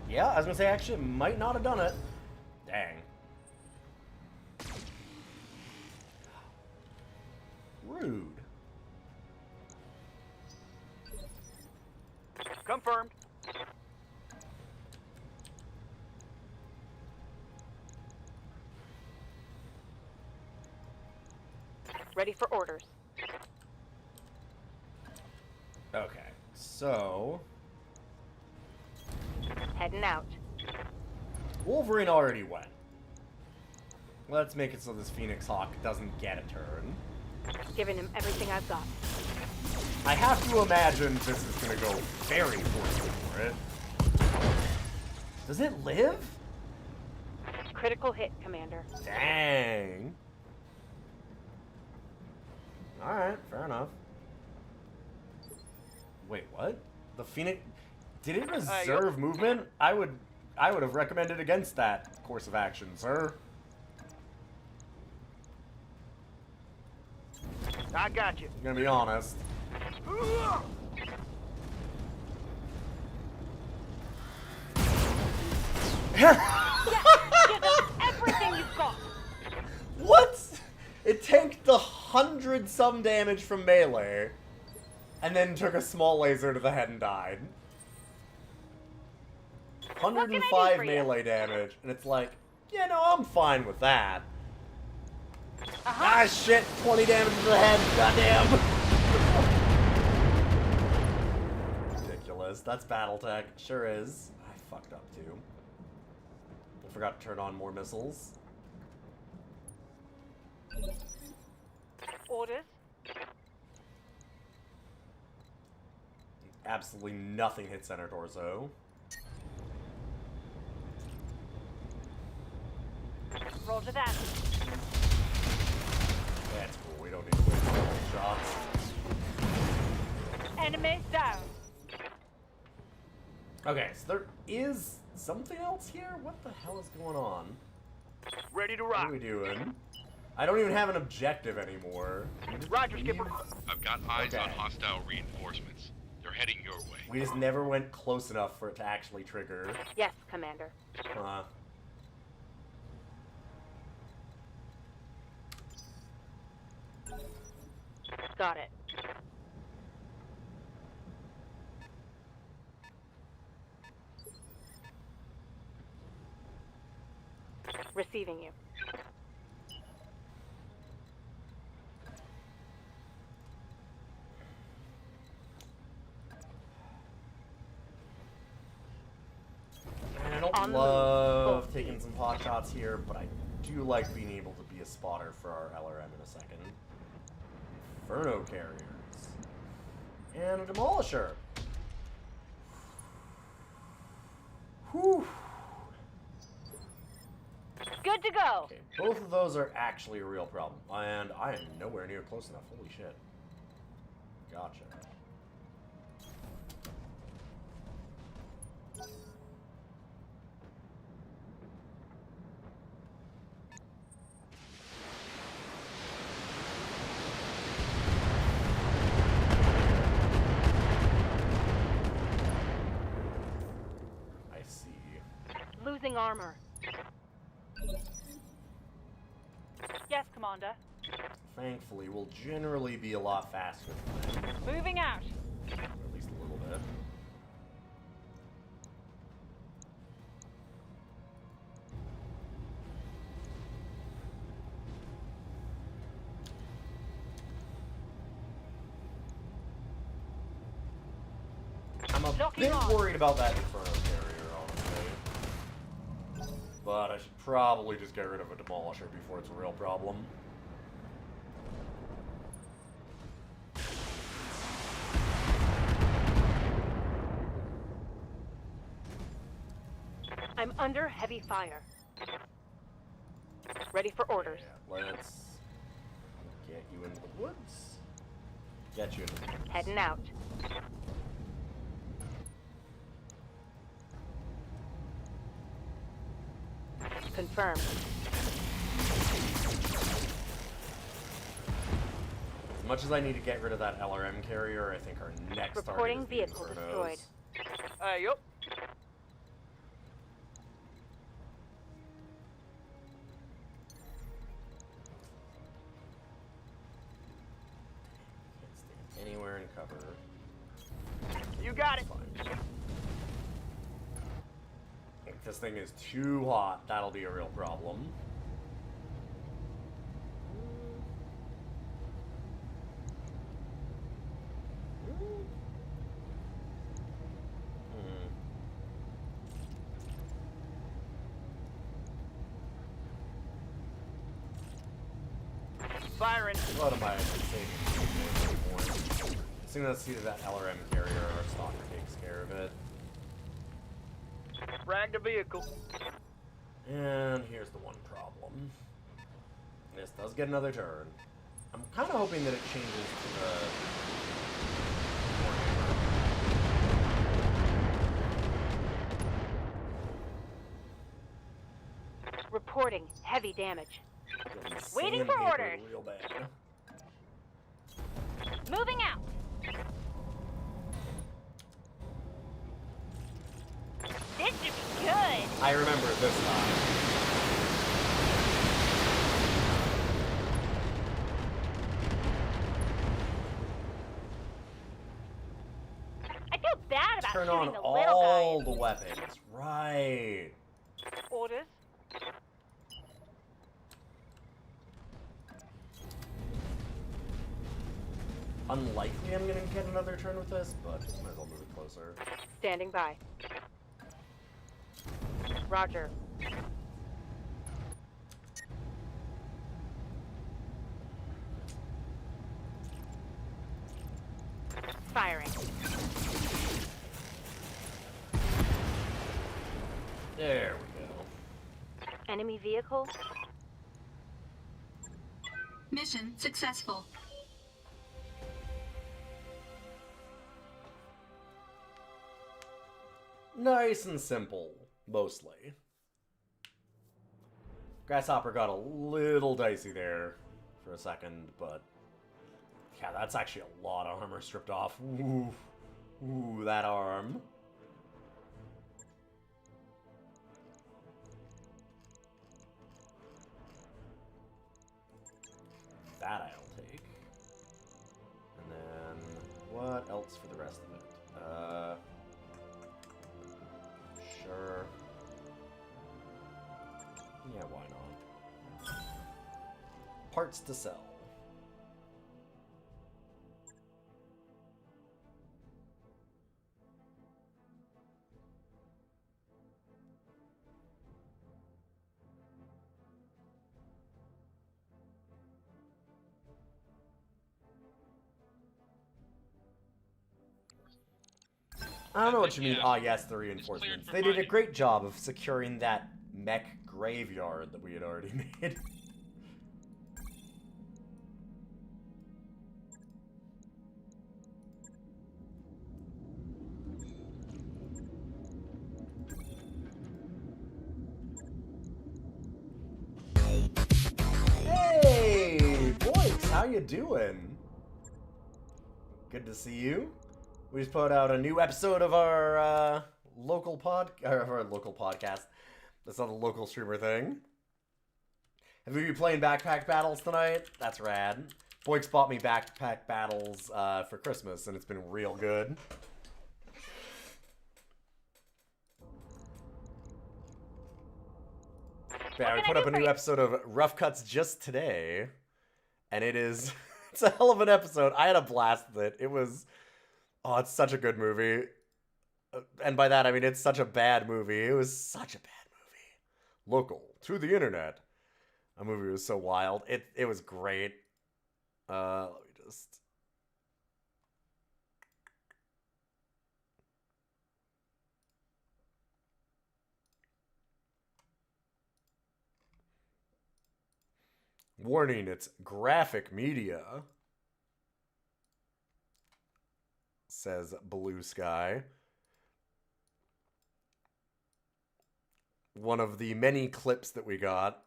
Yeah, I was gonna say, actually, it might not have done it. Dang. Rude. Confirmed. Ready for orders. Okay, so Heading out. Wolverine already went. Let's make it so this Phoenix Hawk doesn't get a turn. Giving him everything I've got. I have to imagine this is going to go very poorly for it. Does it live? Critical hit, Commander. Dang. Alright, fair enough. Wait, what? The Phoenix... Did it reserve movement? I would have recommended against that course of action, sir. I got you. I'm gonna be honest. Give them everything you've got. What? It tanked the 100-some damage from melee, and then took a small laser to the head and died. 105 melee damage, and it's like, yeah, no, I'm fine with that. Ah, shit, 20 damage to the head, goddamn. Ridiculous, that's Battletech, sure is. I fucked up too. I forgot to turn on more missiles. Orders. Absolutely nothing hit center torso. Roger that. That's cool, we don't need to wait for all shots. Enemy down. Okay, so there is something else here? What the hell is going on? Ready to What rock. are we doing? I don't even have an objective anymore. Roger, Skipper. I've got eyes on Okay. hostile reinforcements. They're heading your way. We just never went close enough for it to actually trigger. Yes, Commander. Got it. Receiving you. And I don't On the love move. taking some pot shots here, but I do like being able to be a spotter for our LRM in a second. Inferno carriers. And a demolisher. Whew. Good to go. Okay, both of those are actually a real problem, and I am nowhere near close enough. Holy shit. Gotcha. I see. Losing armor. Yes, Commander. Thankfully, we'll generally be a lot faster than that, Moving out. or at least a little bit. I'm a Locking bit on. worried about that Inferno carrier, honestly. But I should probably just get rid of a Demolisher before it's a real problem. I'm under heavy fire. Ready for orders. Yeah, let's get you into the woods. Get you into the woods. Heading out. Confirmed. As much as I need to get rid of that LRM carrier, I think our next Reporting target is vehicle the destroyed. Infernos. Yup. Can't stand anywhere in cover. You got it. Fine. If this thing is too hot, that'll be a real problem. Firing. A lot of my savings anymore. Assuming let's see that LRM carrier or stalker takes care of it. Frag the vehicle. And here's the one problem. This does get another turn. I'm kind of hoping that it changes to the... Reporting heavy damage. Waiting for orders. Real bad. Moving out. This should be good. I remember it this time. I feel bad about Turn shooting on the little all guys. the weapons. Right. Orders. Unlikely I'm gonna get another turn with this, but might as well move it closer. Standing by. Roger. Firing. There we go. Enemy vehicle. Mission successful. Nice and simple, mostly. Grasshopper got a little dicey there for a second, but yeah, that's actually a lot of armor stripped off. Ooh, ooh, that arm. That I'll take. And then what else for the rest of it? Sure. Yeah, why not? Parts to sell. I don't know what you mean. Ah, yes, the reinforcements. They did a great job of securing that mech graveyard that we had already made. Hey, boys, how you doing? Good to see you. We just put out a new episode of our local podcast. That's not a local streamer thing. Have we been playing backpack battles tonight? That's rad. Boyk's bought me backpack battles for Christmas, and it's been real good. Yeah, we put up a new episode of Rough Cuts just today, and it's a hell of an episode. I had a blast with it. It was... Oh, it's such a good movie. And by that, I mean, it's such a bad movie. It was such a bad movie. Local. To the internet. A movie was so wild. It was great. Let me just... Warning, it's graphic media. Says Blue Sky. One of the many clips that we got.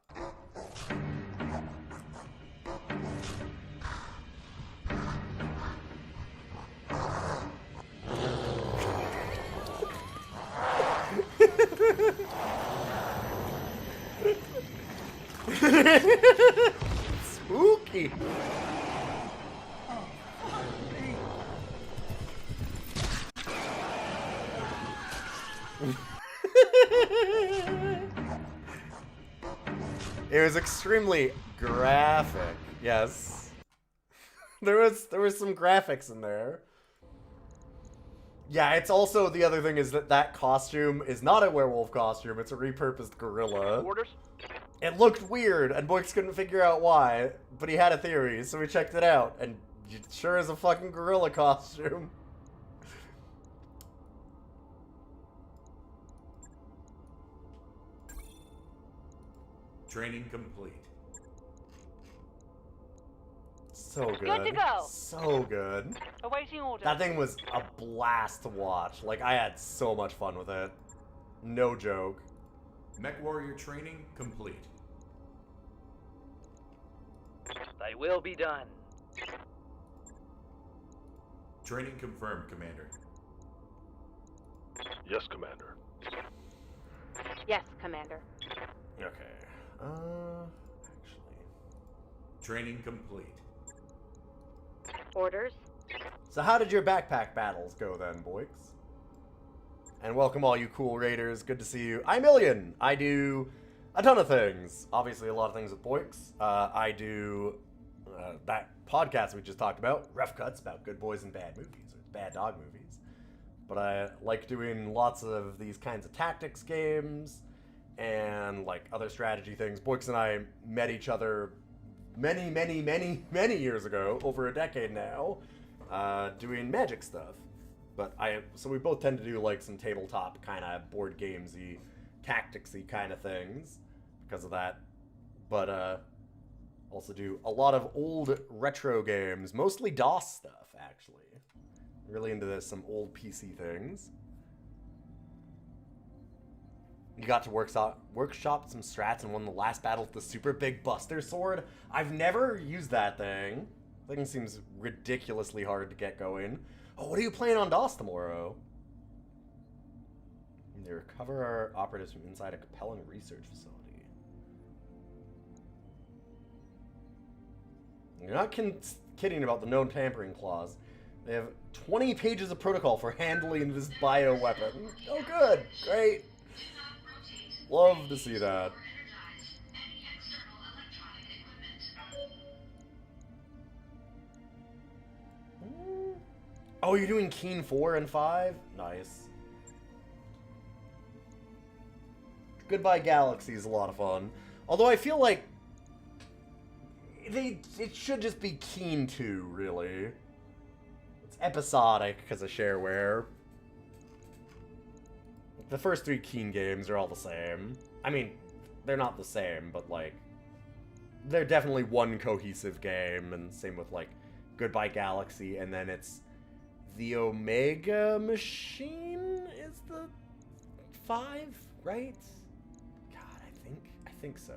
Spooky. It was extremely graphic. Yes. There was some graphics in there. Yeah, it's also, the other thing is that costume is not a werewolf costume, it's a repurposed gorilla. Orders? It looked weird, and Boyks couldn't figure out why, but he had a theory, so we checked it out, and It sure is a fucking gorilla costume. Training complete. So good. Good to go. So good. Awaiting orders. That thing was a blast to watch. Like, I had so much fun with it. No joke. Mech warrior training complete. Thy will be done. Training confirmed, Commander. Yes, Commander. Yes, Commander. Okay. Actually. Training complete. Orders? So how did your backpack battles go then, boys? And welcome all you cool raiders. Good to see you. I'm Million. I do a ton of things. Obviously a lot of things with Boix. I do that podcast we just talked about, Rough Cuts, about good boys and bad movies, or bad dog movies. But I like doing lots of these kinds of tactics games and like other strategy things. Boix and I met each other many years ago, over a decade now, doing Magic stuff. But so we both tend to do like some tabletop kind of board gamesy, tacticsy kind of things because of that. But also do a lot of old retro games, mostly DOS stuff actually. Really into some old PC things. You got to workshop some strats and won the last battle with the super big Buster Sword. I've never used that thing. Thing seems ridiculously hard to get going. Oh, what are you playing on DOS tomorrow? They recover our operatives from inside a Capellan research facility. You're not kidding about the no tampering clause. They have 20 pages of protocol for handling this bioweapon. Oh, good. Great. Love to see that. Oh, you're doing Keen 4 and 5? Nice. Goodbye Galaxy is a lot of fun. Although I feel like it should just be Keen 2, really. It's episodic because of shareware. The first 3 Keen games are all the same. I mean, they're not the same, but like, they're definitely one cohesive game, and same with like Goodbye Galaxy, and then it's the Omega Machine is the 5, right? God, I think so.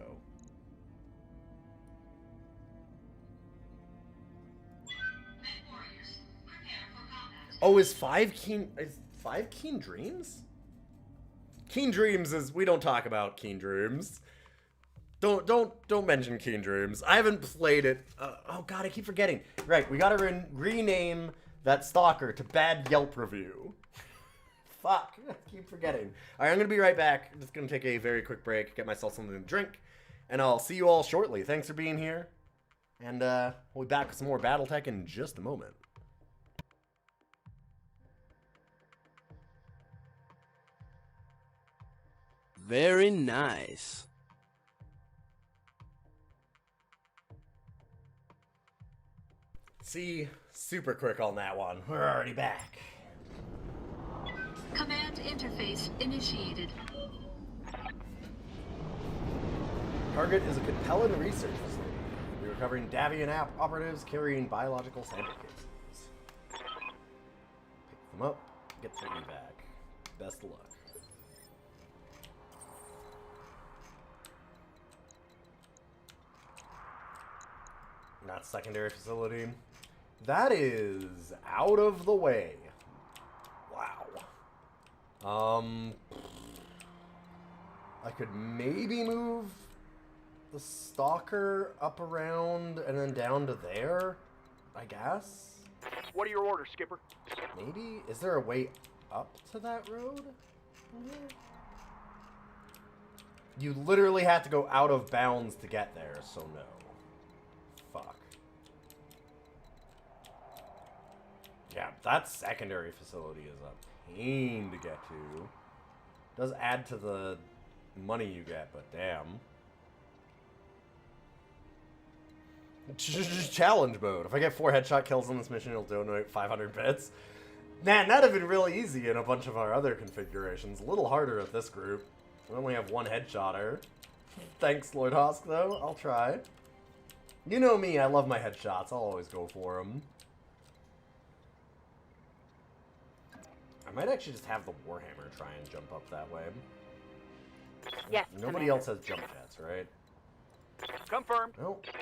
Oh, is 5 Keen Dreams? Keen Dreams is, we don't talk about Keen Dreams. Don't mention Keen Dreams. I haven't played it. Oh god, I keep forgetting. Right, we gotta rename that stalker to Bad Yelp Review. Fuck, I keep forgetting. Alright, I'm gonna be right back. I'm just gonna take a very quick break, get myself something to drink, and I'll see you all shortly. Thanks for being here. And we'll be back with some more Battletech in just a moment. Very nice. See, super quick on that one. We're already back. Command interface initiated. Target is a Capellan research facility. We're recovering Davian operatives carrying biological sample cases. Pick them up, get the evac. Best of luck. Not secondary facility. That is out of the way. Wow. I could maybe move the stalker up around and then down to there, I guess. What are your orders, Skipper? Maybe? Is there a way up to that road? You literally have to go out of bounds to get there, so no. Fuck. Yeah, that secondary facility is a pain to get to. Does add to the money you get, but damn. Challenge mode. If I get 4 headshot kills on this mission, it'll donate 500 bits. Man, that'd have been really easy in a bunch of our other configurations. A little harder at this group. We only have 1 headshotter. Thanks, Lord Hosk, though. I'll try. You know me, I love my headshots. I'll always go for them. I might actually just have the Warhammer try and jump up that way. Yes, Nobody Commander. else has jump jets, right? Confirmed. No. Let's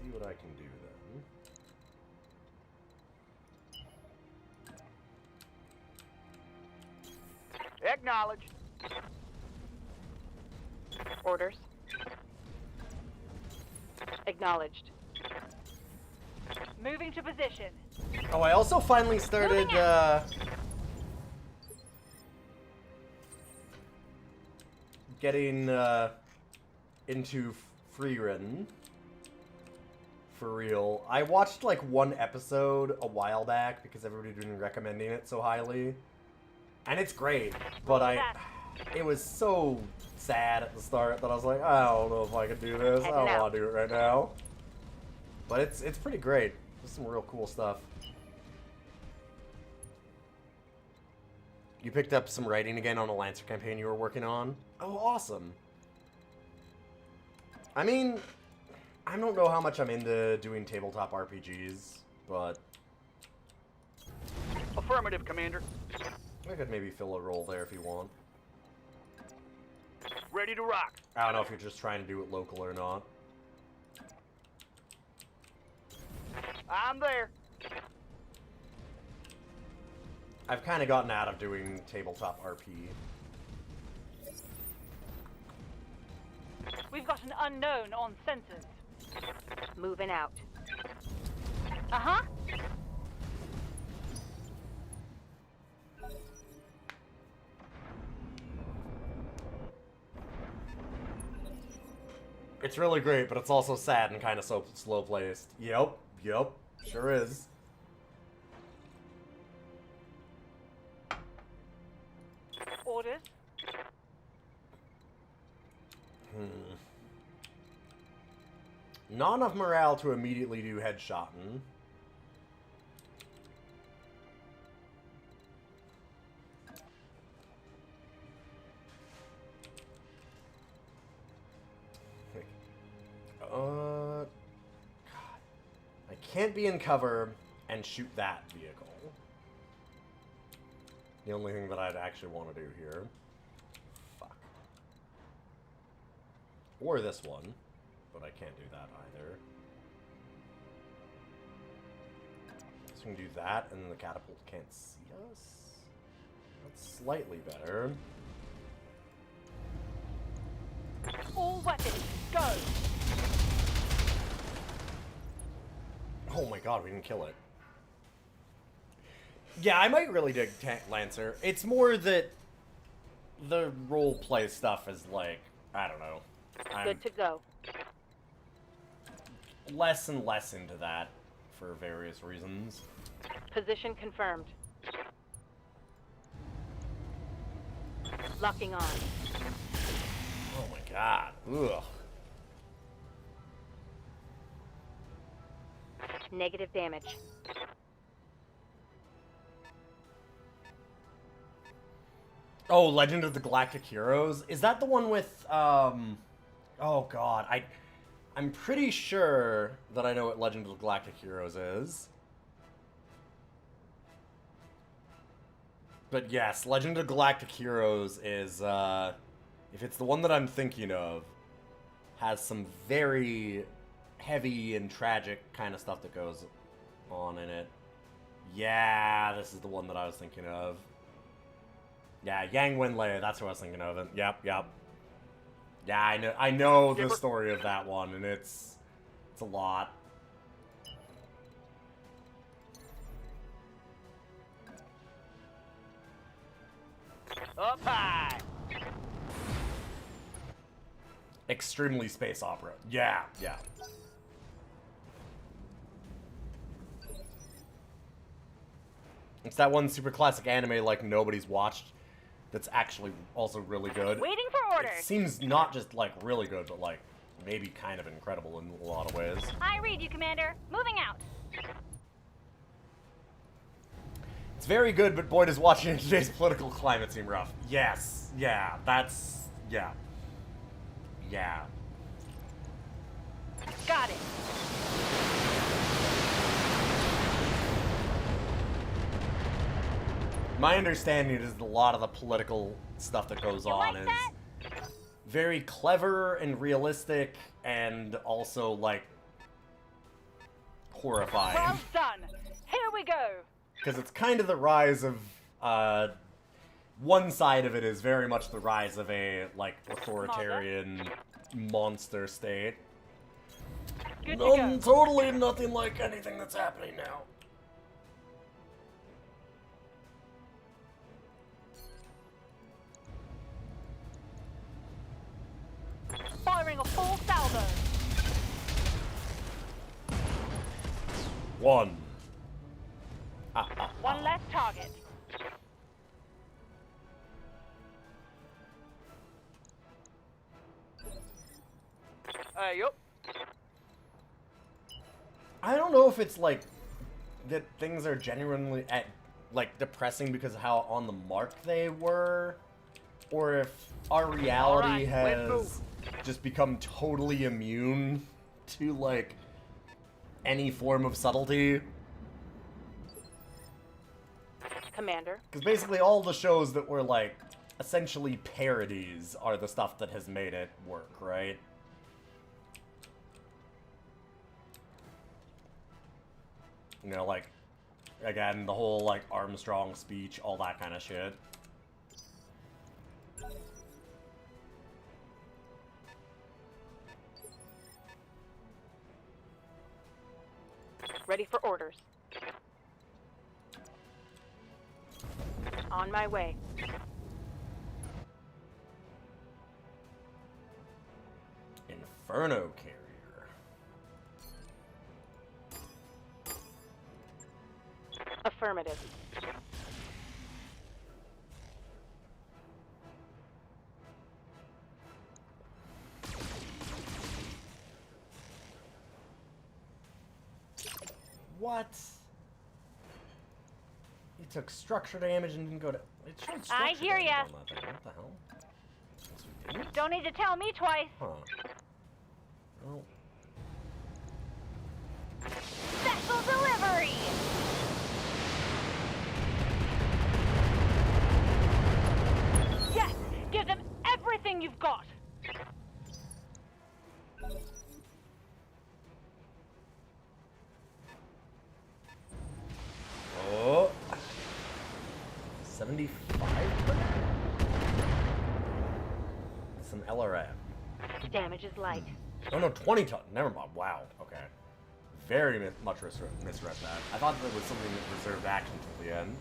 see what I can do then. Acknowledged. Orders. Acknowledged. Moving to position. Oh, I also finally started, getting, into free ridden. For real. I watched, like, 1 episode a while back because everybody had been recommending it so highly. And it's great, but it was so sad at the start that I was like, I don't know if I can do this. I don't want to do it right now. But it's pretty great. There's some real cool stuff. You picked up some writing again on a Lancer campaign you were working on? Oh, awesome. I mean, I don't know how much I'm into doing tabletop RPGs, but Affirmative, Commander. I could maybe fill a role there if you want. Ready to rock. I don't know if you're just trying to do it local or not. I'm there. I've kind of gotten out of doing tabletop RP. We've got an unknown on sensors. Moving out. Uh-huh. It's really great, but it's also sad and kind of so slow-placed. Yep, sure is. Orders. Not enough morale to immediately do headshotting. God. I can't be in cover and shoot that vehicle. The only thing that I'd actually want to do here. Fuck. Or this one. But I can't do that either. So we can do that, and then the catapult can't see us? That's slightly better. All weapons, go! Oh my god, we didn't kill it. Yeah, I might really dig Lancer. It's more that the roleplay stuff is like, I don't know. I'm Good to go. less and less into that for various reasons. Position confirmed. Locking on. Oh my god. Ugh. Negative damage. Oh, Legend of the Galactic Heroes? Is that the one with, oh god, I'm pretty sure that I know what Legend of the Galactic Heroes is. But yes, Legend of Galactic Heroes is, if it's the one that I'm thinking of, has some very heavy and tragic kind of stuff that goes on in it. Yeah, this is the one that I was thinking of. Yeah, Yang Wenlei, that's what I was thinking of. Yep. Yeah, I know the story of that one, and it's a lot. Up high. Extremely space opera. Yeah. It's that one super classic anime like nobody's watched that's actually also really good. Waiting for orders. It seems not just like really good, but like maybe kind of incredible in a lot of ways. I read you, Commander. Moving out. It's very good, but boy, does watching in today's political climate seem rough. Yes. Yeah. That's... Yeah. Yeah. Got it. My understanding is a lot of the political stuff that goes on is very clever and realistic and also, like, horrifying. Well done. Here we go. Because it's kind of the rise of, one side of it is very much the rise of a, like, authoritarian monster state. Good to go. Totally nothing like anything that's happening now. Firing a full salvo. One. One less target. Yup. I don't know if it's like that things are genuinely like depressing because of how on the mark they were, or if our reality has just become totally immune to like any form of subtlety. Commander. Because basically all the shows that were like essentially parodies are the stuff that has made it work, right? You know, like, again, the whole, like, Armstrong speech, all that kind of shit. Ready for orders. On my way. Inferno carrier. Affirmative. What? He took structure damage and didn't go to... It showed structure I hear damage ya. on that thing. What the hell? Guess we didn't? Don't need to tell me twice. Huh. Well... Special delivery! Yes! Give them everything you've got! Oh... 75? Some LRM. Damage is light. Oh no, 20 ton. Never mind. Wow. Okay. Very much misread that. I thought that was something that reserved action till the end.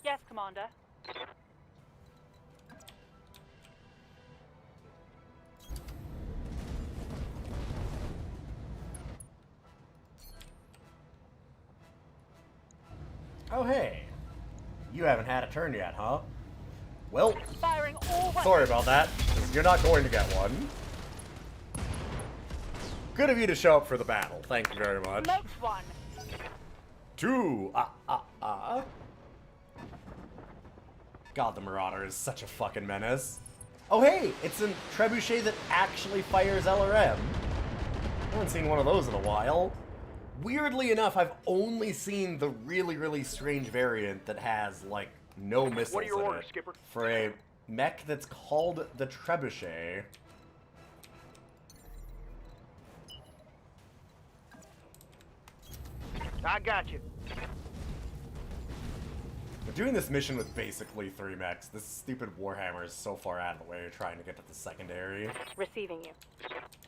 Yes, Commander. Oh hey. You haven't had a turn yet, huh? Well, Firing all sorry about that, 'cause you're not going to get one. Good of you to show up for the battle. Thank you very much. Smoked one. 2. God, the Marauder is such a fucking menace. Oh hey, it's a trebuchet that actually fires LRM. I haven't seen one of those in a while. Weirdly enough, I've only seen the really, really strange variant that has, like, no missiles What are your in orders, it. Skipper? For a mech that's called the Trebuchet. I got you. We're doing this mission with basically 3 mechs. This stupid Warhammer is so far out of the way trying to get to the secondary. Receiving you.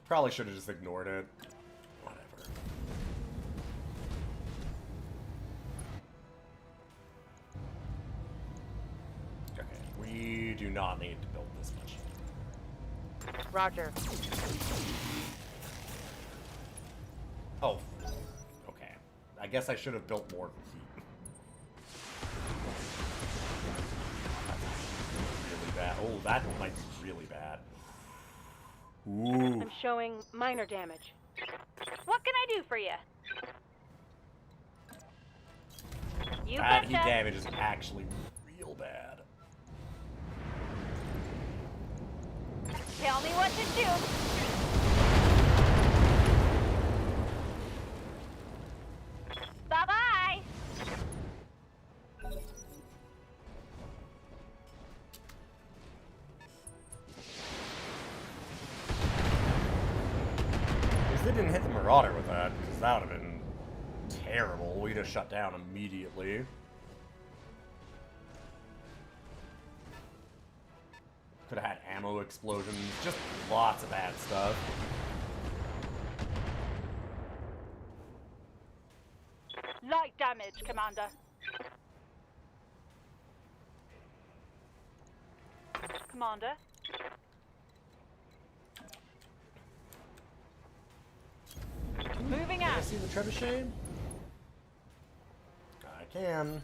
Probably should have just ignored it. Whatever. Okay, we do not need to build this much. Roger. Oh, okay. I guess I should have built more heat. Oh, that might be really bad. Ooh. I'm showing minor damage. What can I do for you? You That heat betcha. damage is actually real bad. Tell me what to do. Bye-bye. At least they didn't hit the Marauder with that, because that would have been terrible. We'd have shut down immediately. Could have had ammo explosions, just lots of bad stuff. Light damage, Commander. Commander. Moving Can I out. see the trebuchet? I can.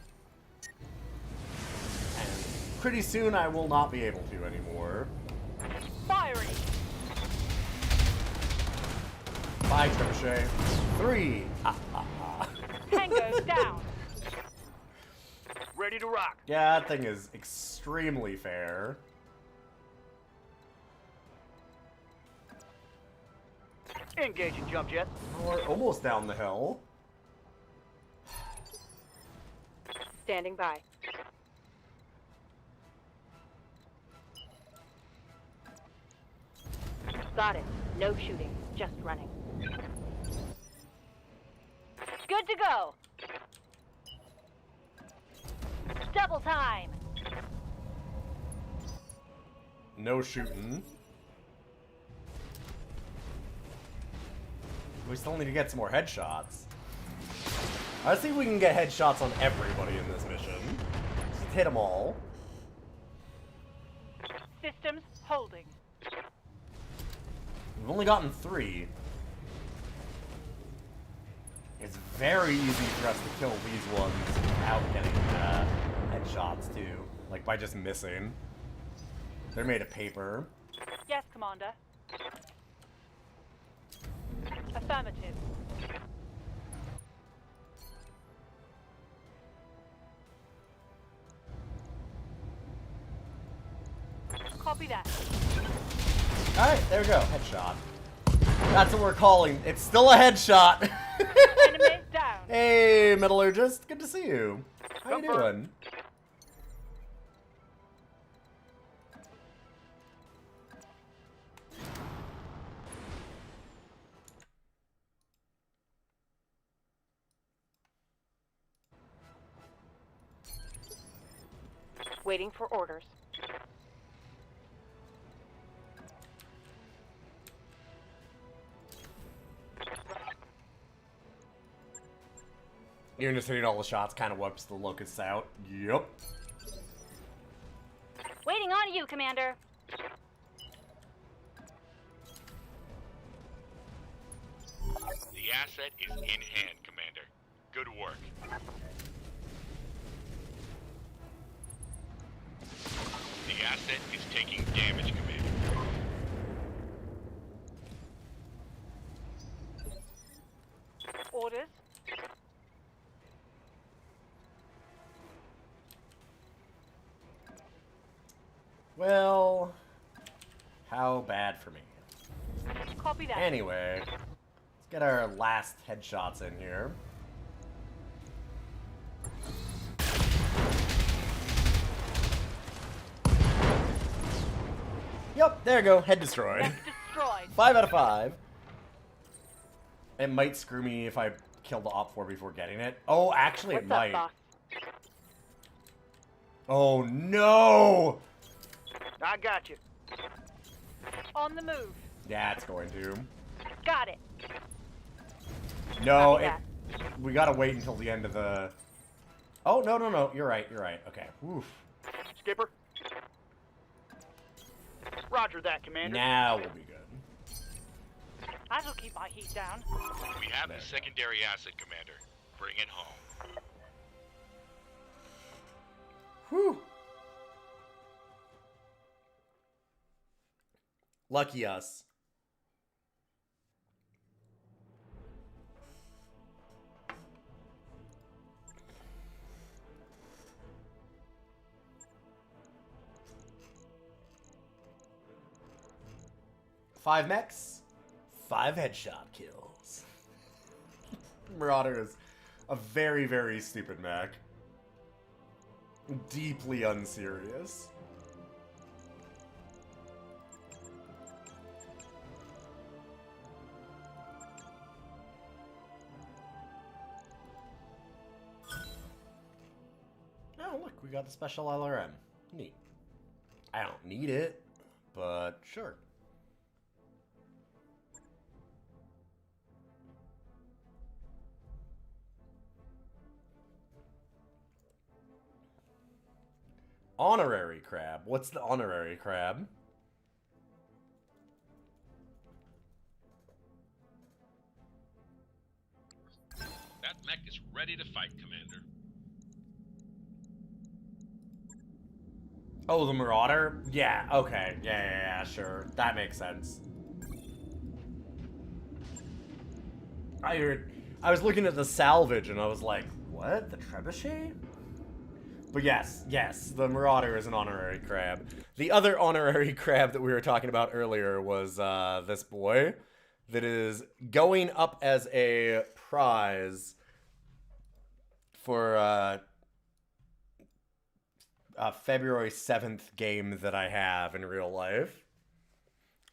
And pretty soon I will not be able to anymore. Firing. 5 trebuchet. 3. Ha ha ha. Tango down. Ready to rock. Yeah, that thing is extremely fair. Engaging jump jet. We're almost down the hill. Standing by. Got it. No shooting. Just running. Good to go. Double time. No shooting. We still need to get some more headshots. I think we can get headshots on everybody in this mission. Just hit them all. Systems holding. We've only gotten 3. It's very easy for us to kill these ones without getting headshots too. Like by just missing. They're made of paper. Yes, Commander. Affirmative. Copy that. Alright, there we go. Headshot. That's what we're calling. It's still a headshot. Enemy down. Hey, Metallurgist. Good to see you. How you doing? Waiting for orders. Even just hitting all the shots kind of wipes the locusts out. Yep. Waiting on you, Commander. The asset is in hand, Commander. Good work. The asset is taking damage, Commander. Orders. Well, how bad for me. Copy that. Anyway, let's get our last headshots in here. Yep, there you go. Head destroyed. Destroyed. 5 out of 5. It might screw me if I kill the Op 4 before getting it. Oh, actually it What's up, might. boss? Oh no! I got you. On the move. Yeah, it's going to. Got it. No, Copy we gotta wait until the end of the... Oh, no, no, no. You're right, you're right. Okay. Oof. Skipper. Roger that, Commander. Now we'll be good. That'll keep my heat down. We have the secondary asset, Commander. Bring it home. Whew. Lucky us. Five mechs, 5 headshot kills. Marauder is a very, very stupid mech. Deeply unserious. Oh, look, we got the special LRM. Neat. I don't need it, but sure. Honorary crab. What's the honorary crab? That mech is ready to fight, Commander. Oh, the Marauder? Yeah, okay. Yeah, sure. That makes sense. I was looking at the salvage and I was like, what? The trebuchet? But yes, the Marauder is an honorary crab. The other honorary crab that we were talking about earlier was this boy that is going up as a prize for a February 7th game that I have in real life.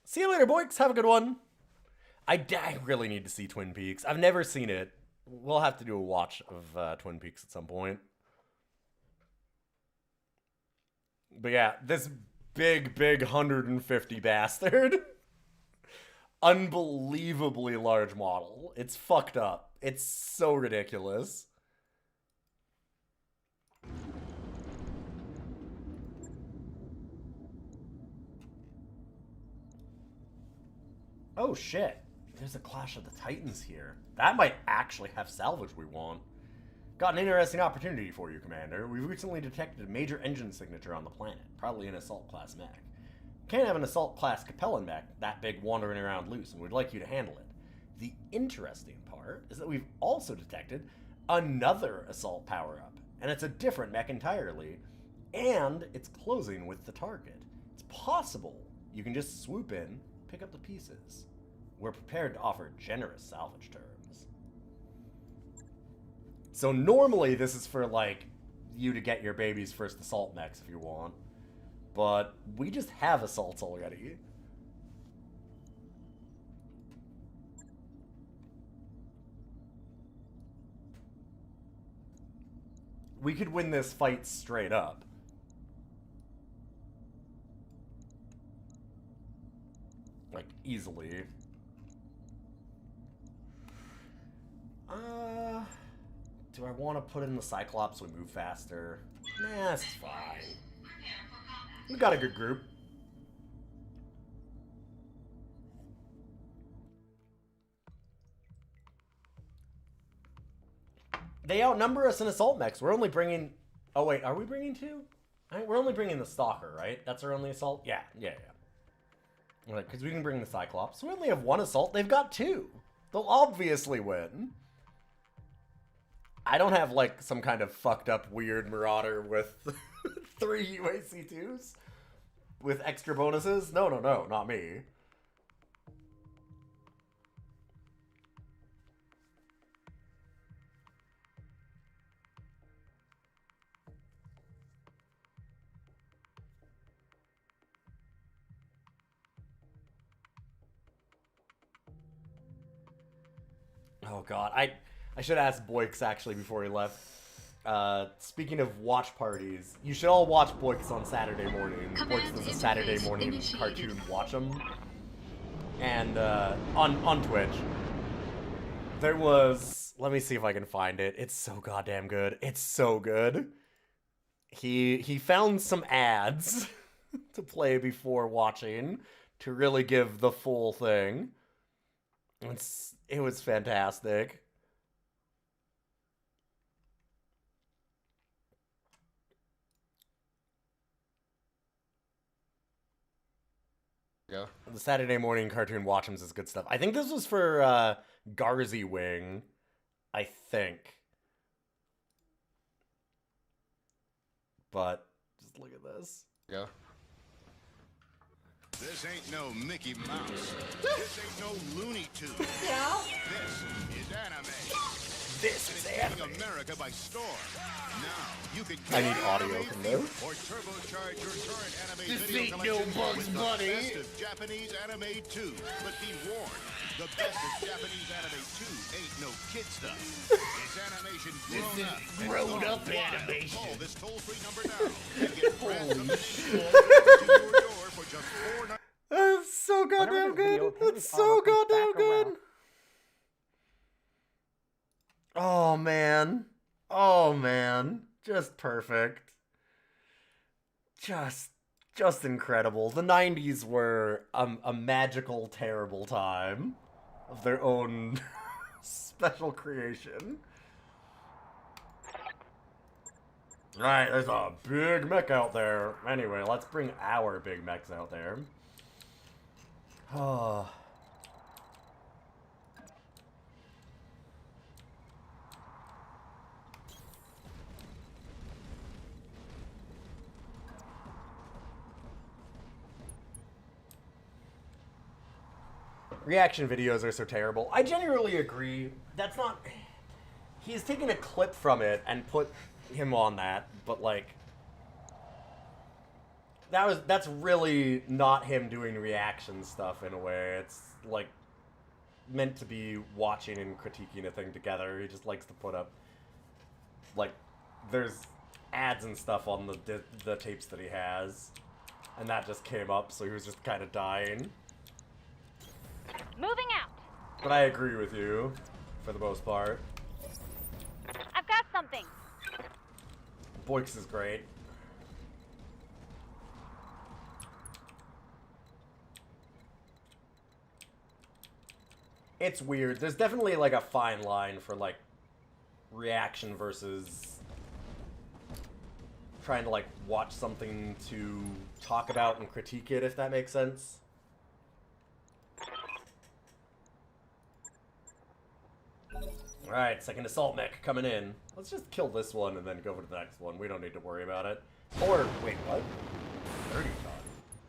See you later, boys. Have a good one. I really need to see Twin Peaks. I've never seen it. We'll have to do a watch of Twin Peaks at some point. But yeah, this big 150 bastard. Unbelievably large model. It's fucked up. It's so ridiculous. Oh shit. There's a Clash of the Titans here. That might actually have salvage we want. Got an interesting opportunity for you, Commander. We recently detected a major engine signature on the planet, probably an Assault Class mech. Can't have an Assault Class Capellan mech that big wandering around loose, and we'd like you to handle it. The interesting part is that we've also detected another Assault power-up, and it's a different mech entirely, and it's closing with the target. It's possible you can just swoop in, pick up the pieces. We're prepared to offer generous salvage terms. So normally this is for, like, you to get your baby's first assault mechs if you want. But we just have assaults already. We could win this fight straight up. Like, easily. Do I want to put in the Cyclops so we move faster? Nah, it's fine. We've got a good group. They outnumber us in assault mechs. We're only bringing... Oh, wait. Are we bringing 2? We're only bringing the Stalker, right? That's our only assault? Yeah. Right, because we can bring the Cyclops. We only have 1 assault. They've got 2. They'll obviously win. I don't have, like, some kind of fucked up weird Marauder with 3 UAC2s with extra bonuses. No, not me. Oh god, I should ask Boix actually before he left. Speaking of watch parties, you should all watch Boix on Saturday morning. Boix does a Saturday morning cartoon watch 'em. And on Twitch. There was, let me see if I can find it. It's so goddamn good. It's so good. He found some ads to play before watching to really give the full thing. It was fantastic. Yeah. The Saturday morning cartoon Watch'ems is good stuff. I think this was for Garzy Wing. I think. But just look at this. Yeah. This ain't no Mickey Mouse. This ain't no Looney Tunes. Yeah. This is anime. This is anime. America by storm. Now you can I need audio from there. Or turbocharge your current anime This video ain't no collection Bugs with Bunny. the best of Japanese anime too. But be warned, the best of Japanese anime too ain't no kid stuff. It's animation grown up. Grown up animation. Call this toll-free number now and get brand subscription to your door for just $4.99. That's so goddamn good. That's so goddamn good. Oh man. Oh man. Just perfect. Just incredible. The 90s were a magical, terrible time of their own special creation. Right, there's a big mech out there. Anyway, let's bring our big mechs out there. Oh. Reaction videos are so terrible. I genuinely agree. That's not... He's taken a clip from it and put him on that, but like... That's really not him doing reaction stuff in a way. It's like meant to be watching and critiquing a thing together. He just likes to put up like there's ads and stuff on the tapes that he has, and that just came up, so he was just kind of dying. Moving out. But I agree with you for the most part. I've got something. Boix is great. It's weird. There's definitely like a fine line for like reaction versus trying to like watch something to talk about and critique it, if that makes sense. Alright, second assault mech coming in. Let's just kill this one and then go to the next one. We don't need to worry about it. Or, wait, what? 30 ton.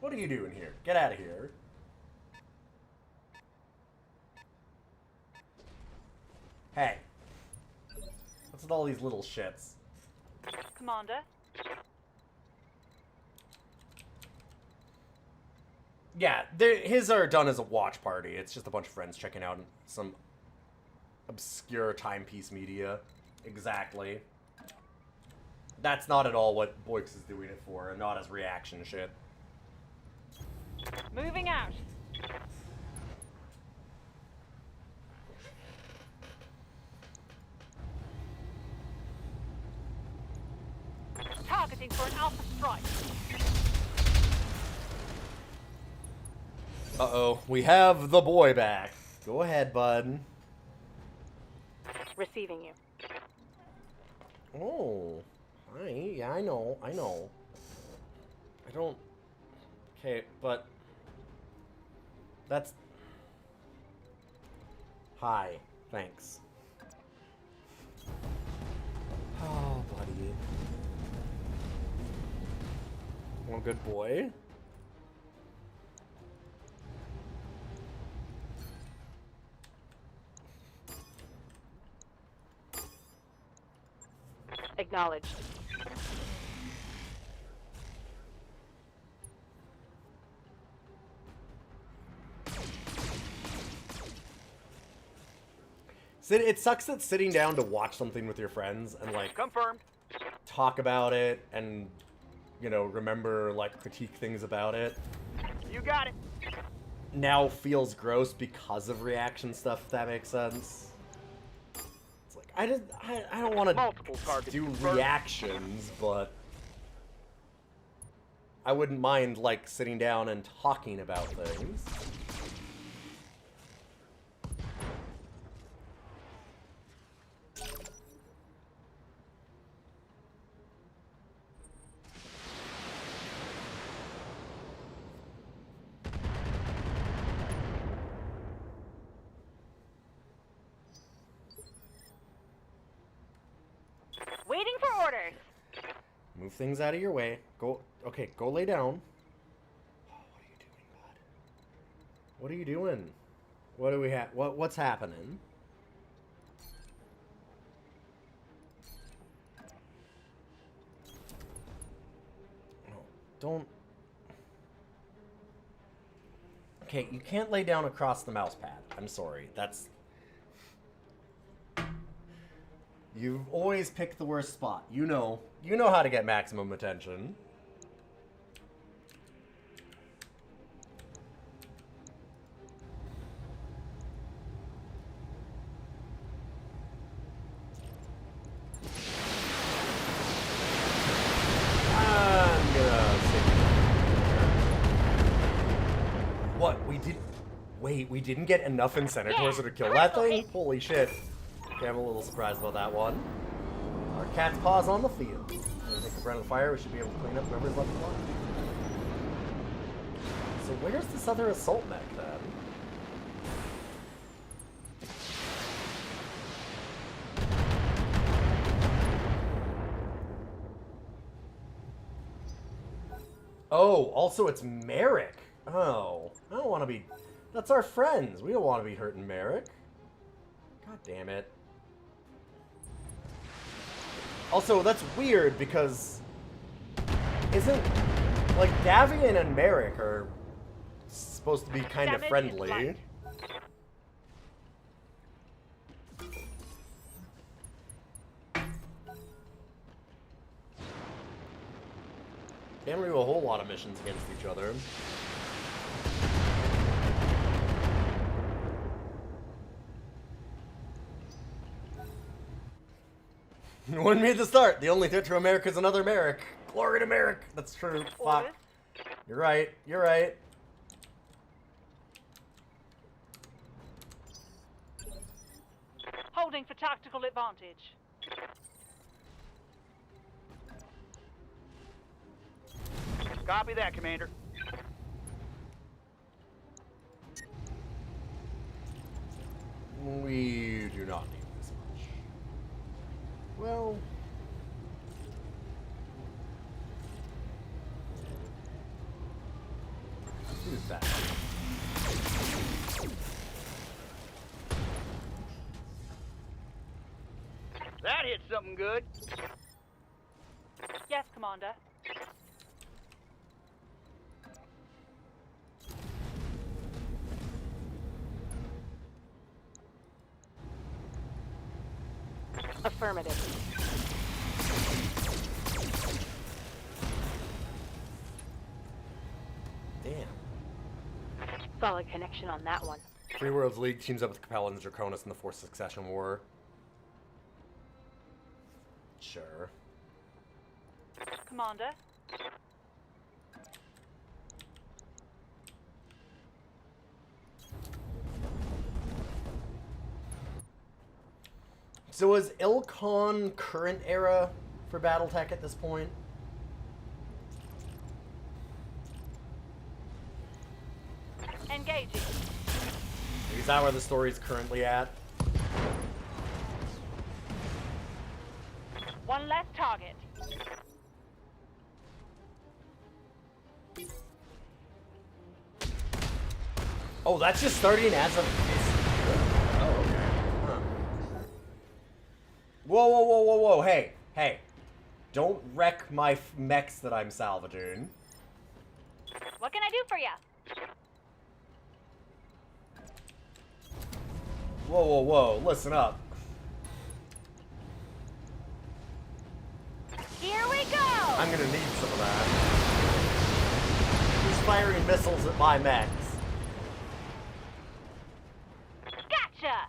What are you doing here? Get out of here. Hey. What's with all these little shits? Commander. Yeah, his are done as a watch party. It's just a bunch of friends checking out some obscure timepiece media. Exactly. That's not at all what Boix is doing it for, and not as reaction shit. Moving out. Targeting for an alpha strike. Uh-oh, we have the boy back. Go ahead, bud. Receiving you. Oh. Hi. Yeah, I know. I don't... Okay, but... That's... Hi. Thanks. Oh, buddy. Well, good boy. Acknowledged. It sucks that sitting down to watch something with your friends and, like, Confirmed. talk about it and, you know, remember, like, critique things about it You got it. now feels gross because of reaction stuff, if that makes sense. It's like, I don't want Multiple to targets do confirmed. reactions, but I wouldn't mind, like, sitting down and talking about things. Waiting for orders. Move things out of your way. Go. Okay, go lay down. Oh, what are you doing, bud? What are you doing? What do we have? What's happening? Oh, don't. Okay, you can't lay down across the mouse pad. I'm sorry. That's... You've always picked the worst spot. You know how to get maximum attention. I'm gonna save it. What? Wait, we didn't get enough incentive towards her to kill that thing? Holy shit. Okay, I'm a little surprised about that one. Our cat's paws on the field. When we take a friend of the fire, we should be able to clean up whoever's left alive. So where's this other assault mech then? Oh, also it's Marik. Oh, I don't want to be... That's our friends. We don't want to be hurting Marik. God damn it. Also, that's weird because... Isn't... Like, Davian and Marik are supposed to be kind of friendly. Can't do a whole lot of missions against each other. One made the start. The only threat to America is another Marik. Glory to Marik. That's true. Fuck. You're right. You're right. Holding for tactical advantage. Copy that, Commander. We do not need this much. Well... Who's that? That hit something good. Yes, Commander. Affirmative. Damn. Solid connection on that one. Free Worlds League teams up with Capella and Draconis in the Forced Succession War. Sure. Commander. So is Ilkon current era for Battletech at this point? Engaging. Is that where the story's currently at? One less target. Oh, that's just starting as of this. Oh, okay. Huh. Whoa, whoa, whoa, whoa, whoa. Hey, hey. Don't wreck my mechs that I'm salvaging. What can I do for you? Whoa, whoa, whoa. Listen up. Here we go! I'm gonna need some of that. Who's firing missiles at my mechs? Gotcha!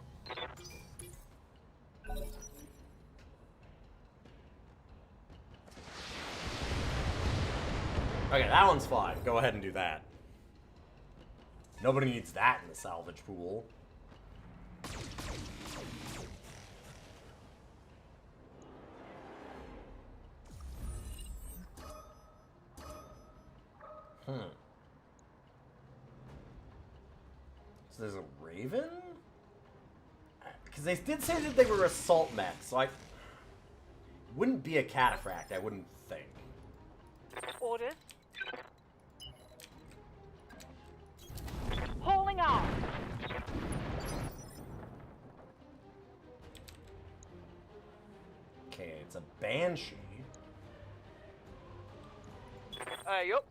Okay, that one's fine. Go ahead and do that. Nobody needs that in the salvage pool. So there's a Raven? Because they did say that they were assault mechs, so I... wouldn't be a cataphract, I wouldn't think. Orders. Hauling off. Okay, it's a banshee. Yup.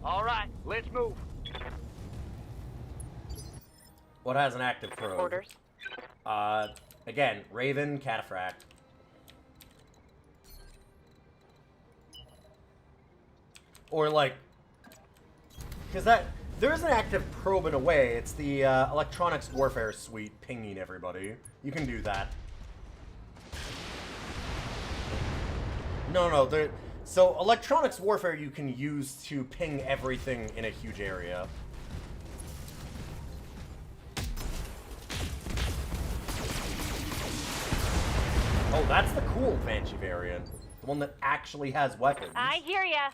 All right, let's move. What has an active probe? Orders. Again, Raven, Cataphract. Or like, because there is an active probe in a way. It's the Electronics Warfare Suite pinging everybody. You can do that. No, so Electronics Warfare you can use to ping everything in a huge area. Oh, that's the cool Banshee variant. The one that actually has weapons. I hear ya.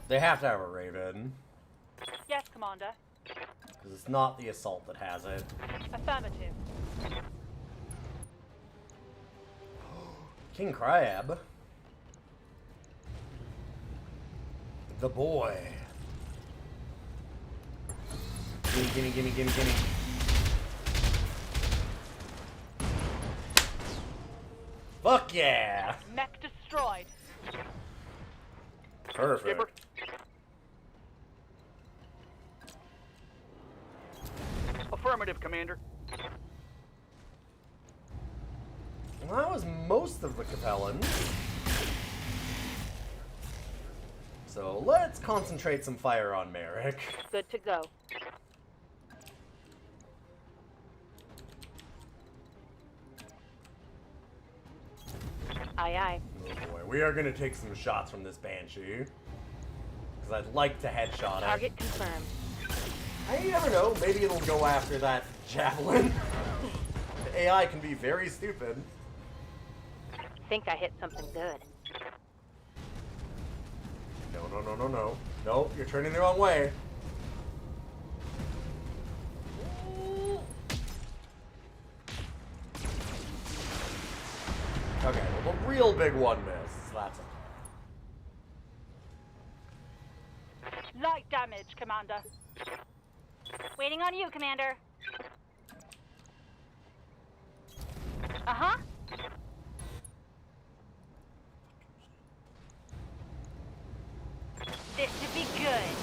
They have to have a Raven. Yes, Commander. Because it's not the Assault that has it. Affirmative. King Cryab. The boy. Gimme. Fuck yeah! Mech destroyed. Perfect. Skipper. Affirmative, Commander. Well, that was most of the Capellans. So let's concentrate some fire on Marik. Good to go. Aye, aye. Oh boy, we are gonna take some shots from this Banshee. Because I'd like to headshot it. Target confirmed. You never know, maybe it'll go after that javelin. The AI can be very stupid. Think I hit something good. No. No, you're turning the wrong way. Okay, well, the real big one missed. So that's okay. Light damage, Commander. Waiting on you, Commander. Uh-huh. This should be good.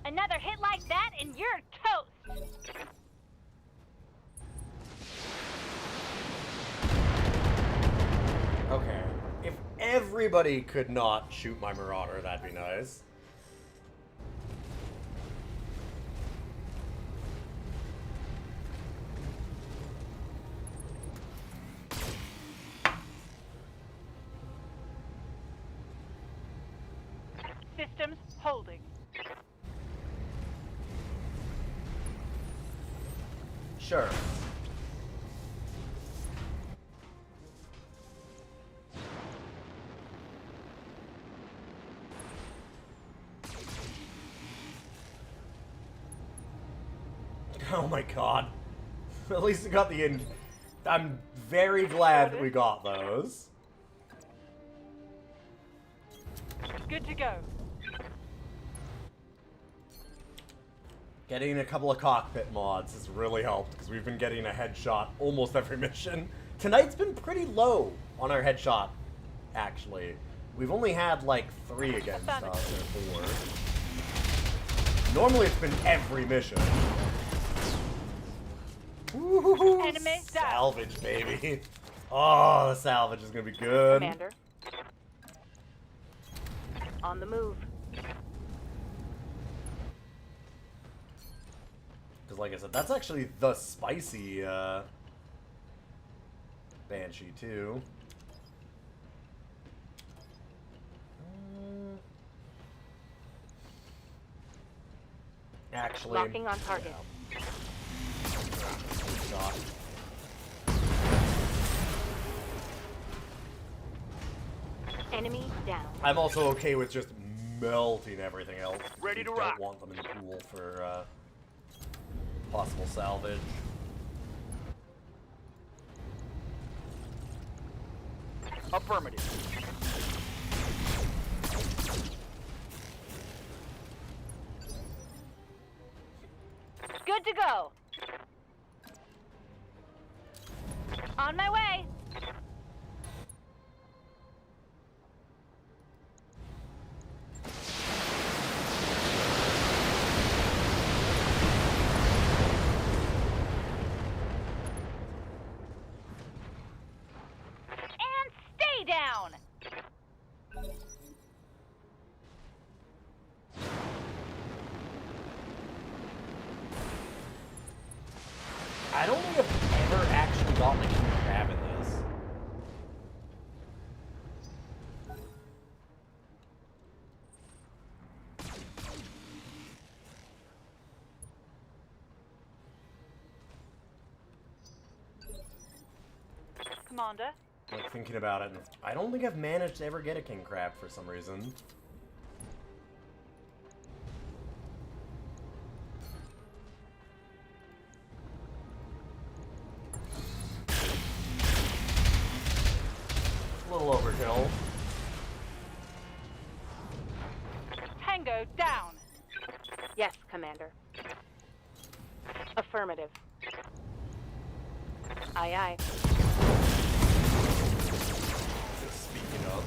Another hit like that and you're toast. Okay. If everybody could not shoot my Marauder, that'd be nice. Systems holding. Sure. Oh my god. At least we got the end. I'm very glad that we got those. Good to go. Getting a couple of cockpit mods has really helped, because we've been getting a headshot almost every mission. Tonight's been pretty low on our headshot, actually. We've only had like 3 against us, or 4. Normally it's been every mission. Woohoo! Enemy down. Salvage, baby. Oh, the salvage is gonna be good. Commander. On the move. Because like I said, that's actually the spicy Banshee too. Actually, Locking on target. Shot. Enemy down. I'm also okay with just melting everything else. Ready to We rock. don't want them in the pool for possible salvage. Affirmative. Good to go. On my way. And stay down. I don't think I've ever actually gotten a king crab in this. Commander. Like, thinking about it, I don't think I've managed to ever get a king crab for some reason. A little overkill. Tango down. Yes, Commander. Affirmative. Aye, aye. Speaking of.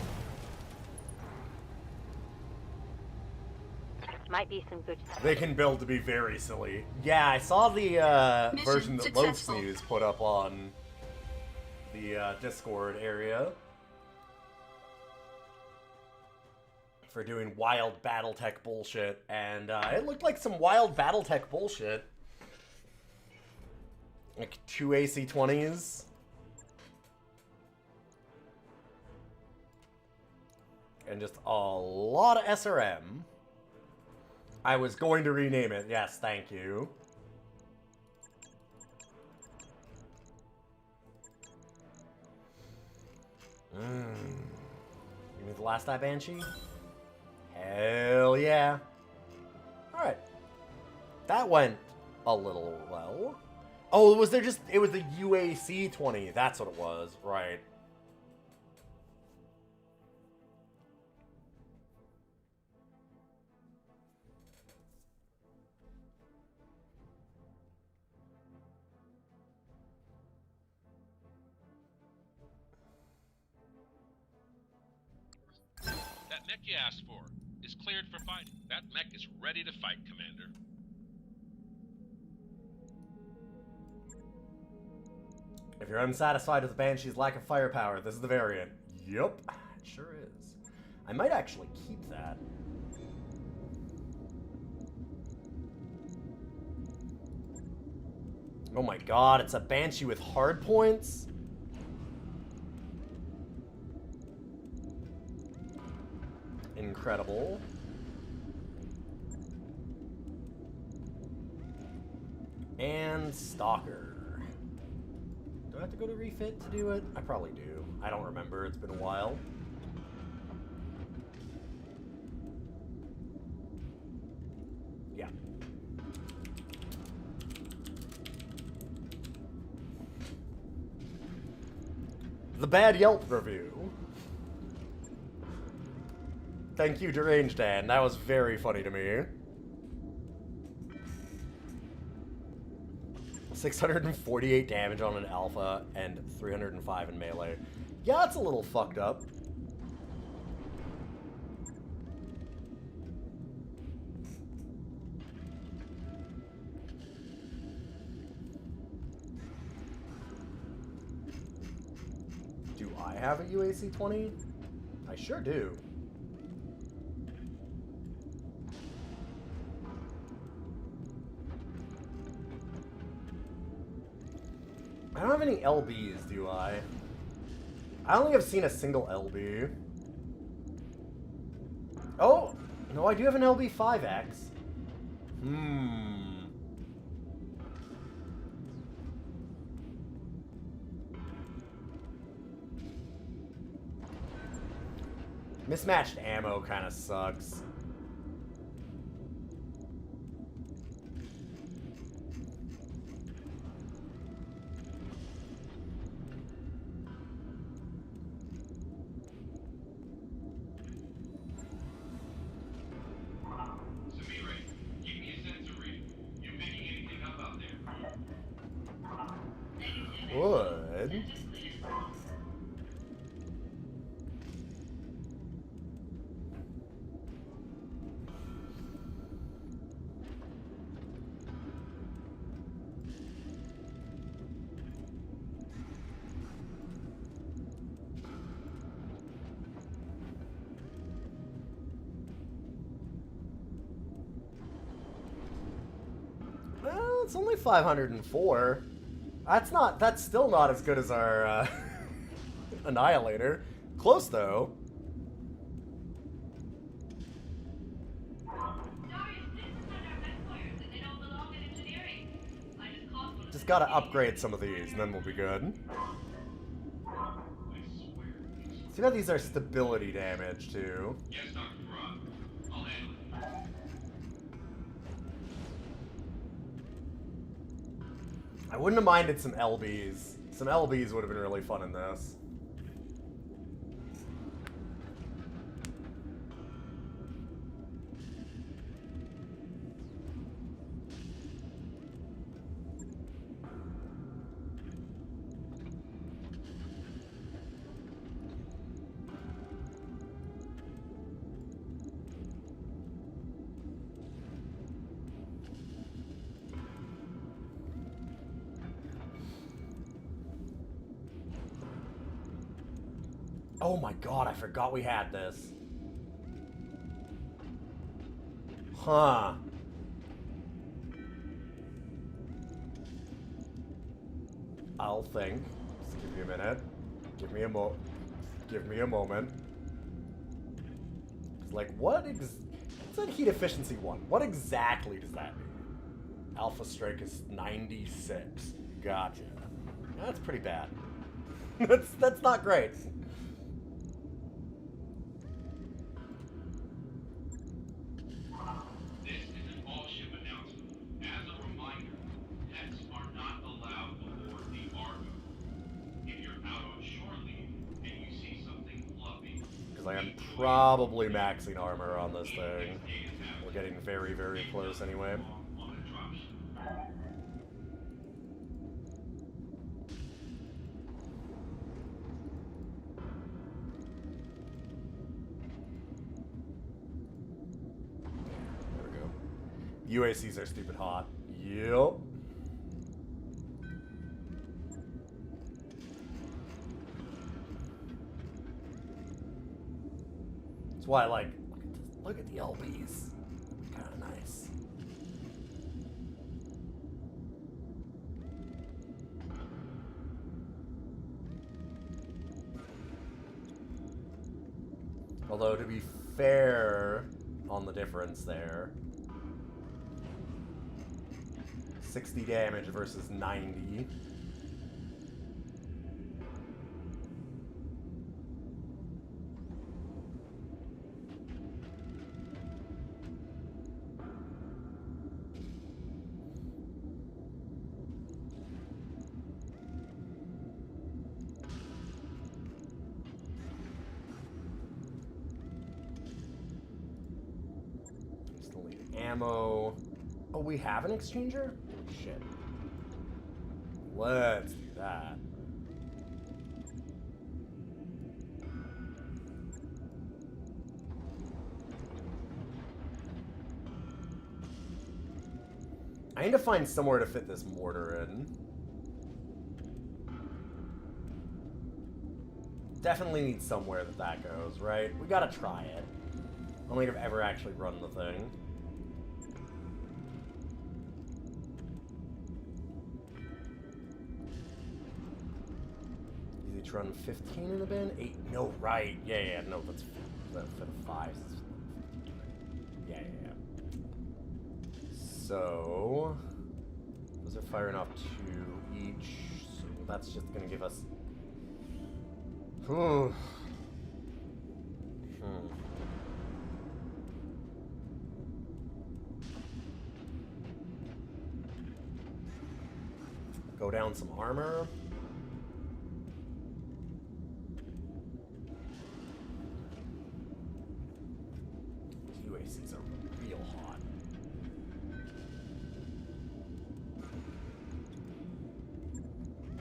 Might be some good stuff. They can build to be very silly. Yeah, I saw the Mission version that Loaf successful. News put up on the Discord area for doing wild Battletech bullshit, and it looked like some wild Battletech bullshit. Like 2 AC-20s. And just a lot of SRM. I was going to rename it. Yes, thank you. You mean the last eye Banshee? Hell yeah. Alright. That went a little well. Oh, was there just... It was the UAC-20. That's what it was. Right. That mech you asked for is cleared for fighting. That mech is ready to fight, Commander. If you're unsatisfied with the Banshee's lack of firepower, this is the variant. Yup, it sure is. I might actually keep that. Oh my god, it's a Banshee with hard points? Incredible. And Stalker. Do I have to go to refit to do it? I probably do. I don't remember. It's been a while. Yeah. The bad Yelp review. Thank you, Deranged Dan. That was very funny to me. 648 damage on an alpha and 305 in melee. Yeah, that's a little fucked up. Do I have a UAC 20? I sure do. I don't have any LBs, do I? I only have seen a single LB. Oh! No, I do have an LB 5X. Mismatched ammo kind of sucks. Would. Well, it's only 504. That's still not as good as our Annihilator. Close though. Just gotta upgrade some of these and then we'll be good. Too bad these are stability damage too. I wouldn't have minded some LBs. Some LBs would have been really fun in this. Oh my god, I forgot we had this. Huh. I'll think. Just give me a minute. Give me a moment. It's like, what's that heat efficiency one? What exactly does that mean? Alpha strike is 96. Gotcha. That's pretty bad. that's not great. I am probably maxing armor on this thing. We're getting very, very close anyway. There we go. UACs are stupid hot. Yep. That's why I like, look at the LBs. Kind of nice. Although, to be fair on the difference there, 60 damage versus 90. ammo. Oh, we have an exchanger? Shit. Let's do that. I need to find somewhere to fit this mortar in. Definitely need somewhere that goes, right? We gotta try it. I don't think I've ever actually run the thing. Easy to run 15 in a bin? 8? No, right. Yeah, no, that's for the 5s. Yeah. So, those are firing off 2 each, so that's just gonna give us... Go down some armor. UACs are real hot.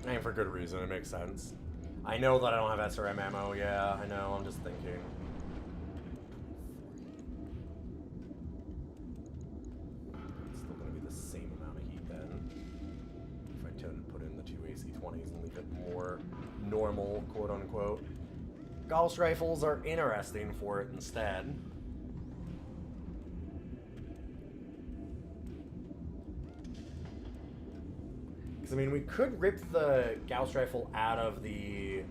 And for good reason, it makes sense. I know that I don't have SRM ammo, yeah, I know, I'm just thinking. It's still gonna be the same amount of heat then. If I put in the 2 AC-20s and leave it more normal, quote unquote. Gauss rifles are interesting for it instead. I mean, we could rip the Gauss rifle out of the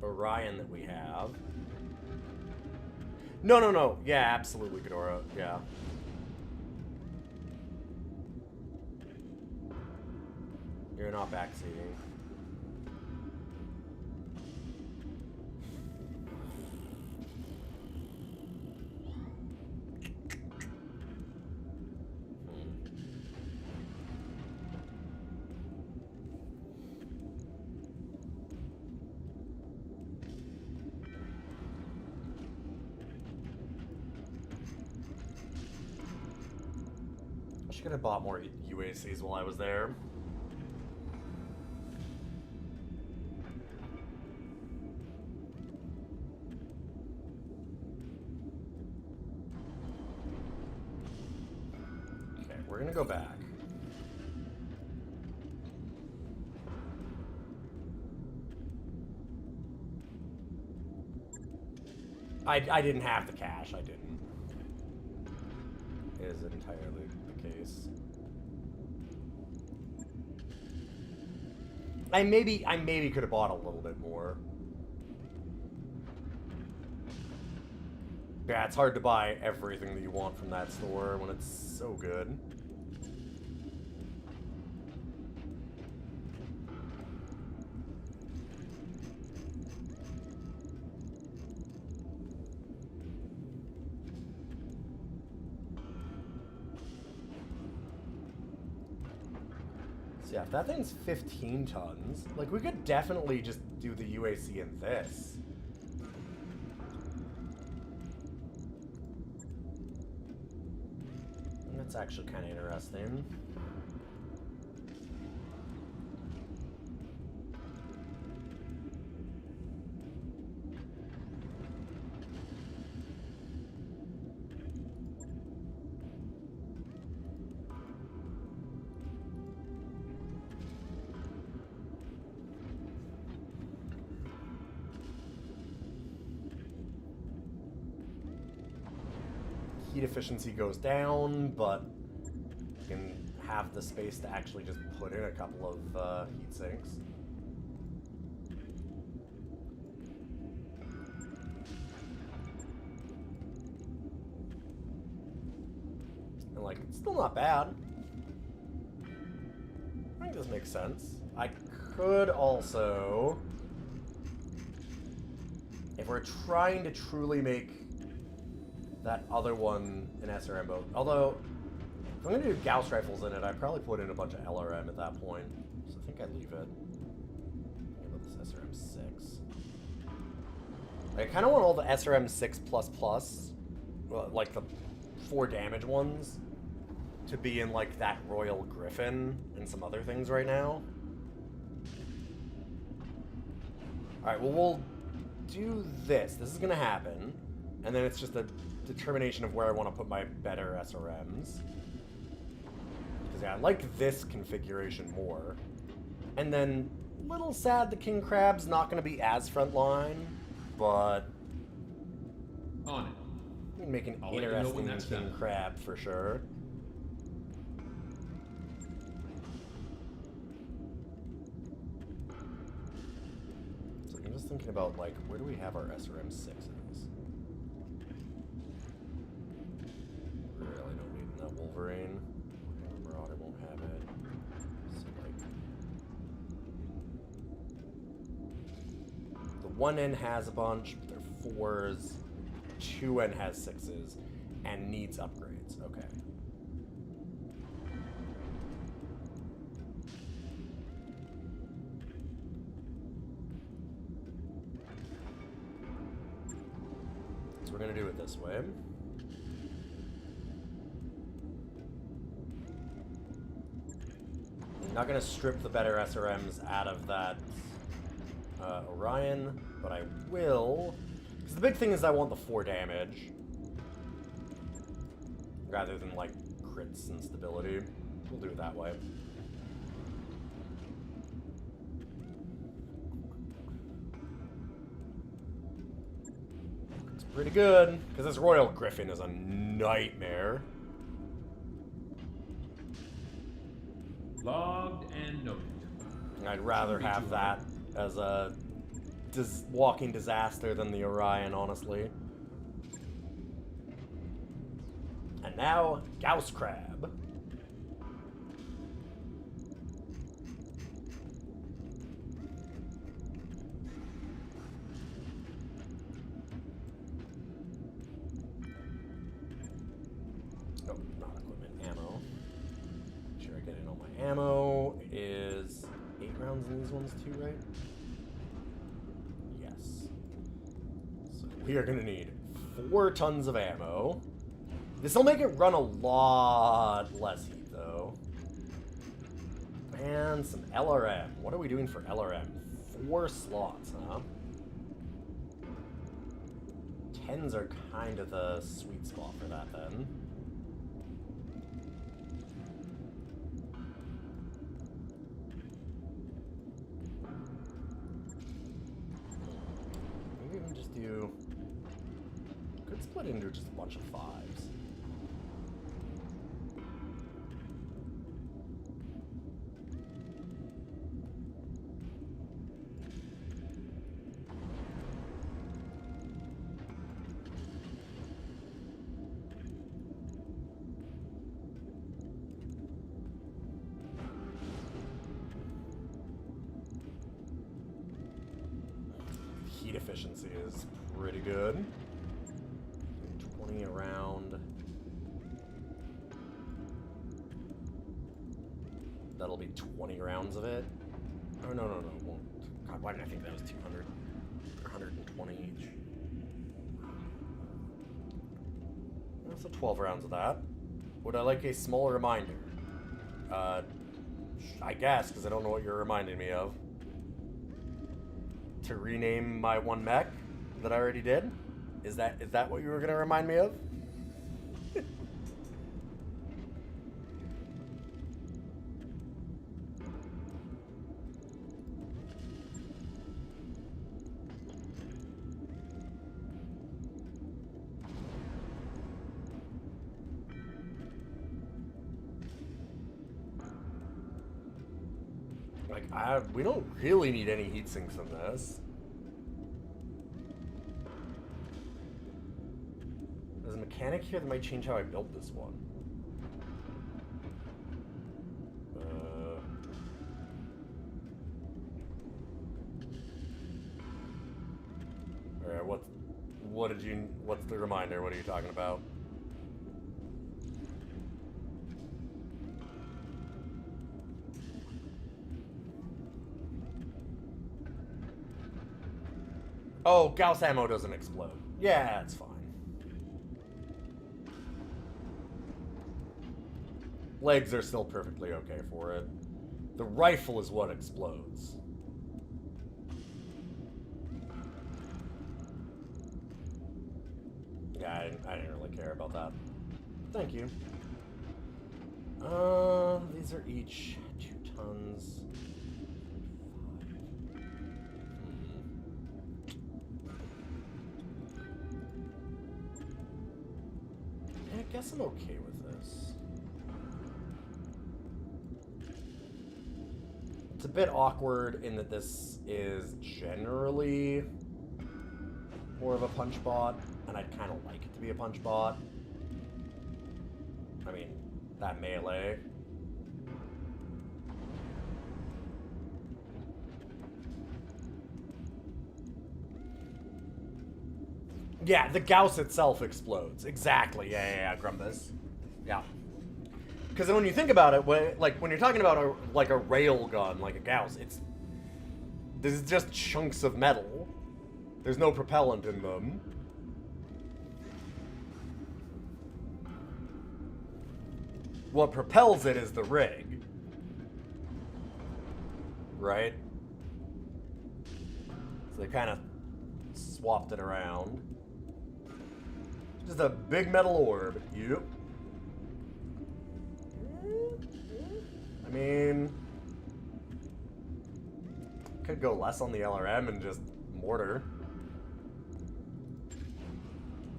Orion that we have. No. Yeah, absolutely, Ghidorah. Yeah. You're not backseating. Could have bought more UACs while I was there. Okay, we're gonna go back. I didn't have the cash, I didn't. It is entirely the case. I maybe could have bought a little bit more. Yeah, it's hard to buy everything that you want from that store when it's so good. Yeah, if that thing's 15 tons, like, we could definitely just do the UAC in this. And that's actually kind of interesting. Heat efficiency goes down, but you can have the space to actually just put in a couple of heat sinks. And like, it's still not bad. I think this makes sense. I could also, if we're trying to truly make that other one an SRM boat. Although, if I'm going to do Gauss rifles in it, I'd probably put in a bunch of LRM at that point. So I think I'd leave it. What about this SRM 6? I kind of want all the SRM 6++, well, like the 4 damage ones to be in, like, that Royal Griffin and some other things right now. Alright, well, we'll do this. This is going to happen. And then it's just a determination of where I want to put my better SRMs. Because, yeah, I like this configuration more. And then, little sad the King Crab's not going to be as frontline, but... On it. We can make an I'll let you know when interesting that's King done. Crab for sure. So I'm just thinking about, like, where do we have our SRM 6s? Really don't need that Wolverine. Marauder won't have it. So, like... The 1N has a bunch, but they're 4s. 2N has 6s and needs upgrades. Okay. So we're going to do it this way. I'm not going to strip the better SRMs out of that Orion, but I will... Because the big thing is I want the 4 damage. Rather than, like, crits and stability. We'll do it that way. It's pretty good, because this Royal Griffin is a nightmare. Logged and noted. I'd rather have that as a walking disaster than the Orion, honestly. And now, Gauss Crab. Nope, not equipment. Ammo. Make sure I get in all my ammo. Is 8 rounds in these ones too, right? We are going to need 4 tons of ammo. This will make it run a lot less heat, though. And some LRM. What are we doing for LRM? 4 slots, huh? 10s are kind of the sweet spot for that, then. Maybe we can just do... Could split into just a bunch of 5s. Heat efficiency is pretty good. 20 around. That'll be 20 rounds of it. Oh, no, it won't. God, why did I think that was 200? 120 each. So 12 rounds of that. Would I like a small reminder? I guess, because I don't know what you're reminding me of. To rename my one mech that I already did? Is that what you were going to remind me of? We don't really need any heat sinks in this. There's a mechanic here that might change how I built this one. Alright, what's the reminder? What are you talking about? Oh, Gauss ammo doesn't explode. Yeah, it's fine. legs are still perfectly okay for it. The rifle is what explodes. Yeah, I didn't really care about that. Thank you. These are each 2 tons. I guess I'm okay with this. It's a bit awkward in that this is generally more of a punch bot, and I'd kind of like it to be a punch bot. I mean, that melee. Yeah, the Gauss itself explodes. Exactly. Yeah, Grumpus. Yeah. Because when you think about it, when you're talking about a rail gun, like a Gauss, this is just chunks of metal. There's no propellant in them. What propels it is the rig. Right? So they kind of swapped it around. Just a big metal orb. Yep. I mean, could go less on the LRM and just mortar.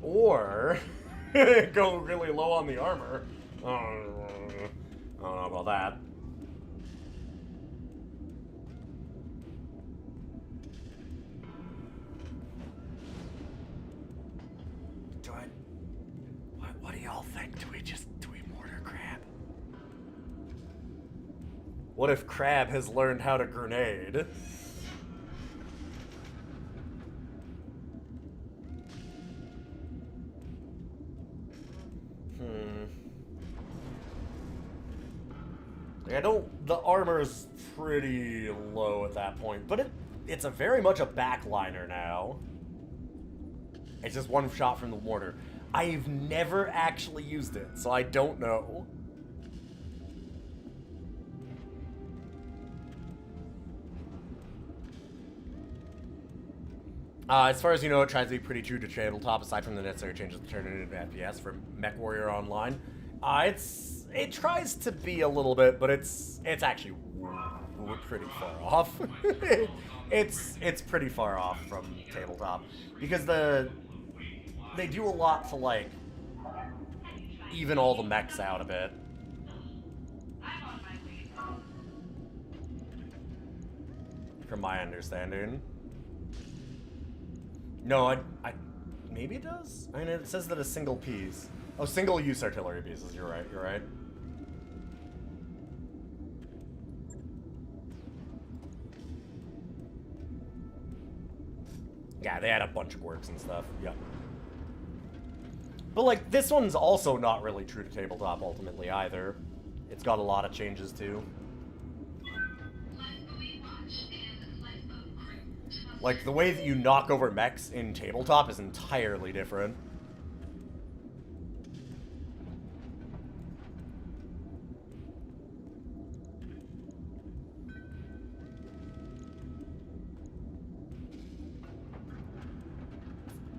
Or go really low on the armor. I don't know about that. What do y'all think? Do we mortar Crab? What if Crab has learned how to grenade? The armor's pretty low at that point, but it's a very much a backliner now. It's just one shot from the mortar. I've never actually used it, so I don't know. As far as you know, it tries to be pretty true to tabletop, aside from the necessary changes to turn it into FPS from MechWarrior Online. It tries to be a little bit, but it's actually pretty far off. it's pretty far off from tabletop because they do a lot to like even all the mechs out a bit. From my understanding. No, I maybe it does? I mean, it says that a single piece. Oh, single-use artillery pieces. You're right. Yeah, they had a bunch of quirks and stuff. Yep. But, like, this one's also not really true to tabletop, ultimately, either. It's got a lot of changes, too. Like, the way that you knock over mechs in tabletop is entirely different.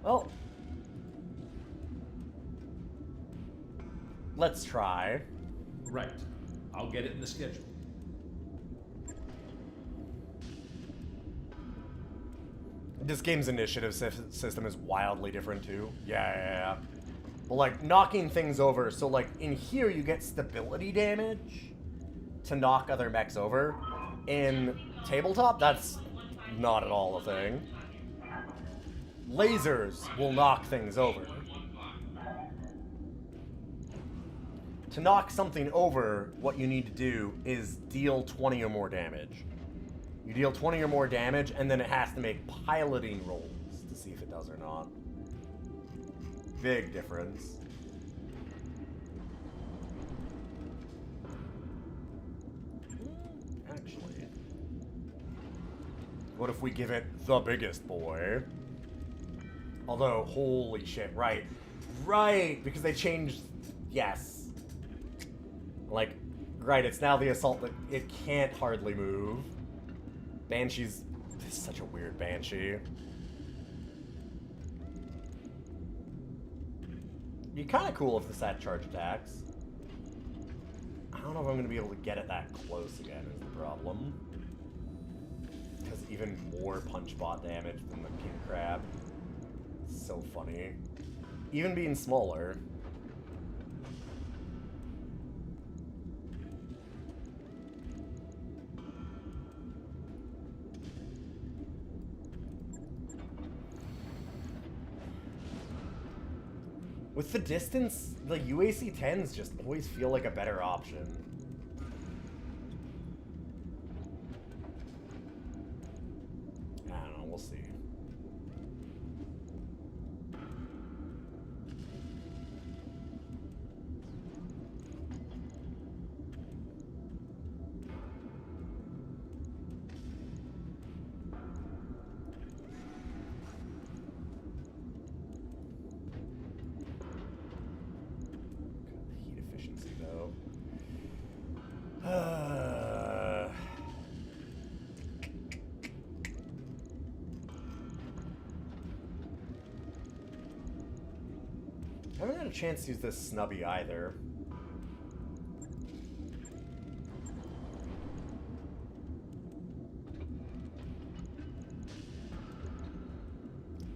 Well, let's try. Right. I'll get it in the schedule. This game's initiative system is wildly different, too. Yeah. But, like, knocking things over, so, like, in here you get stability damage to knock other mechs over. In tabletop, that's not at all a thing. Lasers will knock things over. To knock something over, what you need to do is deal 20 or more damage. You deal 20 or more damage, and then it has to make piloting rolls to see if it does or not. Big difference. Actually, what if we give it the biggest boy? Although, holy shit, right, because they changed, yes. Like, Right, it's now the assault that it can't hardly move. Banshee's... This is such a weird Banshee. Be kind of cool if this had charge attacks. I don't know if I'm going to be able to get it that close again is the problem. Because even more punch bot damage than the King Crab. So funny. Even being smaller. With the distance, the UAC 10s just always feel like a better option. I don't know, we'll see. Heat efficiency, though. I haven't had a chance to use this snubby either.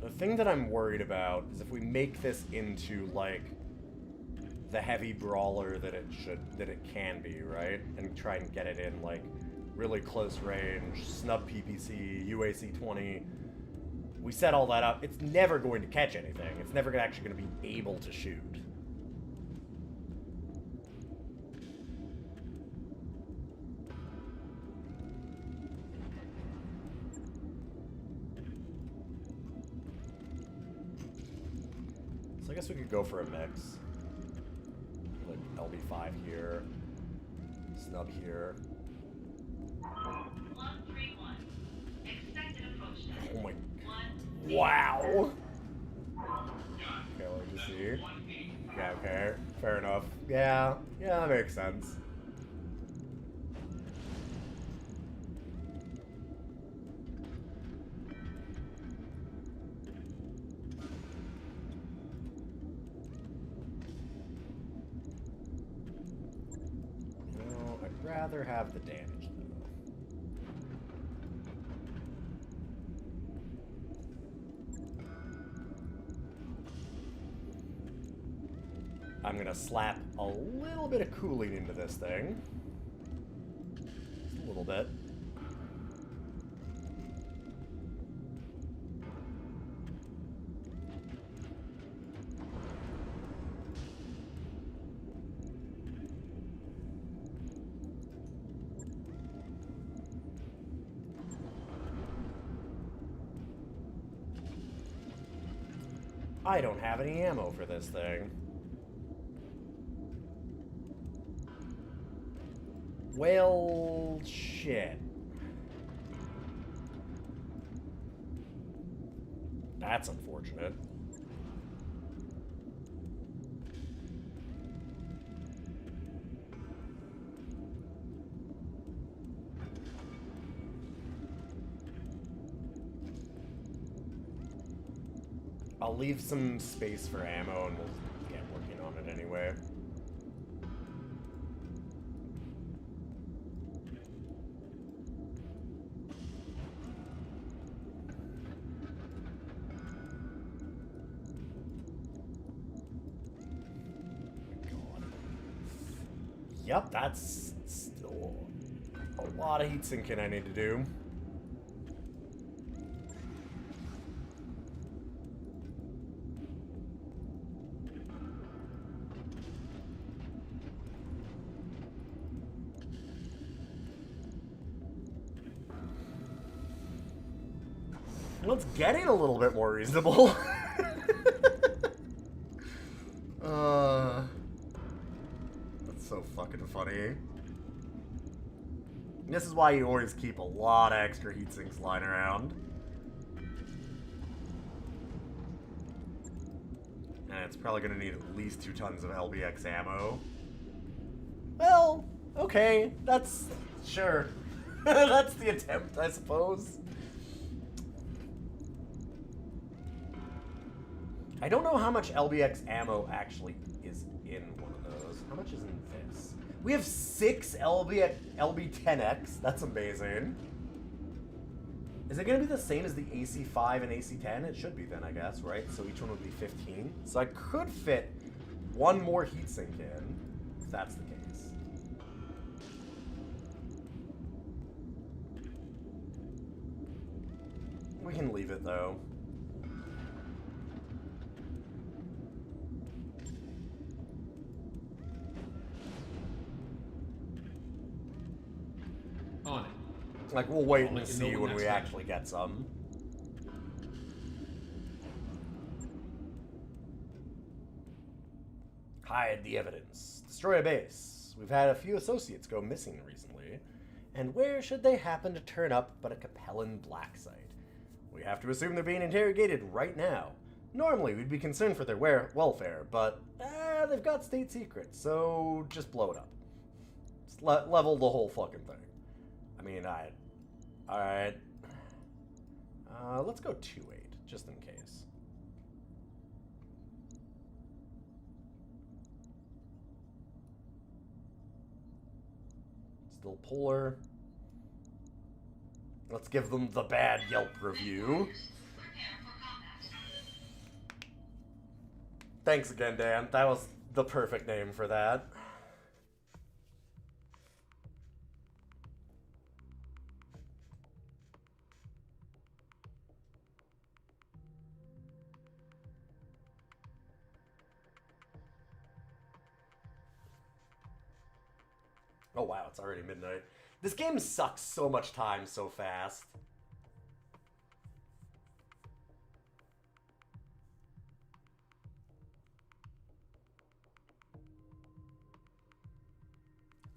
The thing that I'm worried about is if we make this into, like, the heavy brawler that it can be, right? And try and get it in, like, really close range, snub PPC, UAC 20. We set all that up. It's never going to catch anything. It's never actually going to be able to shoot. So I guess we could go for a mix. Like LB5 here, snub here. 131. Expected approach time. Oh my... Wow! Okay, let me just see. Yeah, okay. Fair enough. Yeah, that makes sense. No, I'd rather have the damage, though. I'm gonna slap a little bit of cooling into this thing. Just a little bit. I don't have any ammo for this thing. Well, shit. That's unfortunate. I'll leave some space for ammo and we'll get working on it anyway. Yep, that's still a lot of heat sinking I need to do. Well, it's getting a little bit more reasonable. That's so fucking funny. This is why you always keep a lot of extra heat sinks lying around. And it's probably going to need at least 2 tons of LBX ammo. Well, Okay, that's... sure. That's the attempt, I suppose. I don't know how much LBX ammo actually is in one of those. How much is in this? We have 6 LB10X. That's amazing. Is it going to be the same as the AC5 and AC10? It should be then, I guess, right? So each one would be 15. So I could fit one more heatsink in, if that's the case. We can leave it, though. On it. Like, we'll wait I'll let and you know see when when we that's done. actually get some. Hide the evidence. Destroy a base. We've had a few associates go missing recently. And where should they happen to turn up but a Capellan black site? We have to assume they're being interrogated right now. Normally, we'd be concerned for their welfare, but they've got state secrets, so just blow it up. Just level the whole fucking thing. I mean, alright. Let's go 2-8, just in case. Still polar. Let's give them the bad Yelp review. Thanks again, Dan. That was the perfect name for that. Oh wow, it's already midnight. This game sucks so much time so fast.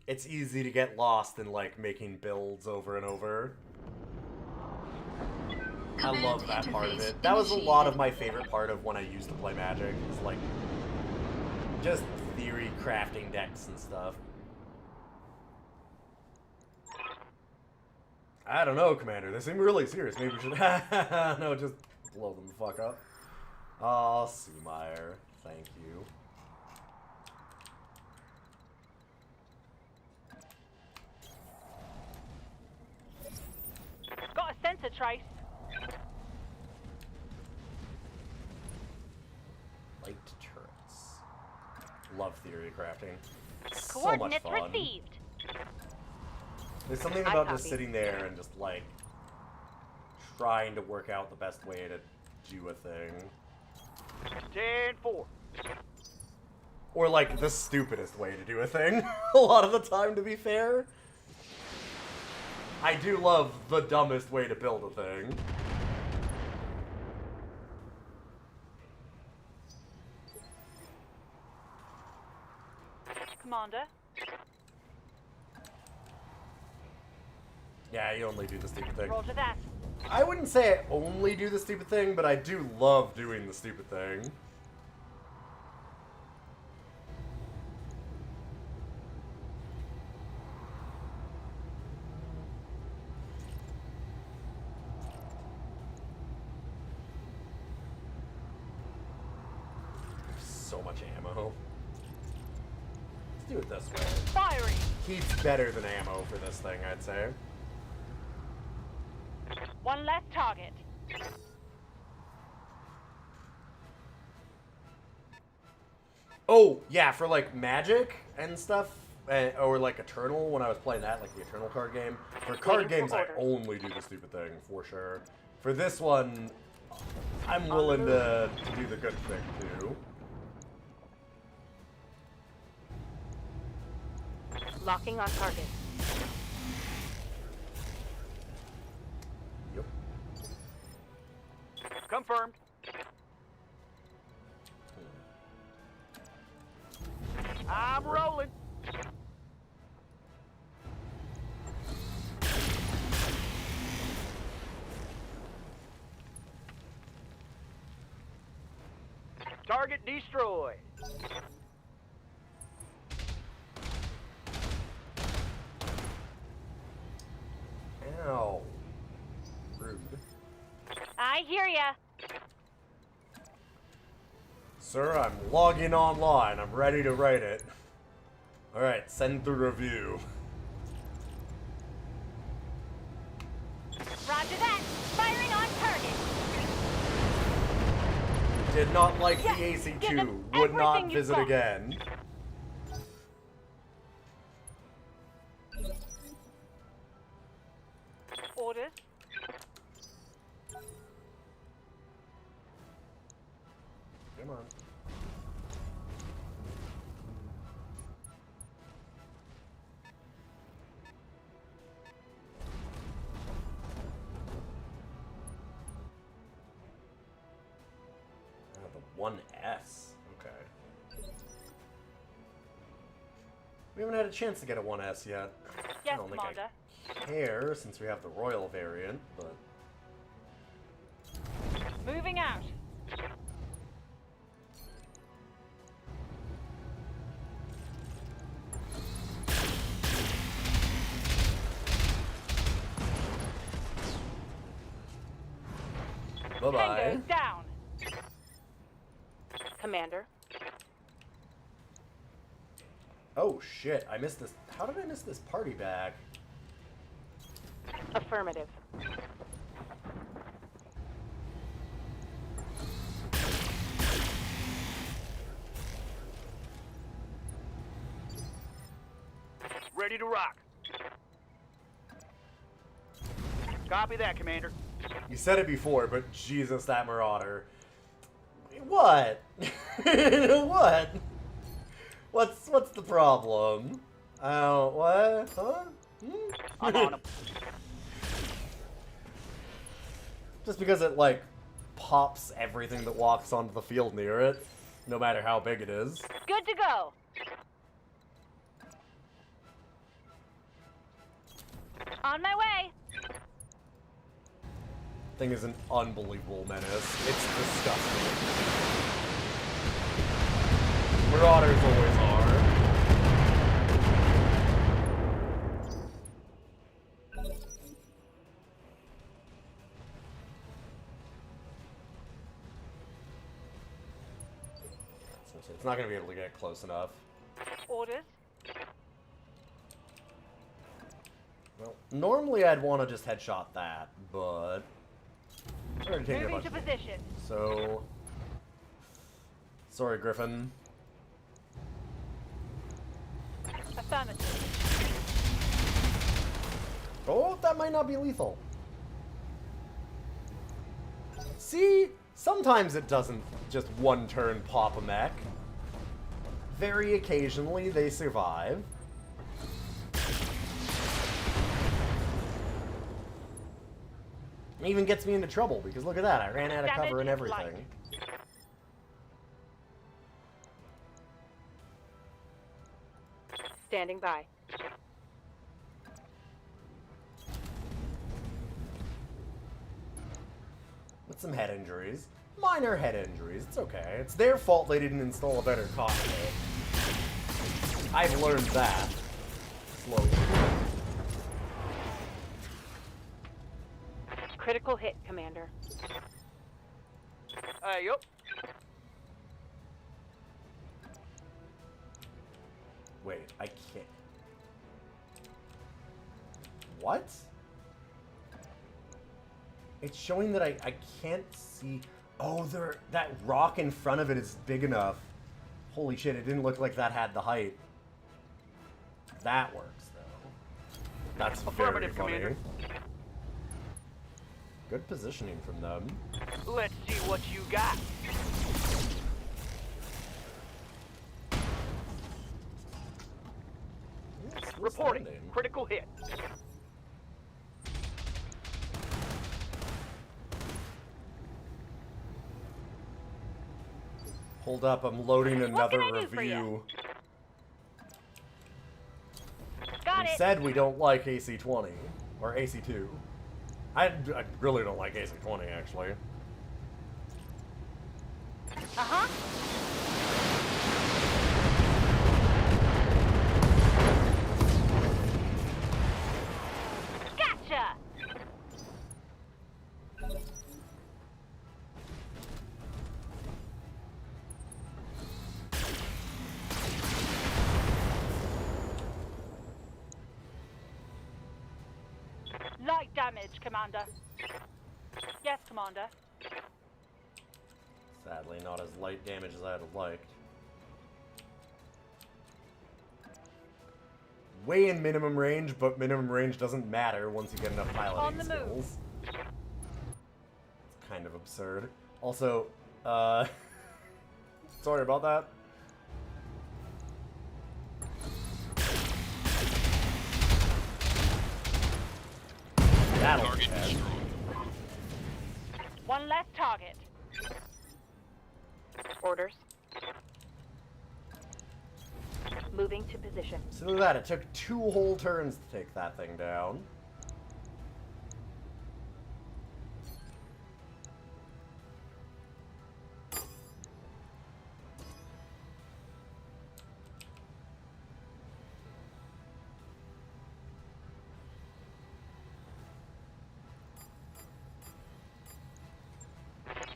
It's easy to get lost in, like, making builds over and over. I love that part of it. That was a lot of my favorite part of when I used to play Magic. Is like, just theory crafting decks and stuff. I don't know, Commander. They seem really serious. Maybe we should... no, just blow them the fuck up. Oh, Sumeyer. Thank you. Got a sensor trace. Light turrets. Love theory crafting. It's so much Coordinates fun. received. There's something I about just copy. sitting there and just, like, trying to work out the best way to do a thing. 10-4. Or, like, the stupidest way to do a thing. A lot of the time, to be fair. I do love the dumbest way to build a thing. Commander. Yeah, you only do the stupid thing. Roger that. I wouldn't say I only do the stupid thing, but I do love doing the stupid thing. So much ammo. Let's do it this way. Firing. Heat's better than ammo for this thing, I'd say. One less target. Oh, yeah, for, like, Magic and stuff, or, like, Eternal, when I was playing that, like, the Eternal card game. For card games, I only do the stupid thing, for sure. For this one, I'm willing to do the good thing, too. Locking on target. Yep. Confirmed. I'm rolling. Target destroyed. I hear ya. Sir, I'm logging online. I'm ready to write it. Alright, send the review. Roger that. Firing on target. Did not like Yes, the give AC2. them Would not everything you've visit got. again. Orders. Come on. The 1S. Okay. We haven't had a chance to get a 1S yet. I Yes, don't think Commander. I care since we have the Royal variant, but Moving out. bye-bye. Tango down. Commander. Oh shit, I missed this. How did I miss this party bag? Affirmative. Ready to rock. Copy that, Commander. You said it before, but Jesus, that Marauder. What? What? What's the problem? What? Huh? I'm on him. Just because it, like, pops everything that walks onto the field near it, no matter how big it is. Good to go. On my way. Thing is an unbelievable menace. It's disgusting. Marauders always are. It's not going to be able to get close enough. Orders. Well, normally I'd want to just headshot that, but it's already taken a Moving bunch to of position. damage. So, sorry, Griffin. Affirmative. Oh, that might not be lethal. See? Sometimes it doesn't just one turn pop a mech. Very occasionally they survive. It even gets me into trouble because look at that, I ran out of cover and Damage everything. Standing by. With some head injuries. Minor head injuries, it's okay. It's their fault they didn't install a better cockpit. I've learned that. Slowly. Critical hit, Commander. Yup. Wait, I can't. What? It's showing that I can't see. Oh, that rock in front of it is big enough. Holy shit, it didn't look like that had the height. That works, though. That's very Affirmative, funny. Commander. Good positioning from them. Let's see what you got. Yeah, still Reporting. standing. Critical hit. Hold up, I'm loading another can I do for you? review. Got We it. said we don't like AC-20. Or AC-2. I really don't like AC-20, actually. Uh-huh. Gotcha. damage, Commander. Yes, Commander. Sadly, not as light damage as I'd have liked. Way in minimum range, but minimum range doesn't matter once you get enough piloting skills. It's kind of absurd. Also, sorry about that. Target destroyed. One less target. Orders. Moving to position. So look at that, it took 2 whole turns to take that thing down.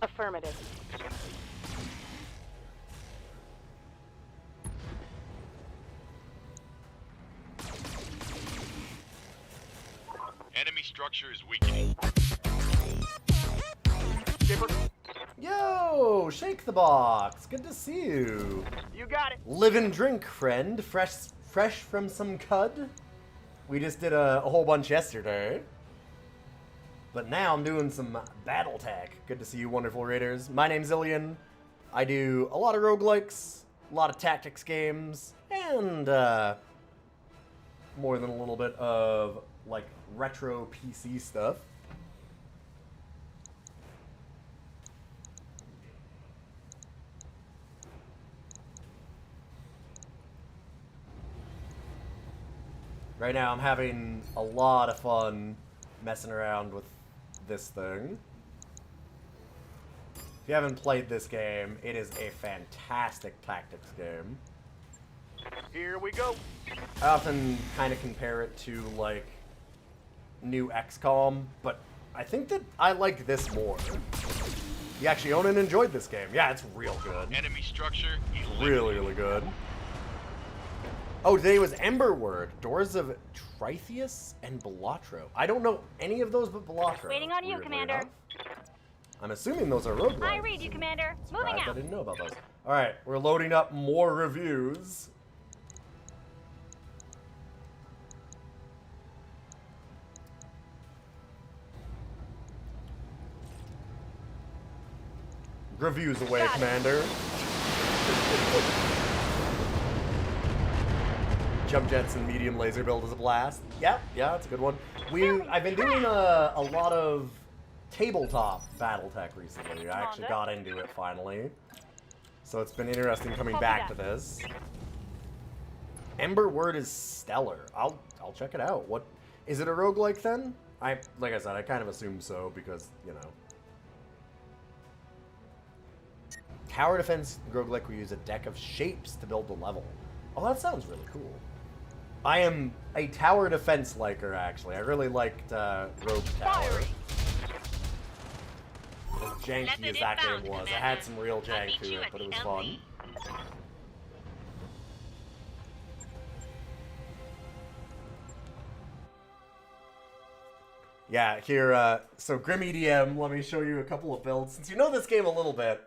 Affirmative. Enemy structure is weakening. Skipper, Yo, shake the box. Good to see you. you got it. Live and drink, friend. Fresh from some cud. We just did a whole bunch yesterday. But now I'm doing some battle tech. Good to see you, wonderful raiders. My name's Ilian. I do a lot of roguelikes, a lot of tactics games, and more than a little bit of like retro PC stuff. Right now I'm having a lot of fun messing around with this thing. If you haven't played this game, it is a fantastic tactics game. Here we go. I often kind of compare it to, like, new XCOM, but I think that I like this more. You actually own and enjoyed this game. Yeah, it's real good. Enemy structure Really, really good. Oh, today was Emberword, Doors of Tritheus and Balatro. I don't know any of those but Balatro. Waiting on you, weirdly Commander. enough. I'm assuming those are roguelikes. I read you, Commander. Moving Surprised I out. didn't know about those. Alright, we're loading up more reviews. Reviews away, Got it. Commander. Jump jets and medium laser build is a blast. Yeah, that's a good one. I've been doing a lot of tabletop BattleTech recently. I actually got into it finally. So it's been interesting coming back to this. Emberword is stellar. I'll check it out. What is it, a roguelike then? Like I said, I kind of assume so because, you know. Tower defense roguelike will use a deck of shapes to build the level. Oh, that sounds really cool. I am a tower defense liker, actually. I really liked Rogue Tower. As janky as that game was. It had some real jank to it, but it was fun. Yeah, here, so Grim EDM, let me show you a couple of builds. Since you know this game a little bit,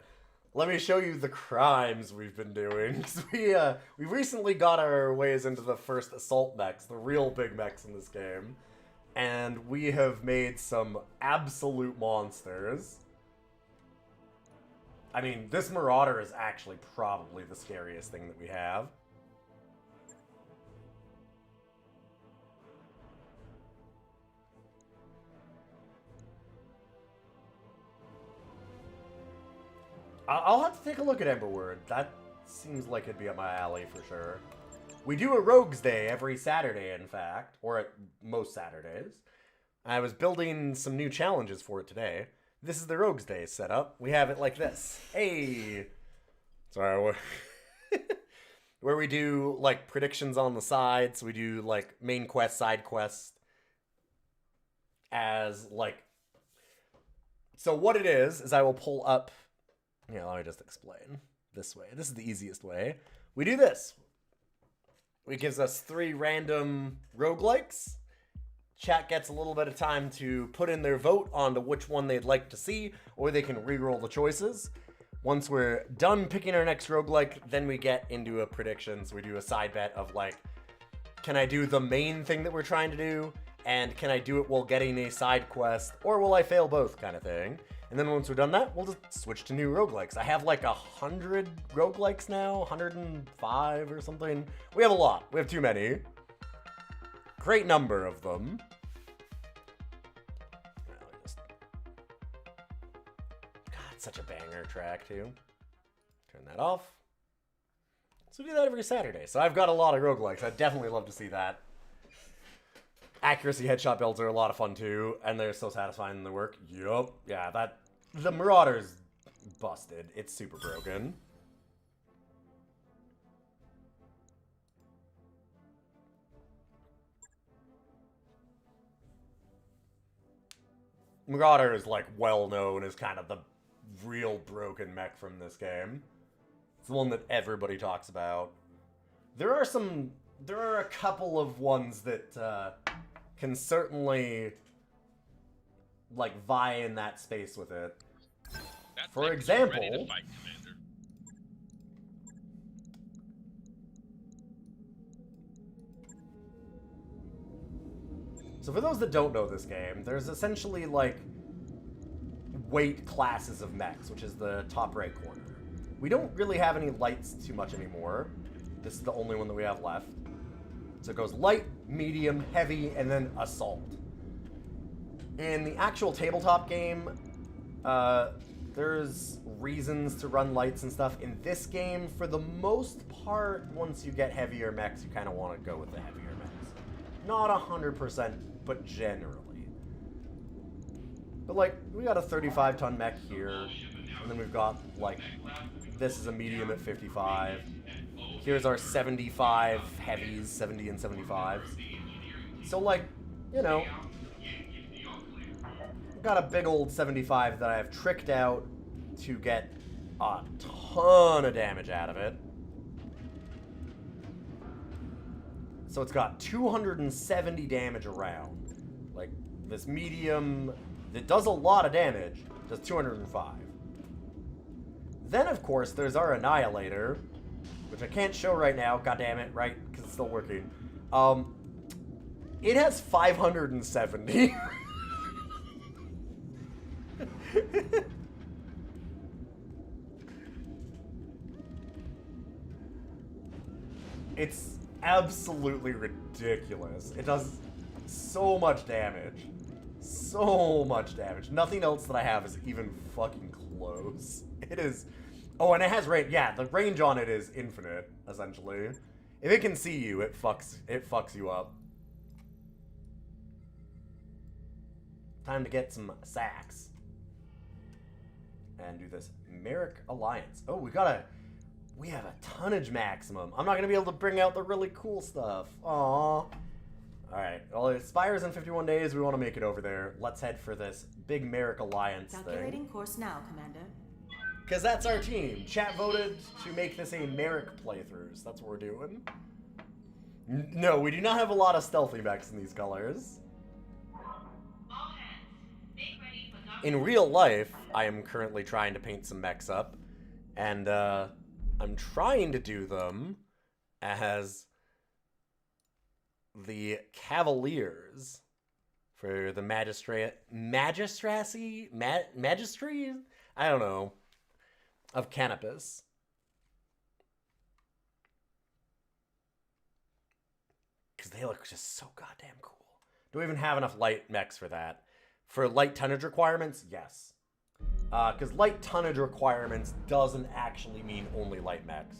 let me show you the crimes we've been doing. 'Cause we recently got our ways into the first assault mechs, the real big mechs in this game. And we have made some absolute monsters. I mean, this Marauder is actually probably the scariest thing that we have. I'll have to take a look at Emberword. That seems like it'd be up my alley for sure. We do a Rogues Day every Saturday, in fact, or at most Saturdays. I was building some new challenges for it today. This is the Rogues Day setup. We have it like this. Hey! Sorry, where we do, like, predictions on the side. So we do, like, main quest, side quest. As, like... So what it is I will pull up... Yeah, let me just explain. This way. This is the easiest way. We do this. It gives us 3 random roguelikes. chat gets a little bit of time to put in their vote onto which one they'd like to see, or they can re-roll the choices. Once we're done picking our next roguelike, then we get into a prediction. So we do a side bet of like, can I do the main thing that we're trying to do? And can I do it while getting a side quest? Or will I fail both kind of thing? And then once we've done that, we'll just switch to new roguelikes. I have like 100 roguelikes now, 105 or something. We have a lot. We have too many. Great number of them. God, such a banger track too. Turn that off. So we do that every Saturday. So I've got a lot of roguelikes. I'd definitely love to see that. Accuracy headshot builds are a lot of fun too, and they're so satisfying in their work. Yup. Yeah, the Marauder's busted. It's super broken. Marauder is like well known as kind of the real broken mech from this game. It's the one that everybody talks about. There are a couple of ones that can certainly like vie in that space with it. For example, so for those that don't know this game, there's essentially like weight classes of mechs, which is the top right corner. We don't really have any lights too much anymore. This is the only one that we have left. So it goes light, medium, heavy, and then assault. In the actual tabletop game, there's reasons to run lights and stuff. In this game, for the most part, once you get heavier mechs, you kind of want to go with the heavier mechs. Not 100%, but generally. But like, we got a 35-ton mech here, and then we've got like, this is a medium at 55. Here's our 75 heavies, 70 and 75s. So like, you know, I've got a big old 75 that I have tricked out to get a ton of damage out of it. So it's got 270 damage around. Like, this medium that does a lot of damage does 205. Then, of course, there's our Annihilator, which I can't show right now, god damn it, right? Because it's still working. It has 570. It's absolutely ridiculous. It does so much damage. So much damage. Nothing else that I have is even fucking close. It is... Oh, and it has range. Yeah, the range on it is infinite, essentially. If it can see you, it fucks you up. Time to get some sacks. And do this Marik Alliance. Oh, we have a tonnage maximum. I'm not going to be able to bring out the really cool stuff. Aww. Alright, well, it expires in 51 days. We want to make it over there. Let's head for this big Marik Alliance Calculating thing. course now, Commander. Because that's our team. Chat voted to make this a Marik playthrough, so that's what we're doing. No, we do not have a lot of stealthy mechs in these colors. In real life, I am currently trying to paint some mechs up, and I'm trying to do them as the Cavaliers for the magistracy, I don't know, of Canopus. Because they look just so goddamn cool. Do we even have enough light mechs for that? For light tonnage requirements, yes. Because light tonnage requirements doesn't actually mean only light mechs.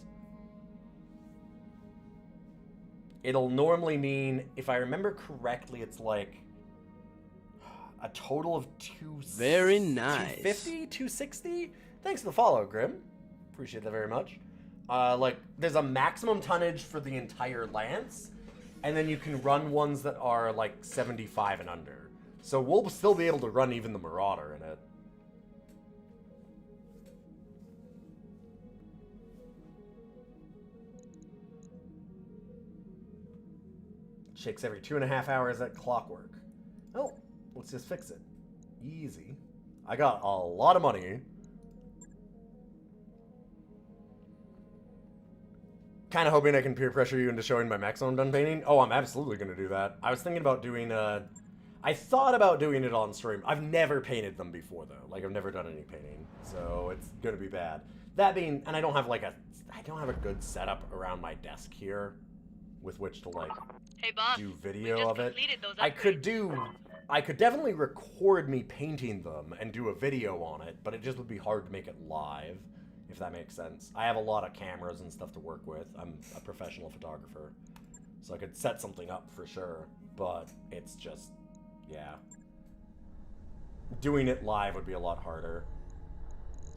It'll normally mean, if I remember correctly, it's like a total of Very nice. 250, 260? Thanks for the follow, Grim. Appreciate that very much. Like, there's a maximum tonnage for the entire lance, and then you can run ones that are like 75 and under. So we'll still be able to run even the Marauder in it. Shakes every 2.5 hours at clockwork. Let's just fix it. Easy. I got a lot of money. Kind of hoping I can peer pressure you into showing my maximum done painting. Oh, I'm absolutely going to do that. I was thinking about doing, I thought about doing it on stream. I've never painted them before, though. Like, I've never done any painting, so it's going to be bad. That being, and I don't have, like, I don't have a good setup around my desk here with which to, like, Hey, boss. do We video just of it. completed those I could definitely record me painting them and do a video on it, but it just would be hard to make it live, if that makes sense. I have a lot of cameras and stuff to work with. I'm a professional photographer, so I could set something up for sure, but it's just, yeah. Doing it live would be a lot harder.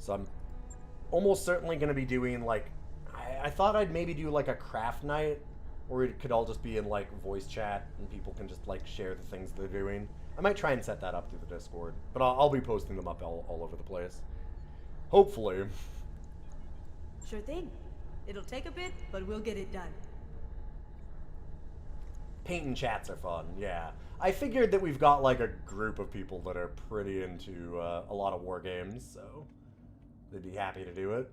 So I'm almost certainly going to be doing, like, I thought I'd maybe do, like, a craft night, or it could all just be in, like, voice chat, and people can just, like, share the things they're doing. I might try and set that up through the Discord, but I'll be posting them up all over the place. Hopefully. Sure thing. It'll take a bit, but we'll get it done. Painting chats are fun, yeah. I figured that we've got, like, a group of people that are pretty into a lot of war games, so they'd be happy to do it.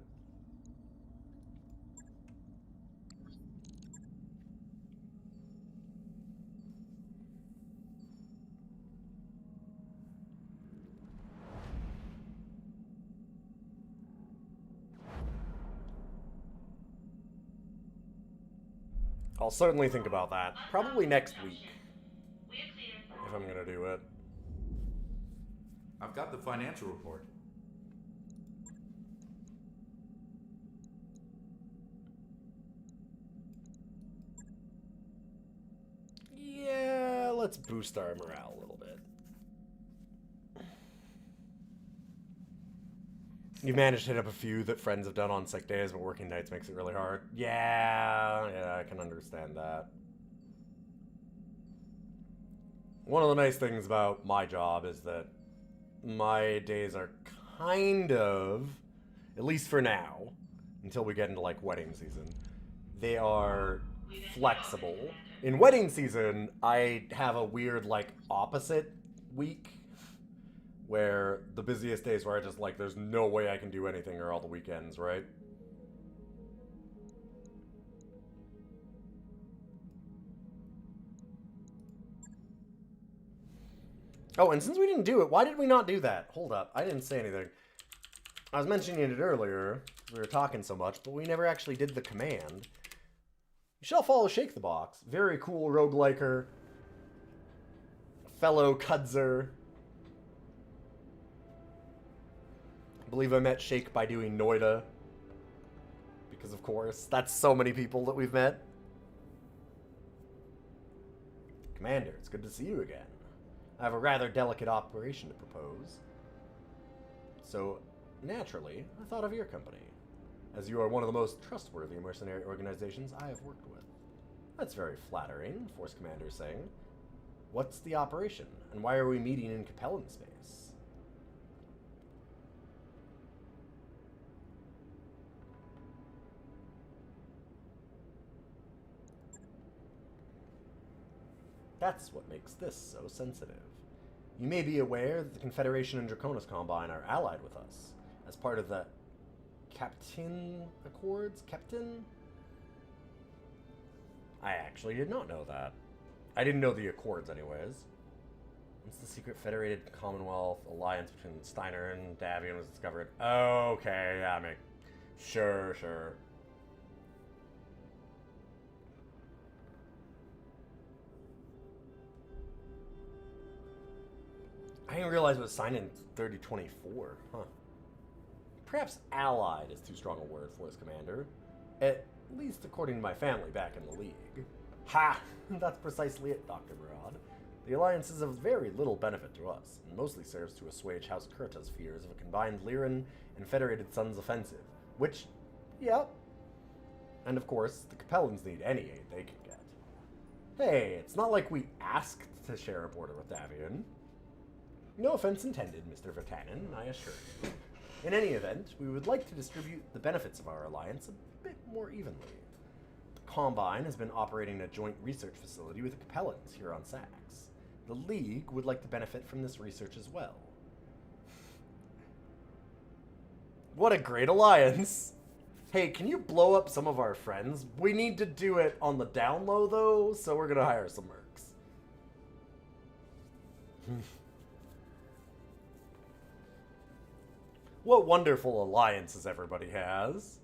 I'll certainly think about that. Probably next week. If I'm gonna do it. I've got the financial report. Yeah, let's boost our morale a little bit. You've managed to hit up a few that friends have done on sick days, but working nights makes it really hard. Yeah, I can understand that. One of the nice things about my job is that my days are kind of, at least for now, until we get into, like, wedding season, they are flexible. In wedding season, I have a weird, like, opposite week, where the busiest days where I just, like, there's no way I can do anything are all the weekends, right? Oh, and since we didn't do it, why did we not do that? Hold up, I didn't say anything. I was mentioning it earlier, we were talking so much, but we never actually did the command. You shall follow Shake the Box. Very cool rogueliker. Fellow Kudzer. I believe I met Shake by doing Noida. Because of course, that's so many people that we've met. Commander, it's good to see you again. I have a rather delicate operation to propose. So, naturally, I thought of your company, as you are one of the most trustworthy mercenary organizations I have worked with. That's very flattering, Force Commander is saying. What's the operation, and why are we meeting in Capellan space? That's what makes this so sensitive. You may be aware that the Confederation and Draconis Combine are allied with us, as part of the Captain Accords? Captain? I actually did not know that. I didn't know the Accords anyways. Once the secret Federated Commonwealth alliance between Steiner and Davian was discovered. Okay, yeah, sure. I didn't realize it was signed in 3024, huh. Perhaps allied is too strong a word for his commander. At least according to my family back in the League. Ha! That's precisely it, Dr. Barad. The alliance is of very little benefit to us, and mostly serves to assuage House Kurta's fears of a combined Lyran and Federated Sons offensive. Which, yep. And of course, the Capellans need any aid they can get. Hey, it's not like we asked to share a border with Davian. No offense intended, Mr. Vertanen, I assure you. In any event, we would like to distribute the benefits of our alliance a bit more evenly. The Combine has been operating a joint research facility with the Capellans here on Sax. The League would like to benefit from this research as well. What a great alliance! Hey, can you blow up some of our friends? We need to do it on the down low, though, so we're gonna hire some mercs. What wonderful alliances everybody has.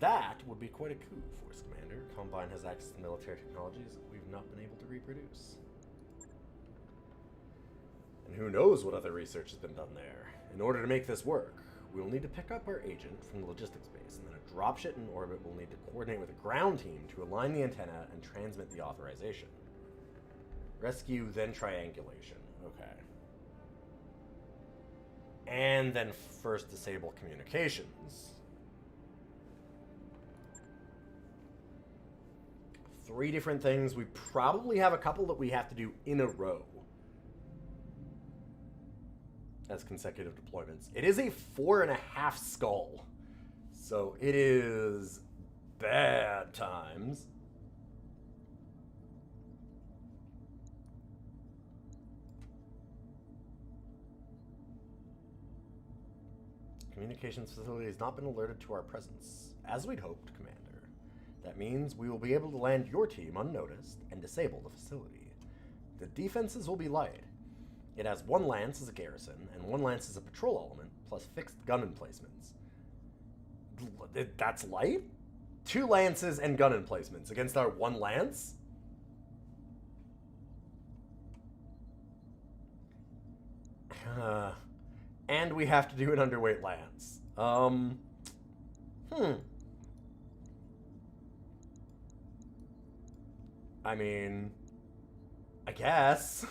That would be quite a coup, Force Commander. Combine has access to military technologies that we've not been able to reproduce. And who knows what other research has been done there. In order to make this work, we will need to pick up our agent from the logistics base, and then a dropship in orbit will need to coordinate with a ground team to align the antenna and transmit the authorization. Rescue, then triangulation. Okay. And then first disable communications. 3 different things. We probably have a couple that we have to do in a row as consecutive deployments. It is a 4.5 skull, so it is bad times. Communications facility has not been alerted to our presence, as we'd hoped, Commander. That means we will be able to land your team unnoticed and disable the facility. The defenses will be light. It has 1 lance as a garrison and 1 lance as a patrol element, plus fixed gun emplacements. That's light? 2 lances and gun emplacements against our 1 lance? And we have to do an underweight lance. I mean, I guess.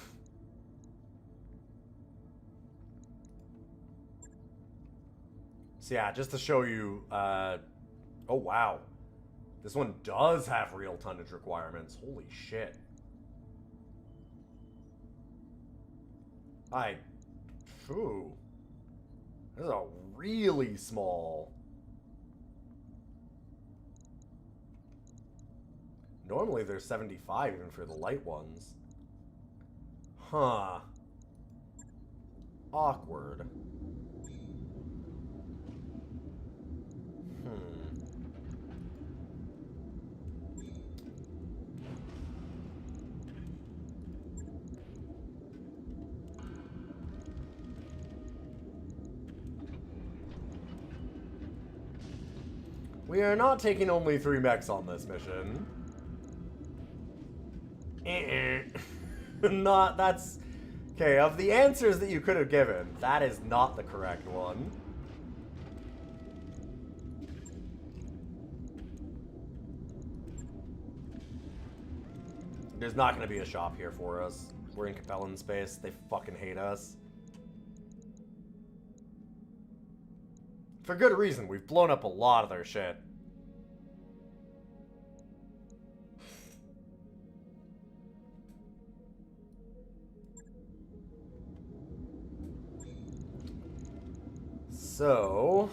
So yeah, just to show you, oh wow. This one does have real tonnage requirements. Holy shit. Phew. This is a really small. Normally there's 75 even for the light ones. Huh. Awkward. We are not taking only 3 mechs on this mission. Not, that's... Okay, of the answers that you could have given, that is not the correct one. There's not going to be a shop here for us. We're in Capellan space. They fucking hate us. For good reason. We've blown up a lot of their shit. So,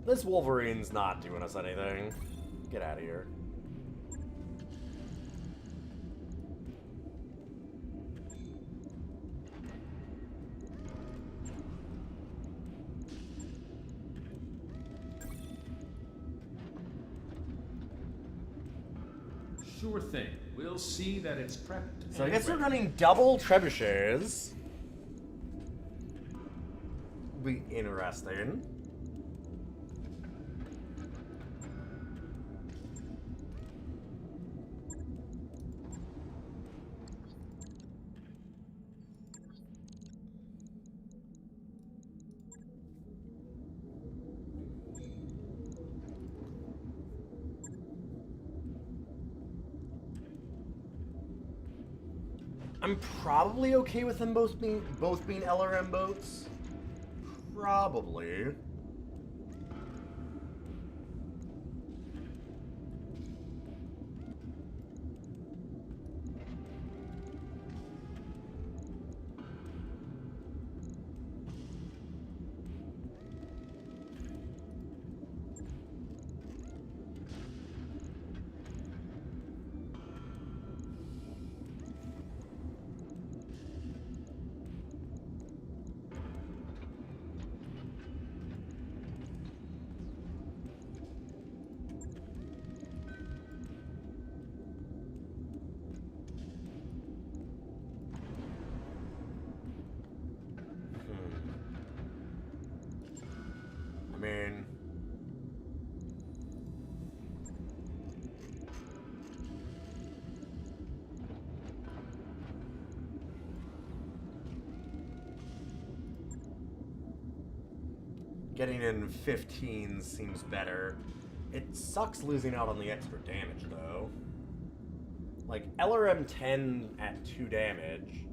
this Wolverine's not doing us anything. Get out of here. Sure thing. We'll see that it's prepped. So I guess we're running double trebuchets. Be interesting. I'm probably okay with them both being LRM boats. Probably. getting in 15 seems better. It sucks losing out on the extra damage, though. Like, LRM 10 at 2 damage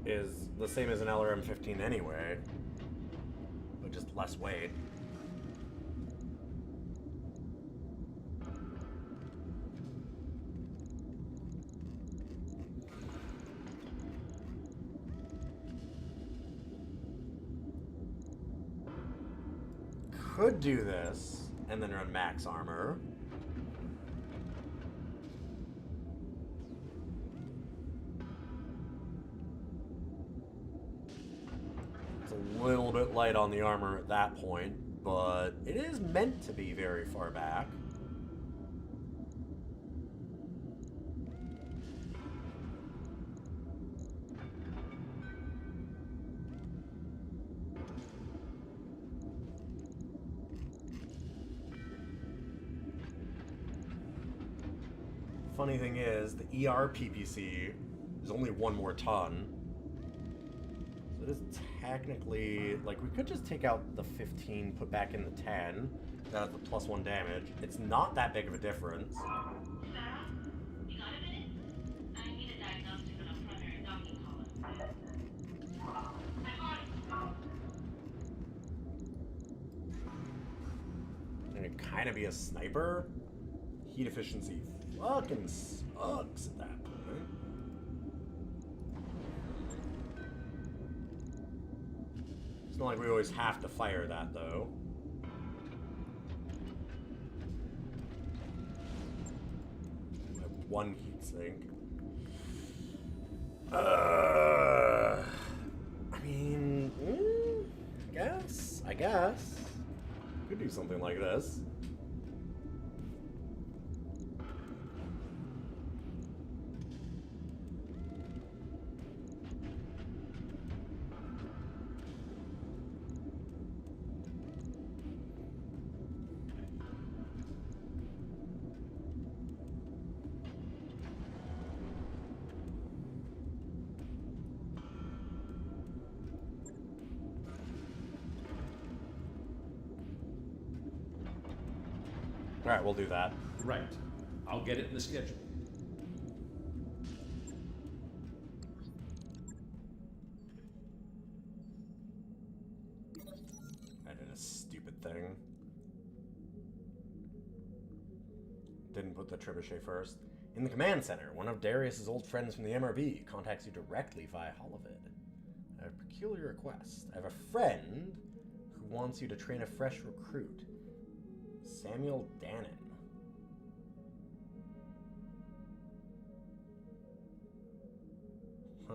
is the same as an LRM 15 anyway, but just less weight. Could do this and then run max armor. It's a little bit light on the armor at that point, but it is meant to be very far back. Funny thing is, the ER PPC is only 1 more ton. So it is technically, like, we could just take out the 15, put back in the 10. That has the +1 damage. It's not that big of a difference. And it kind of be a sniper. Heat efficiency fucking sucks at that point. It's not like we always have to fire that, though. One heat sink. I mean, I guess. Could do something like this. Alright, we'll do that. Right. I'll get it in the schedule. I did a stupid thing. Didn't put the trebuchet first. In the command center, one of Darius's old friends from the MRB contacts you directly via holovid. I have a peculiar request. I have a friend who wants you to train a fresh recruit. Samuel Dannon. Huh.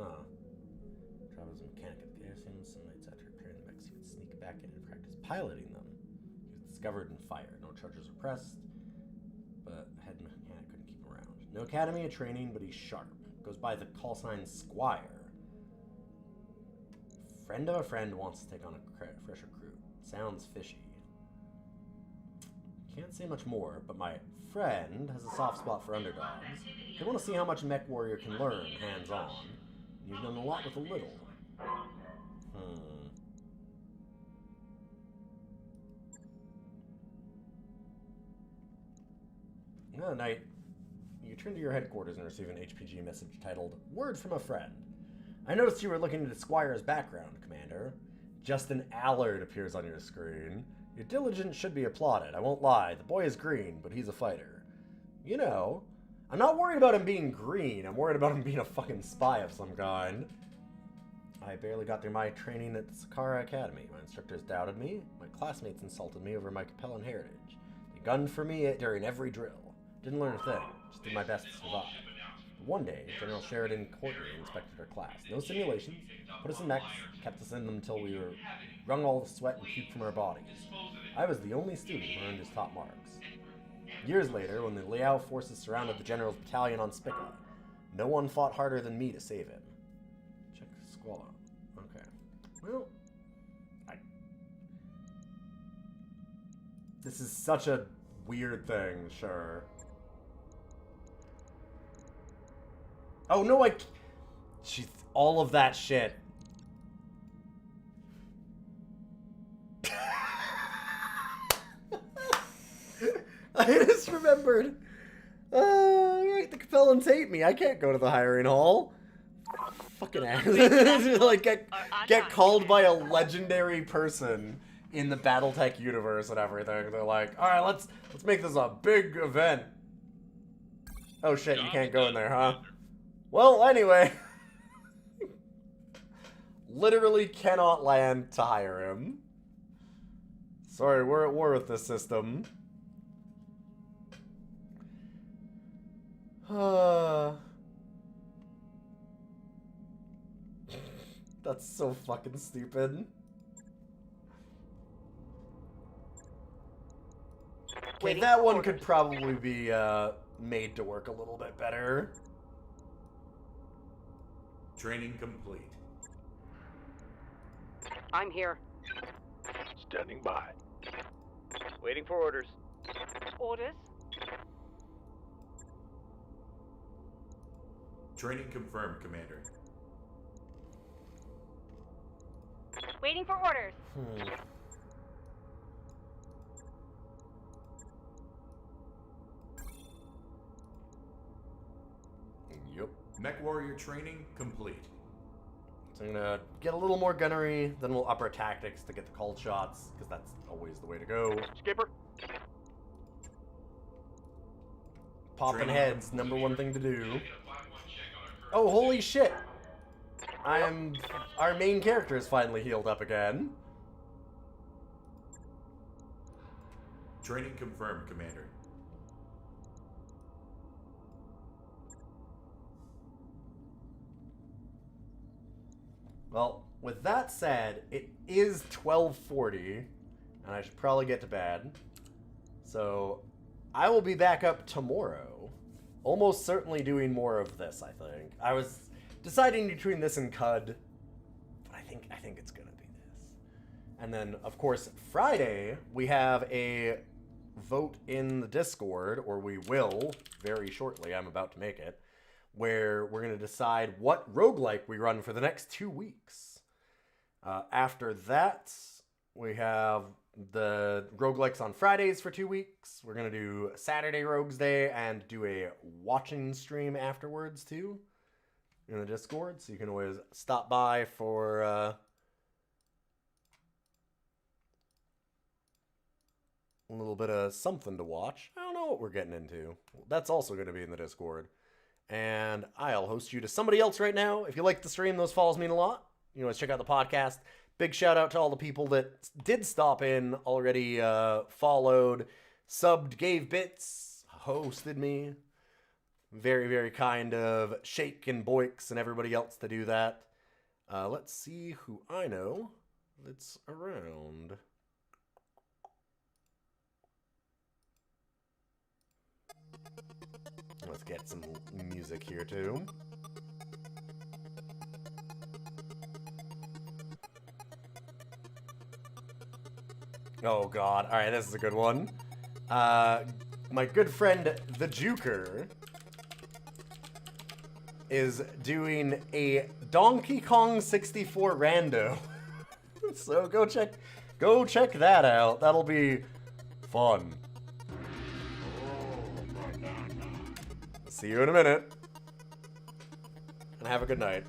Job as a mechanic at the Garrison. Some nights after repairing the mechs, he would sneak back in and practice piloting them. He was discovered and fired. No charges were pressed, but head mechanic couldn't keep him around. No academy of training, but he's sharp. Goes by the call sign Squire. Friend of a friend wants to take on a fresh recruit. Sounds fishy. Can't say much more, but my friend has a soft spot for underdogs. They want to see how much Mech Warrior can learn hands-on. You've done a lot with a little. Another night, you turn to your headquarters and receive an HPG message titled, Word from a Friend. I noticed you were looking into Squire's background, Commander. Justin Allard appears on your screen. Your diligence should be applauded. I won't lie. The boy is green, but he's a fighter. You know, I'm not worried about him being green. I'm worried about him being a fucking spy of some kind. I barely got through my training at the Sakara Academy. My instructors doubted me. My classmates insulted me over my Capellan heritage. They gunned for me during every drill. Didn't learn a thing. Just did my best to survive. But one day, General Sheridan Courtney inspected our class. No simulations. Put us in mechs. Kept us in them until we were wrung all the sweat and puke from our bodies. I was the only student who earned his top marks. Years later, when the Liao forces surrounded the General's battalion on Spica, no one fought harder than me to save him. Check Squall out. Okay. Well, this is such a weird thing, sure. Oh, no, she's all of that shit. I just remembered. Right, the Capellans hate me. I can't go to the hiring hall. Fucking ass. Like, get called by a legendary person in the BattleTech universe and everything. They're like, alright, let's make this a big event. Oh shit, you can't go in there, huh? Well, anyway. Literally cannot land to hire him. Sorry, we're at war with this system. That's so fucking stupid. Okay, that one could probably be made to work a little bit better. Training complete. I'm here. Standing by. Waiting for orders. Orders? Training confirmed, Commander. Waiting for orders. Yep. Mech Warrior training complete. So I'm gonna get a little more gunnery, then we'll up our tactics to get the called shots, because that's always the way to go. Skipper. Popping heads, #1 thing to do. Oh, holy shit! Our main character is finally healed up again. Training confirmed, Commander. Well, with that said, it is 12:40, and I should probably get to bed. So, I will be back up tomorrow. Almost certainly doing more of this, I think. I was deciding between this and Cud, but I think it's gonna be this. And then, of course, Friday, we have a vote in the Discord, or we will very shortly, I'm about to make it, where we're going to decide what roguelike we run for the next 2 weeks. After that, we have the roguelikes on Fridays for 2 weeks. We're going to do Saturday Rogues Day and do a watching stream afterwards, too, in the Discord. So you can always stop by for a little bit of something to watch. I don't know what we're getting into. That's also going to be in the Discord. And I'll host you to somebody else right now. If you like the stream, those follows mean a lot. You can always check out the podcast. Big shout out to all the people that did stop in already, followed, subbed, gave bits, hosted me. Very, very kind of Shake and Boix and everybody else to do that. Let's see who I know that's around. Let's get some music here, too. Oh, God. All right, this is a good one. My good friend, the Juker, is doing a Donkey Kong 64 rando. So go check that out. That'll be fun. See you in a minute. And have a good night.